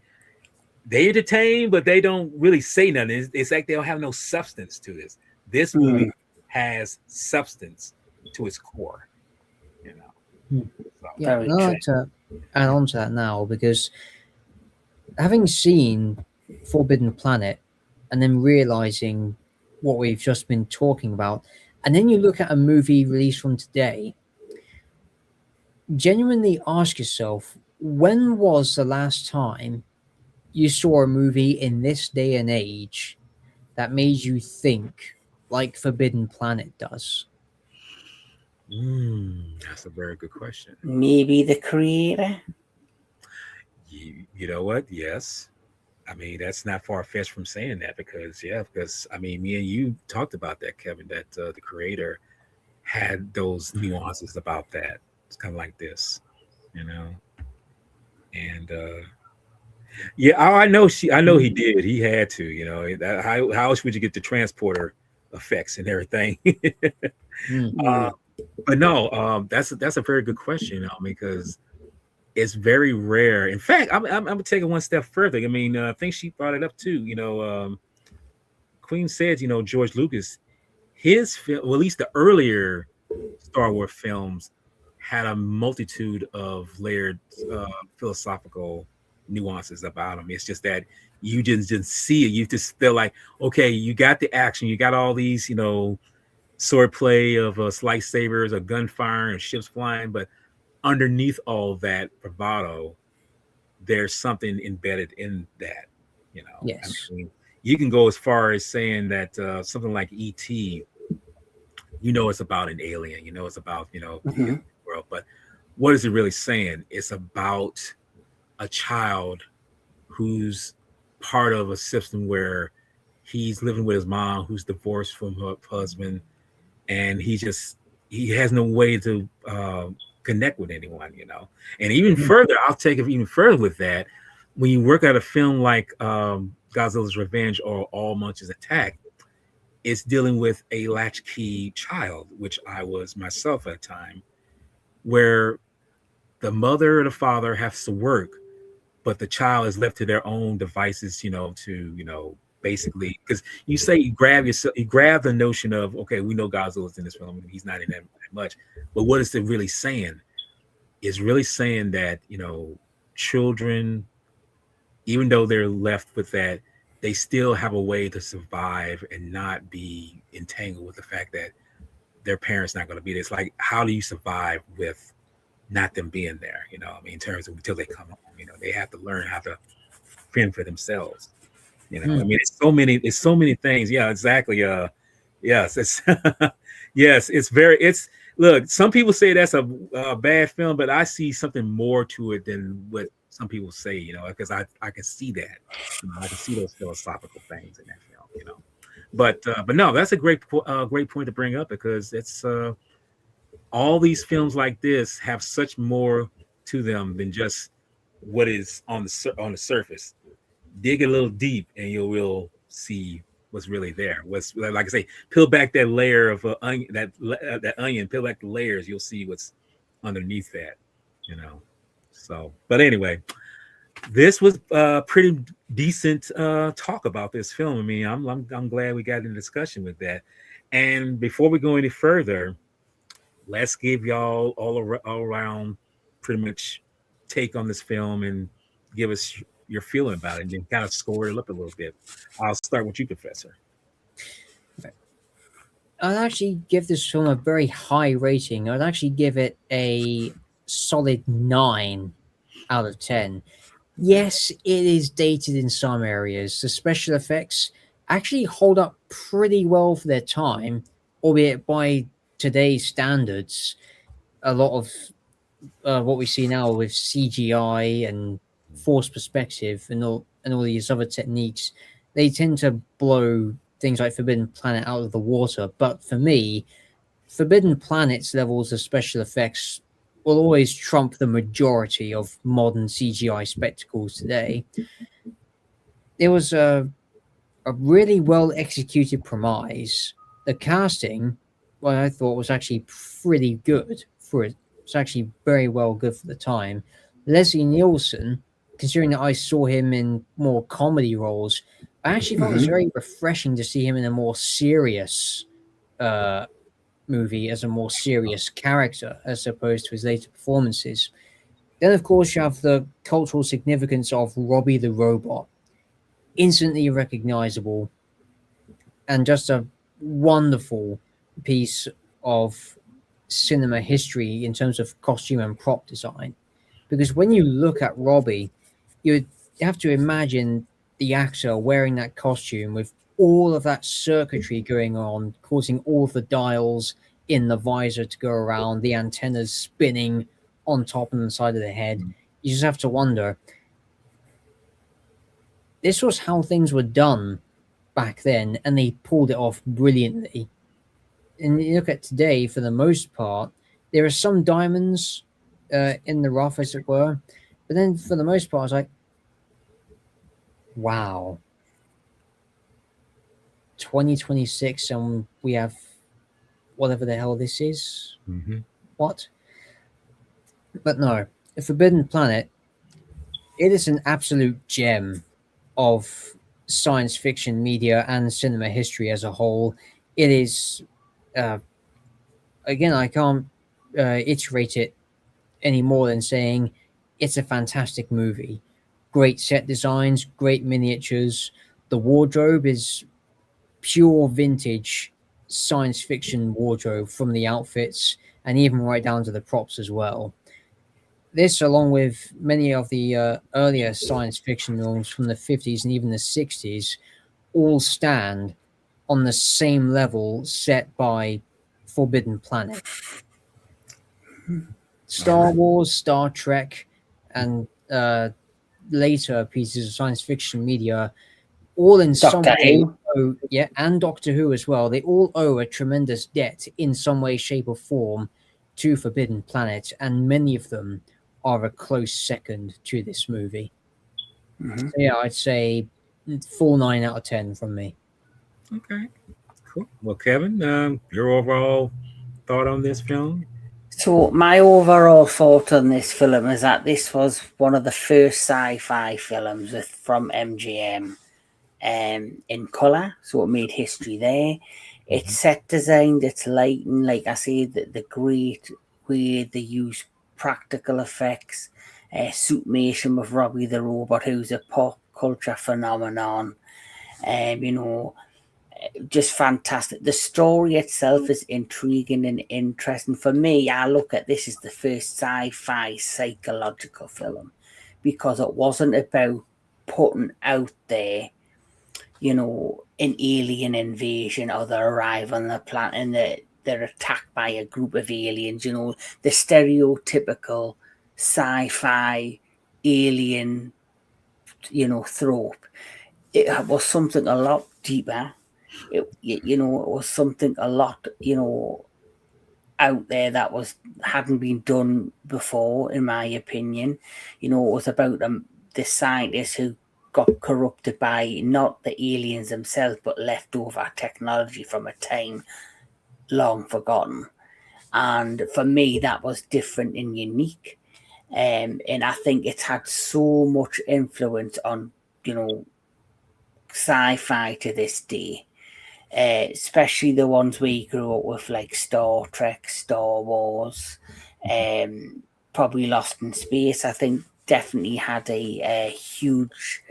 they entertain, but they don't really say nothing. It's like they don't have no substance to this. This movie has substance to its core, you know. Hmm. So, Yeah, Very and I'd true. like to add on to that now, because having seen Forbidden Planet and then realizing what we've just been talking about, and then you look at a movie released from today, genuinely ask yourself, when was the last time you saw a movie in this day and age that made you think like Forbidden Planet does? that's a very good question. Maybe the creator. You know what? Yes. I mean, that's not far fetched from saying that, because I mean, me and you talked about that, Kevin, that the creator had those nuances about that. It's kind of like this, you know. And yeah, I know he did. He had to, how else would you get the transporter effects and everything? Mm. uh, but no, that's a very good question, because it's very rare. In fact, I'm gonna take it one step further. I mean, I think she brought it up too. Queen said, George Lucas, his film, well, at least the earlier Star Wars films, had a multitude of layered philosophical nuances about them. It's just that you just didn't see it. You just feel like, okay, you got the action, you got all these, sword play of lightsabers, of gunfire, and ships flying, but underneath all that bravado, there's something embedded in that. I Yes. mean, you can go as far as saying that something like ET, it's about an alien, it's about the Hmm. world, but what is it really saying? It's about a child who's part of a system where he's living with his mom, who's divorced from her husband, and he has no way to connect with anyone, And even Mm. further, I'll take it even further with that. When you work at a film like Godzilla's Revenge or All Monsters Attack, it's dealing with a latchkey child, which I was myself at a time, where the mother or the father has to work, but the child is left to their own devices, to basically, because you grab the notion of, okay, we know Godzilla's in this film, he's not in that much, but what is it really saying? Is really saying that children, even though they're left with that, they still have a way to survive and not be entangled with the fact that their parents not going to be there. It's like, how do you survive with not them being there? I mean, in terms of until they come home, they have to learn how to fend for themselves. I Mm. mean, it's so many things. Yeah, exactly. Yes, it's yes, it's look. Some people say that's a bad film, but I see something more to it than what some people say. Because I can see that. I can see those philosophical things in that film. But no, that's a great point to bring up, because it's all these films like this have such more to them than just what is on the surface. Dig a little deep, and you will see what's really there. What's, like I say, peel back that layer of onion, that onion, peel back the layers, you'll see what's underneath that. You know. So, but anyway, this was pretty decent talk about this film. I mean, I'm glad we got in a discussion with that. And before we go any further, let's give y'all all around pretty much take on this film and give us your feeling about it, and then kind of score it up a little bit. I'll start with you, Professor. I'd actually give this film a very high rating. I'd actually give it a solid 9 out of 10. Yes, it is dated in some areas. The special effects actually hold up pretty well for their time, albeit by today's standards. A lot of what we see now with CGI and forced perspective and all these other techniques, they tend to blow things like Forbidden Planet out of the water. But for me, Forbidden Planet's levels of special effects will always trump the majority of modern CGI spectacles today. There was a really well executed premise. The casting, what I thought was actually pretty good for it. It's actually very well good for the time. Leslie Nielsen, considering that I saw him in more comedy roles, I actually thought it was very refreshing to see him in a more serious movie as a more serious character as opposed to his later performances. Then, of course, you have the cultural significance of Robbie the Robot, instantly recognizable and just a wonderful piece of cinema history in terms of costume and prop design. Because when you look at Robbie, you have to imagine the actor wearing that costume with all of that circuitry going on, causing all of the dials in the visor to go around, the antennas spinning on top and the side of the head. You just have to wonder. This was how things were done back then, and they pulled it off brilliantly. And you look at today, for the most part, there are some diamonds in the rough, as it were, but then for the most part, it's like, wow, 2026, and we have whatever the hell this is. What? But no, the Forbidden Planet, it is an absolute gem of science fiction media and cinema history as a whole. It is, again, I can't iterate it any more than saying it's a fantastic movie. Great set designs, great miniatures. The wardrobe is pure vintage science fiction wardrobe, from the outfits and even right down to the props as well. This, along with many of the earlier science fiction films from the 50s and even the 60s, all stand on the same level set by Forbidden Planet. Star Wars, Star Trek, and later pieces of science fiction media, all in some way, and Doctor Who as well. They all owe a tremendous debt in some way, shape, or form to Forbidden Planet, and many of them are a close second to this movie. So yeah, I'd say full 9 out of 10 from me. Okay, cool. Well, Kevin, your overall thought on this film? So my overall thought on this film is that this was one of the first sci-fi films from MGM in colour, so it made history there. It's set designed, it's lighting, like I say, the great way they use practical effects, suitmation with Robbie the Robot, who's a pop culture phenomenon, just fantastic. The story itself is intriguing and interesting. For me, I look at this as the first sci-fi psychological film, because it wasn't about putting out there, an alien invasion or the arrival on the planet and they're attacked by a group of aliens, the stereotypical sci-fi alien, trope. It was something a lot deeper. It was something a lot, out there that hadn't been done before, in my opinion. It was about the scientists who got corrupted by not the aliens themselves, but leftover technology from a time long forgotten. And for me, that was different and unique. And I think it's had so much influence on, sci-fi to this day. Especially the ones we grew up with, like Star Trek, Star Wars, probably Lost in Space. I think definitely had a huge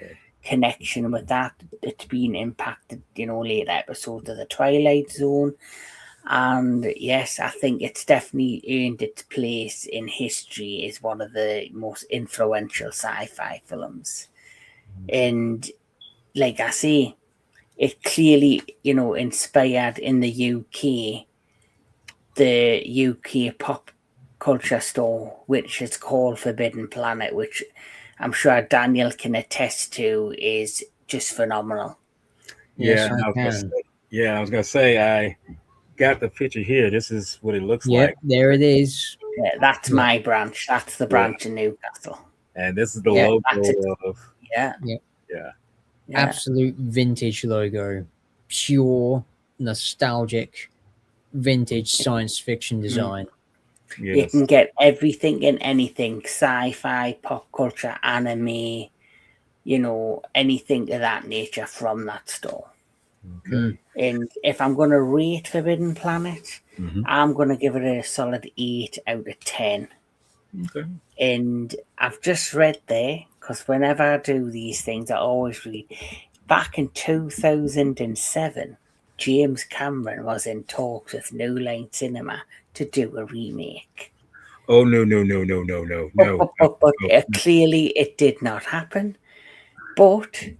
connection with that. It's been impacted, later episodes of the Twilight Zone. And yes, I think it's definitely earned its place in history as one of the most influential sci-fi films. And like I say, it clearly, inspired in the UK, the UK pop culture store, which is called Forbidden Planet, which I'm sure Daniel can attest to is just phenomenal. Yes, I I can. was gonna say, I got the picture here. This is what it looks Yep, like. there it is. Yeah, that's Yeah. my branch. That's the branch in Newcastle. And this is the Yeah, that's it. logo of Yeah, Yeah. yeah. Absolute vintage logo. Pure, nostalgic, vintage science fiction design. You Yes. can get everything and anything, sci-fi, pop culture, anime, anything of that nature from that store. Okay. And if I'm going to rate Forbidden Planet, Mhm. I'm going to give it a solid 8 out of 10. Okay. And I've just read there, because whenever I do these things, I always read. Back in 2007, James Cameron was in talks with New Line Cinema to do a remake. Oh no. But clearly it did not happen. But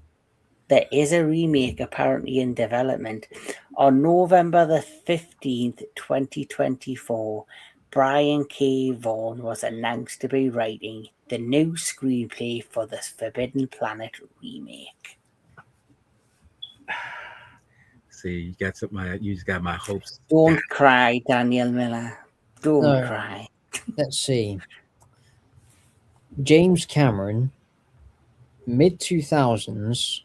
there is a remake apparently in development. On November the 15th, 2024, Brian K. Vaughan was announced to be writing the new screenplay for the Forbidden Planet remake. See, you just got my hopes. Don't cry, Daniel Miller. Don't No. cry. Let's see. James Cameron, mid 2000s,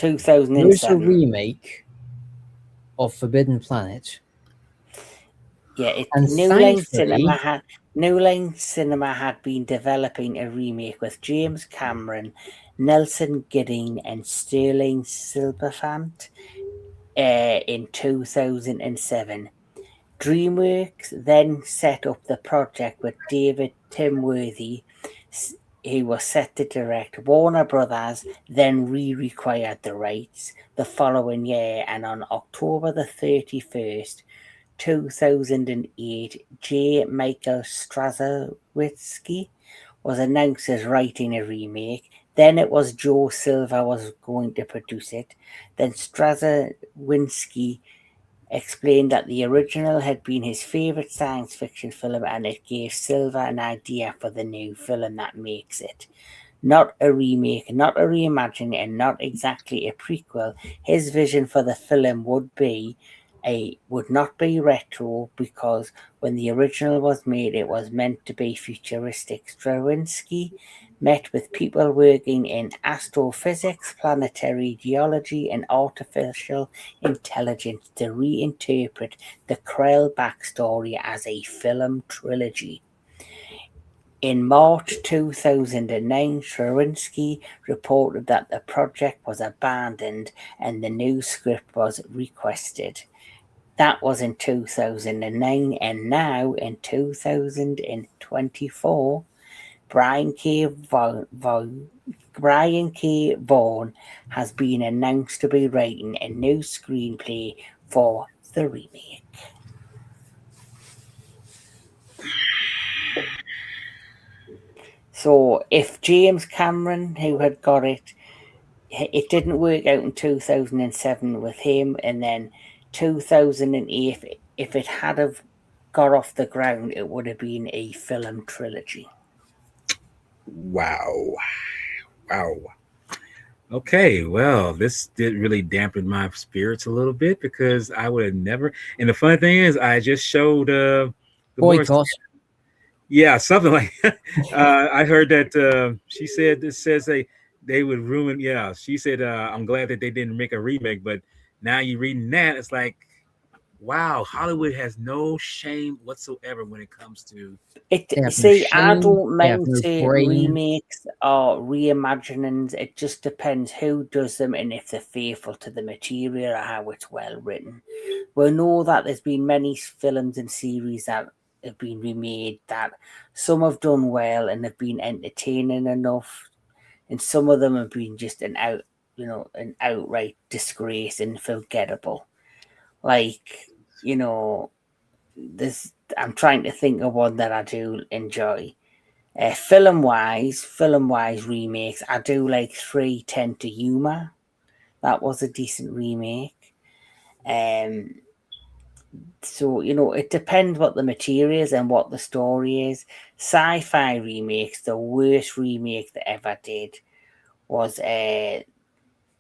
wrote a 2007. remake of Forbidden Planet. Yeah, And New Line thankfully, Cinema had been developing a remake with James Cameron, Nelson Gidding, and Sterling Silberfant in 2007. DreamWorks then set up the project with David Timworthy, who was set to direct. Warner Brothers then required the rights the following year, and on October the 31st, 2008, J. Michael Straczynski was announced as writing a remake. Then it was Joe Silver was going to produce it. Then Straczynski explained that the original had been his favourite science fiction film and it gave Silver an idea for the new film that makes it. Not a remake, not a reimagining, and not exactly a prequel. His vision for the film would not be retro, because when the original was made, it was meant to be futuristic. Straczynski met with people working in astrophysics, planetary geology, and artificial intelligence to reinterpret the Krell backstory as a film trilogy. In March 2009, Straczynski reported that the project was abandoned and the new script was requested. That was in 2009, and now in 2024, Brian K. Vaughan has been announced to be writing a new screenplay for the remake. So if James Cameron, who had got it didn't work out in 2007 with him, and then 2008, if it had have got off the ground, it would have been a film trilogy. Wow. Okay, well, this did really dampen my spirits a little bit because I would have never. And the funny thing is, I just showed the boycott. Yeah, something like. I heard that she said this says they would ruin. Yeah, she said I'm glad that they didn't make a remake, but now you reading that, it's like, wow, Hollywood has no shame whatsoever when it comes to. I don't mind no saying remakes or reimaginings. It just depends who does them and if they're faithful to the material or how it's well written. We know that there's been many films and series that have been remade, that some have done well and have been entertaining enough, and some of them have been just an outright disgrace and forgettable. Like, this. I'm trying to think of one that I do enjoy. Film wise remakes, I do like 310 to Yuma. That was a decent remake. So it depends what the material is and what the story is. Sci-fi remakes, the worst remake they ever did was the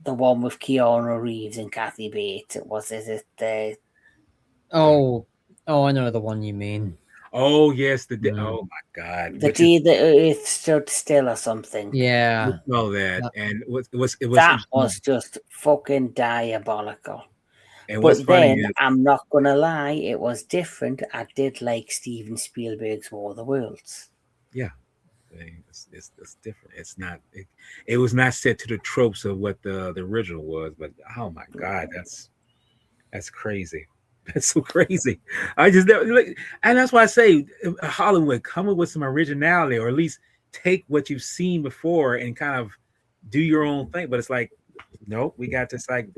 one with Keanu Reeves and Kathy Bates. Is it the Oh, oh, I know the one you mean. Oh yes, Mm. oh my God, The which is day the Earth stood still or something. we Yeah, know that, that- and it was That interesting. was just fucking diabolical. And what's But funny then is, I'm not gonna lie, it was different. I did like Steven Spielberg's War of the Worlds. yeah, it's different. It's not. It was not set to the tropes of what the original was, but oh my God, that's crazy. That's so crazy. I just like, and that's why I say Hollywood come up with some originality, or at least take what you've seen before and kind of do your own thing. But it's like, nope, we got this like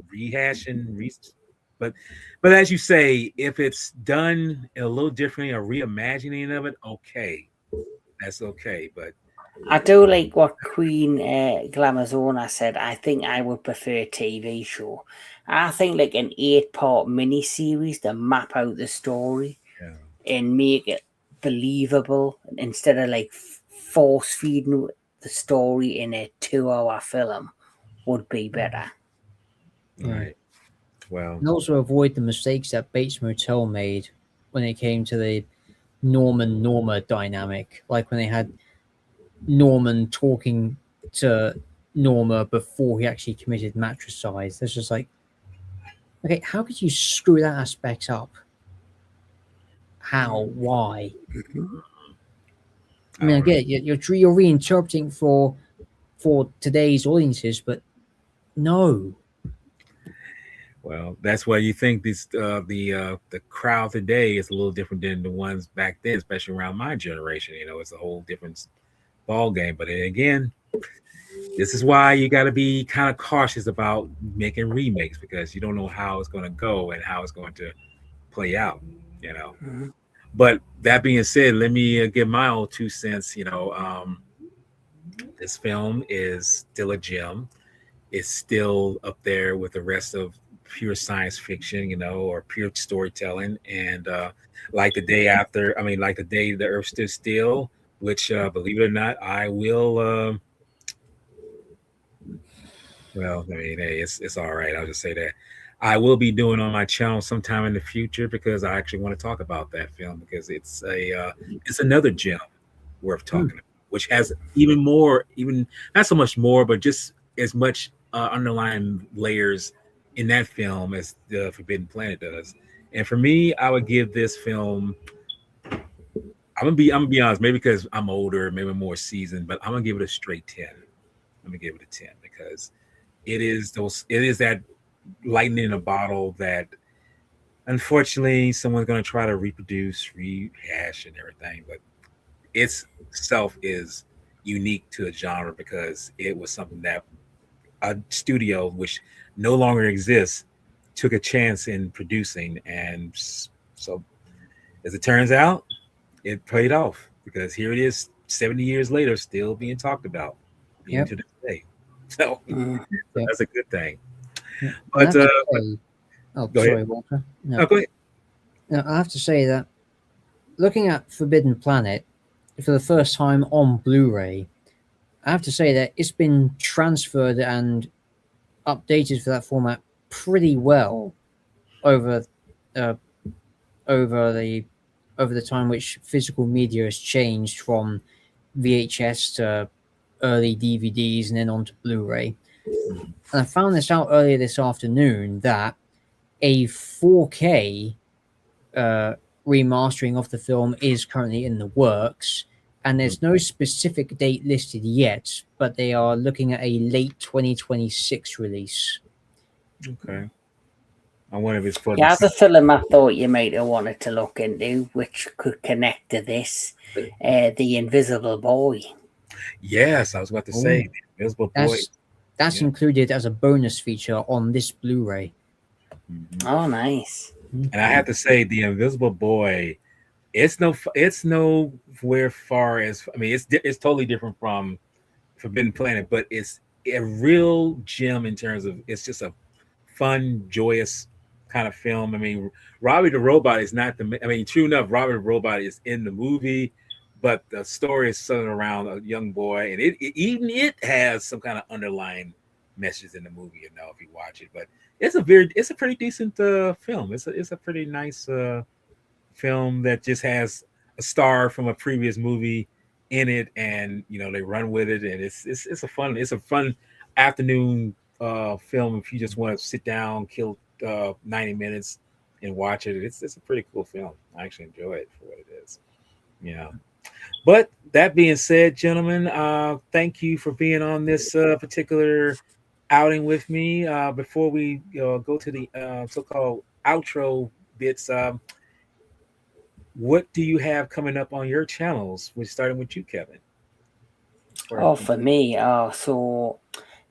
but but as you say, if it's done a little differently, or reimagining of it, okay, that's okay. But I do like what Queen Glamazona said. I think I would prefer a TV show. I think like an 8-part mini series to map out the story yeah, and make it believable instead of like force feeding the story in a 2-hour film would be better. yeah. right. Well, And also avoid the mistakes that Bates Motel made when it came to the Norman Norma dynamic. Like when they had Norman talking to Norma before he actually committed matricide. It's just like, okay, how could you screw that aspect up? How? Why? I I mean, I don't know. get it. You're reinterpreting for today's audiences, but no. Well, that's why you think this the crowd today is a little different than the ones back then, especially around my generation. It's a whole different ball game. But then again, this is why you got to be kind of cautious about making remakes, because you don't know how it's going to go and how it's going to play out. You know. Mhm. But that being said, let me give my own 2 cents. This film is still a gem. It's still up there with the rest of pure science fiction, or pure storytelling. And like the day after, I mean, like the day the Earth stood still, which, believe it or not, I will. Well, I mean, hey, it's all right. I'll just say that I will be doing on my channel sometime in the future, because I actually want to talk about that film, because it's another gem worth Hmm. talking about, which has even more, even not so much more, but just as much underlying layers in that film as the Forbidden Planet does. And for me, I would give this film. I'm gonna be honest, maybe because I'm older, maybe more seasoned, but I'm gonna give it a straight 10. I'm gonna give it a 10, because it is that lightning in a bottle that unfortunately someone's gonna try to reproduce, rehash, and everything, but its self is unique to a genre, because it was something that a studio which no longer exists took a chance in producing, and so as it turns out, it paid off, because here it is 70 years later, still being talked about even Yep. to this day. So Mm. Yep. that's a good thing. Yep. And I But have to say, oh, go ahead. sorry, Walter. No, Oh, go ahead. no, I have to say that looking at Forbidden Planet for the first time on Blu-ray, I have to say that it's been transferred and updated for that format pretty well over uh, over the over the time which physical media has changed from VHS to early DVDs and then onto Blu-ray. And I found this out earlier this afternoon that a 4K remastering of the film is currently in the works, and there's no specific date listed yet, but they are looking at a late 2026 release. Okay. I wonder if it's for the Yeah, the film I thought you might have wanted to look into, which could connect to this, The Invisible Boy. Yes, I was about to say Oh, the Invisible Boy. that's Yeah. included as a bonus feature on this Blu-ray. Mhm. Oh, nice. And I have to say, the Invisible Boy, it's nowhere far as, I mean, it's totally different from Forbidden Planet, but it's a real gem in terms of, it's just a fun, joyous kind of film. I mean, Robbie the Robot is not I mean, true enough, Robbie the Robot is in the movie, but the story is centered around a young boy, and even it has some kind of underlying messages in the movie, if you watch it. But it's a pretty decent film. It's a pretty nice film that just has a star from a previous movie in it, and they run with it, and it's a fun afternoon film if you just want to sit down, kill 90 minutes and watch it. It's a pretty cool film. I actually enjoy it for what it is. Yeah. But that being said, gentlemen, thank you for being on this particular outing with me. Before we go to the so-called outro bits, what do you have coming up on your channels? We're starting with you, Kevin. Oh, for me, so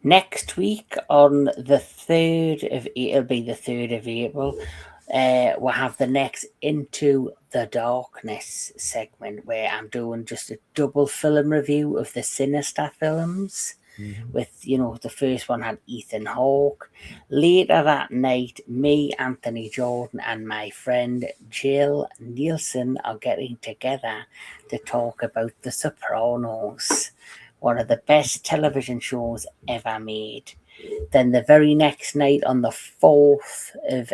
next week on the 3rd of it'll be the 3rd of April. We'll have the next Into the Darkness segment where I'm doing just a double film review of the Sinister films. Mm-hmm. With the first one had Ethan Hawke. Later that night, me, Anthony Jordan, and my friend Jill Nielsen are getting together to talk about The Sopranos, one of the best television shows ever made. Then the very next night, on the 4th of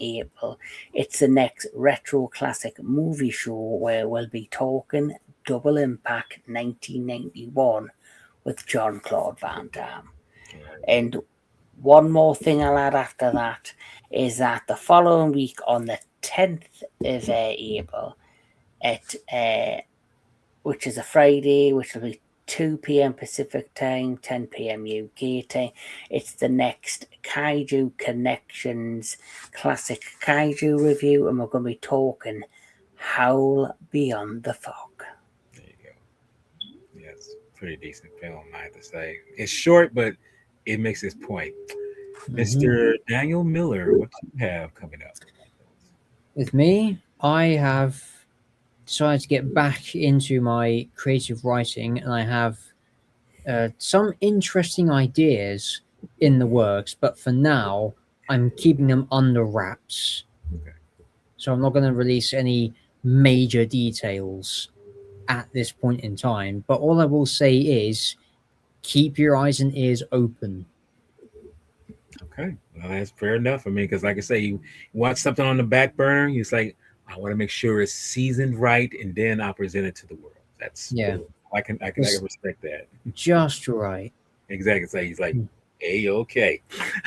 April, it's the next retro classic movie show where we'll be talking Double Impact 1991 with Jean-Claude Van Damme. And one more thing I'll add after that is that the following week on the 10th of April, which is a Friday, which will be 2 p.m. Pacific time, 10 p.m. UK time. It's the next Kaiju Connections classic Kaiju review, and we're going to be talking Howl Beyond the Fog. There you go. Yes, pretty decent film, I have to say. It's short, but it makes its point. Mm-hmm. Mr. Daniel Miller, what do you have coming up? With me, I have decided to get back into my creative writing, and I have some interesting ideas in the works, but for now, I'm keeping them under wraps. Okay. So I'm not going to release any major details at this point in time. But all I will say is keep your eyes and ears open. Okay. Well, that's fair enough. I mean, because like I say, you want something on the back burner, it's like, I want to make sure it's seasoned right, and then I'll present it to the world. That's I can respect that. Just right. Exactly. So he's like, hey, okay.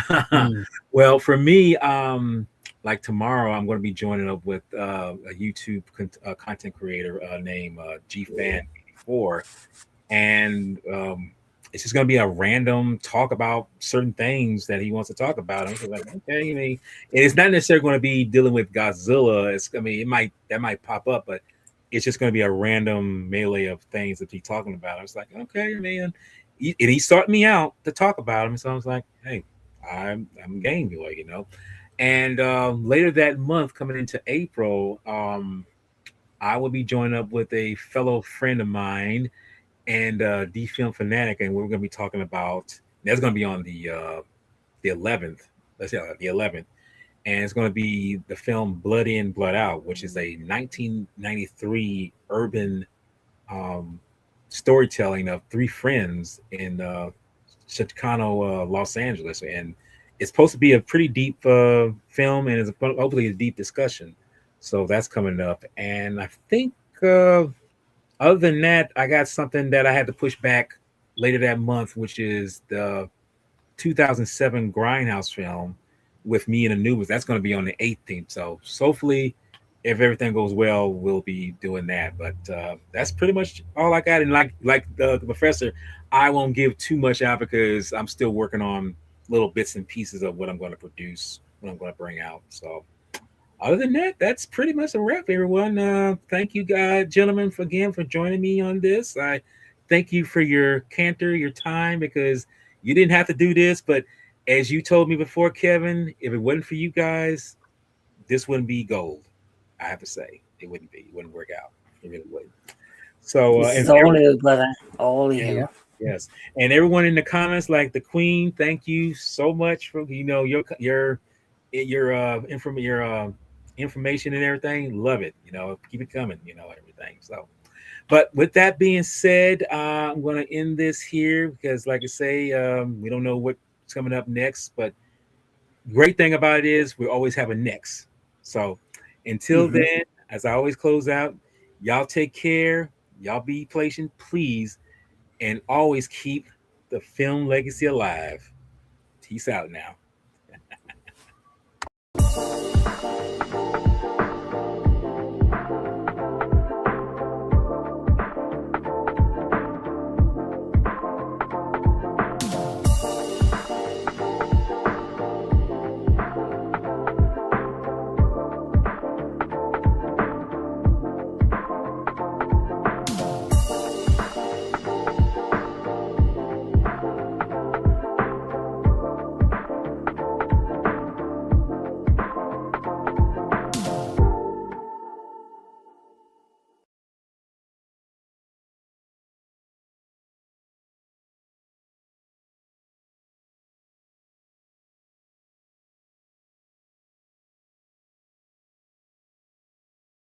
Mm. Well, for me, like tomorrow, I'm going to be joining up with a YouTube content creator named GFan84, and it's just going to be a random talk about certain things that he wants to talk about. I'm just like, okay, I mean, and it's not necessarily going to be dealing with Godzilla. That might pop up, but it's just going to be a random melee of things that he's talking about. I was like, okay, man. And he started me out to talk about him. So I was like, hey, I'm game, And later that month, coming into April, I will be joining up with a fellow friend of mine and D Film Fanatic, and we're going to be talking about. That's going to be on the 11th. Let's say the 11th, and it's going to be the film Blood In, Blood Out, which is a 1993 urban storytelling of three friends in Chicano, Los Angeles, and it's supposed to be a pretty deep film, and it's hopefully a deep discussion. So that's coming up, and I think. Other than that, I got something that I had to push back later that month, which is the 2007 Grindhouse film with me and Anubis. That's going to be on the 18th. So hopefully, if everything goes well, we'll be doing that. But that's pretty much all I got. And like the professor, I won't give too much out because I'm still working on little bits and pieces of what I'm going to produce, what I'm going to bring out. So. Other than that, that's pretty much a wrap, everyone. Thank you, guys, gentlemen, for joining me on this. I thank you for your canter, your time, because you didn't have to do this. But as you told me before, Kevin, if it wasn't for you guys, this wouldn't be gold. I have to say, it wouldn't be. It wouldn't work out. It really wouldn't. So, It's all you, brother. All you. Yeah. Yes, and everyone in the comments, like the Queen, thank you so much for your information and everything. Love it. Keep it coming. Everything. So, but with that being said, I'm going to end this here because, like I say, we don't know what what's coming up next. But great thing about it is we always have a next. So until then, as I always close out, y'all take care. Y'all be patient, please, and always keep the film legacy alive. Peace out now.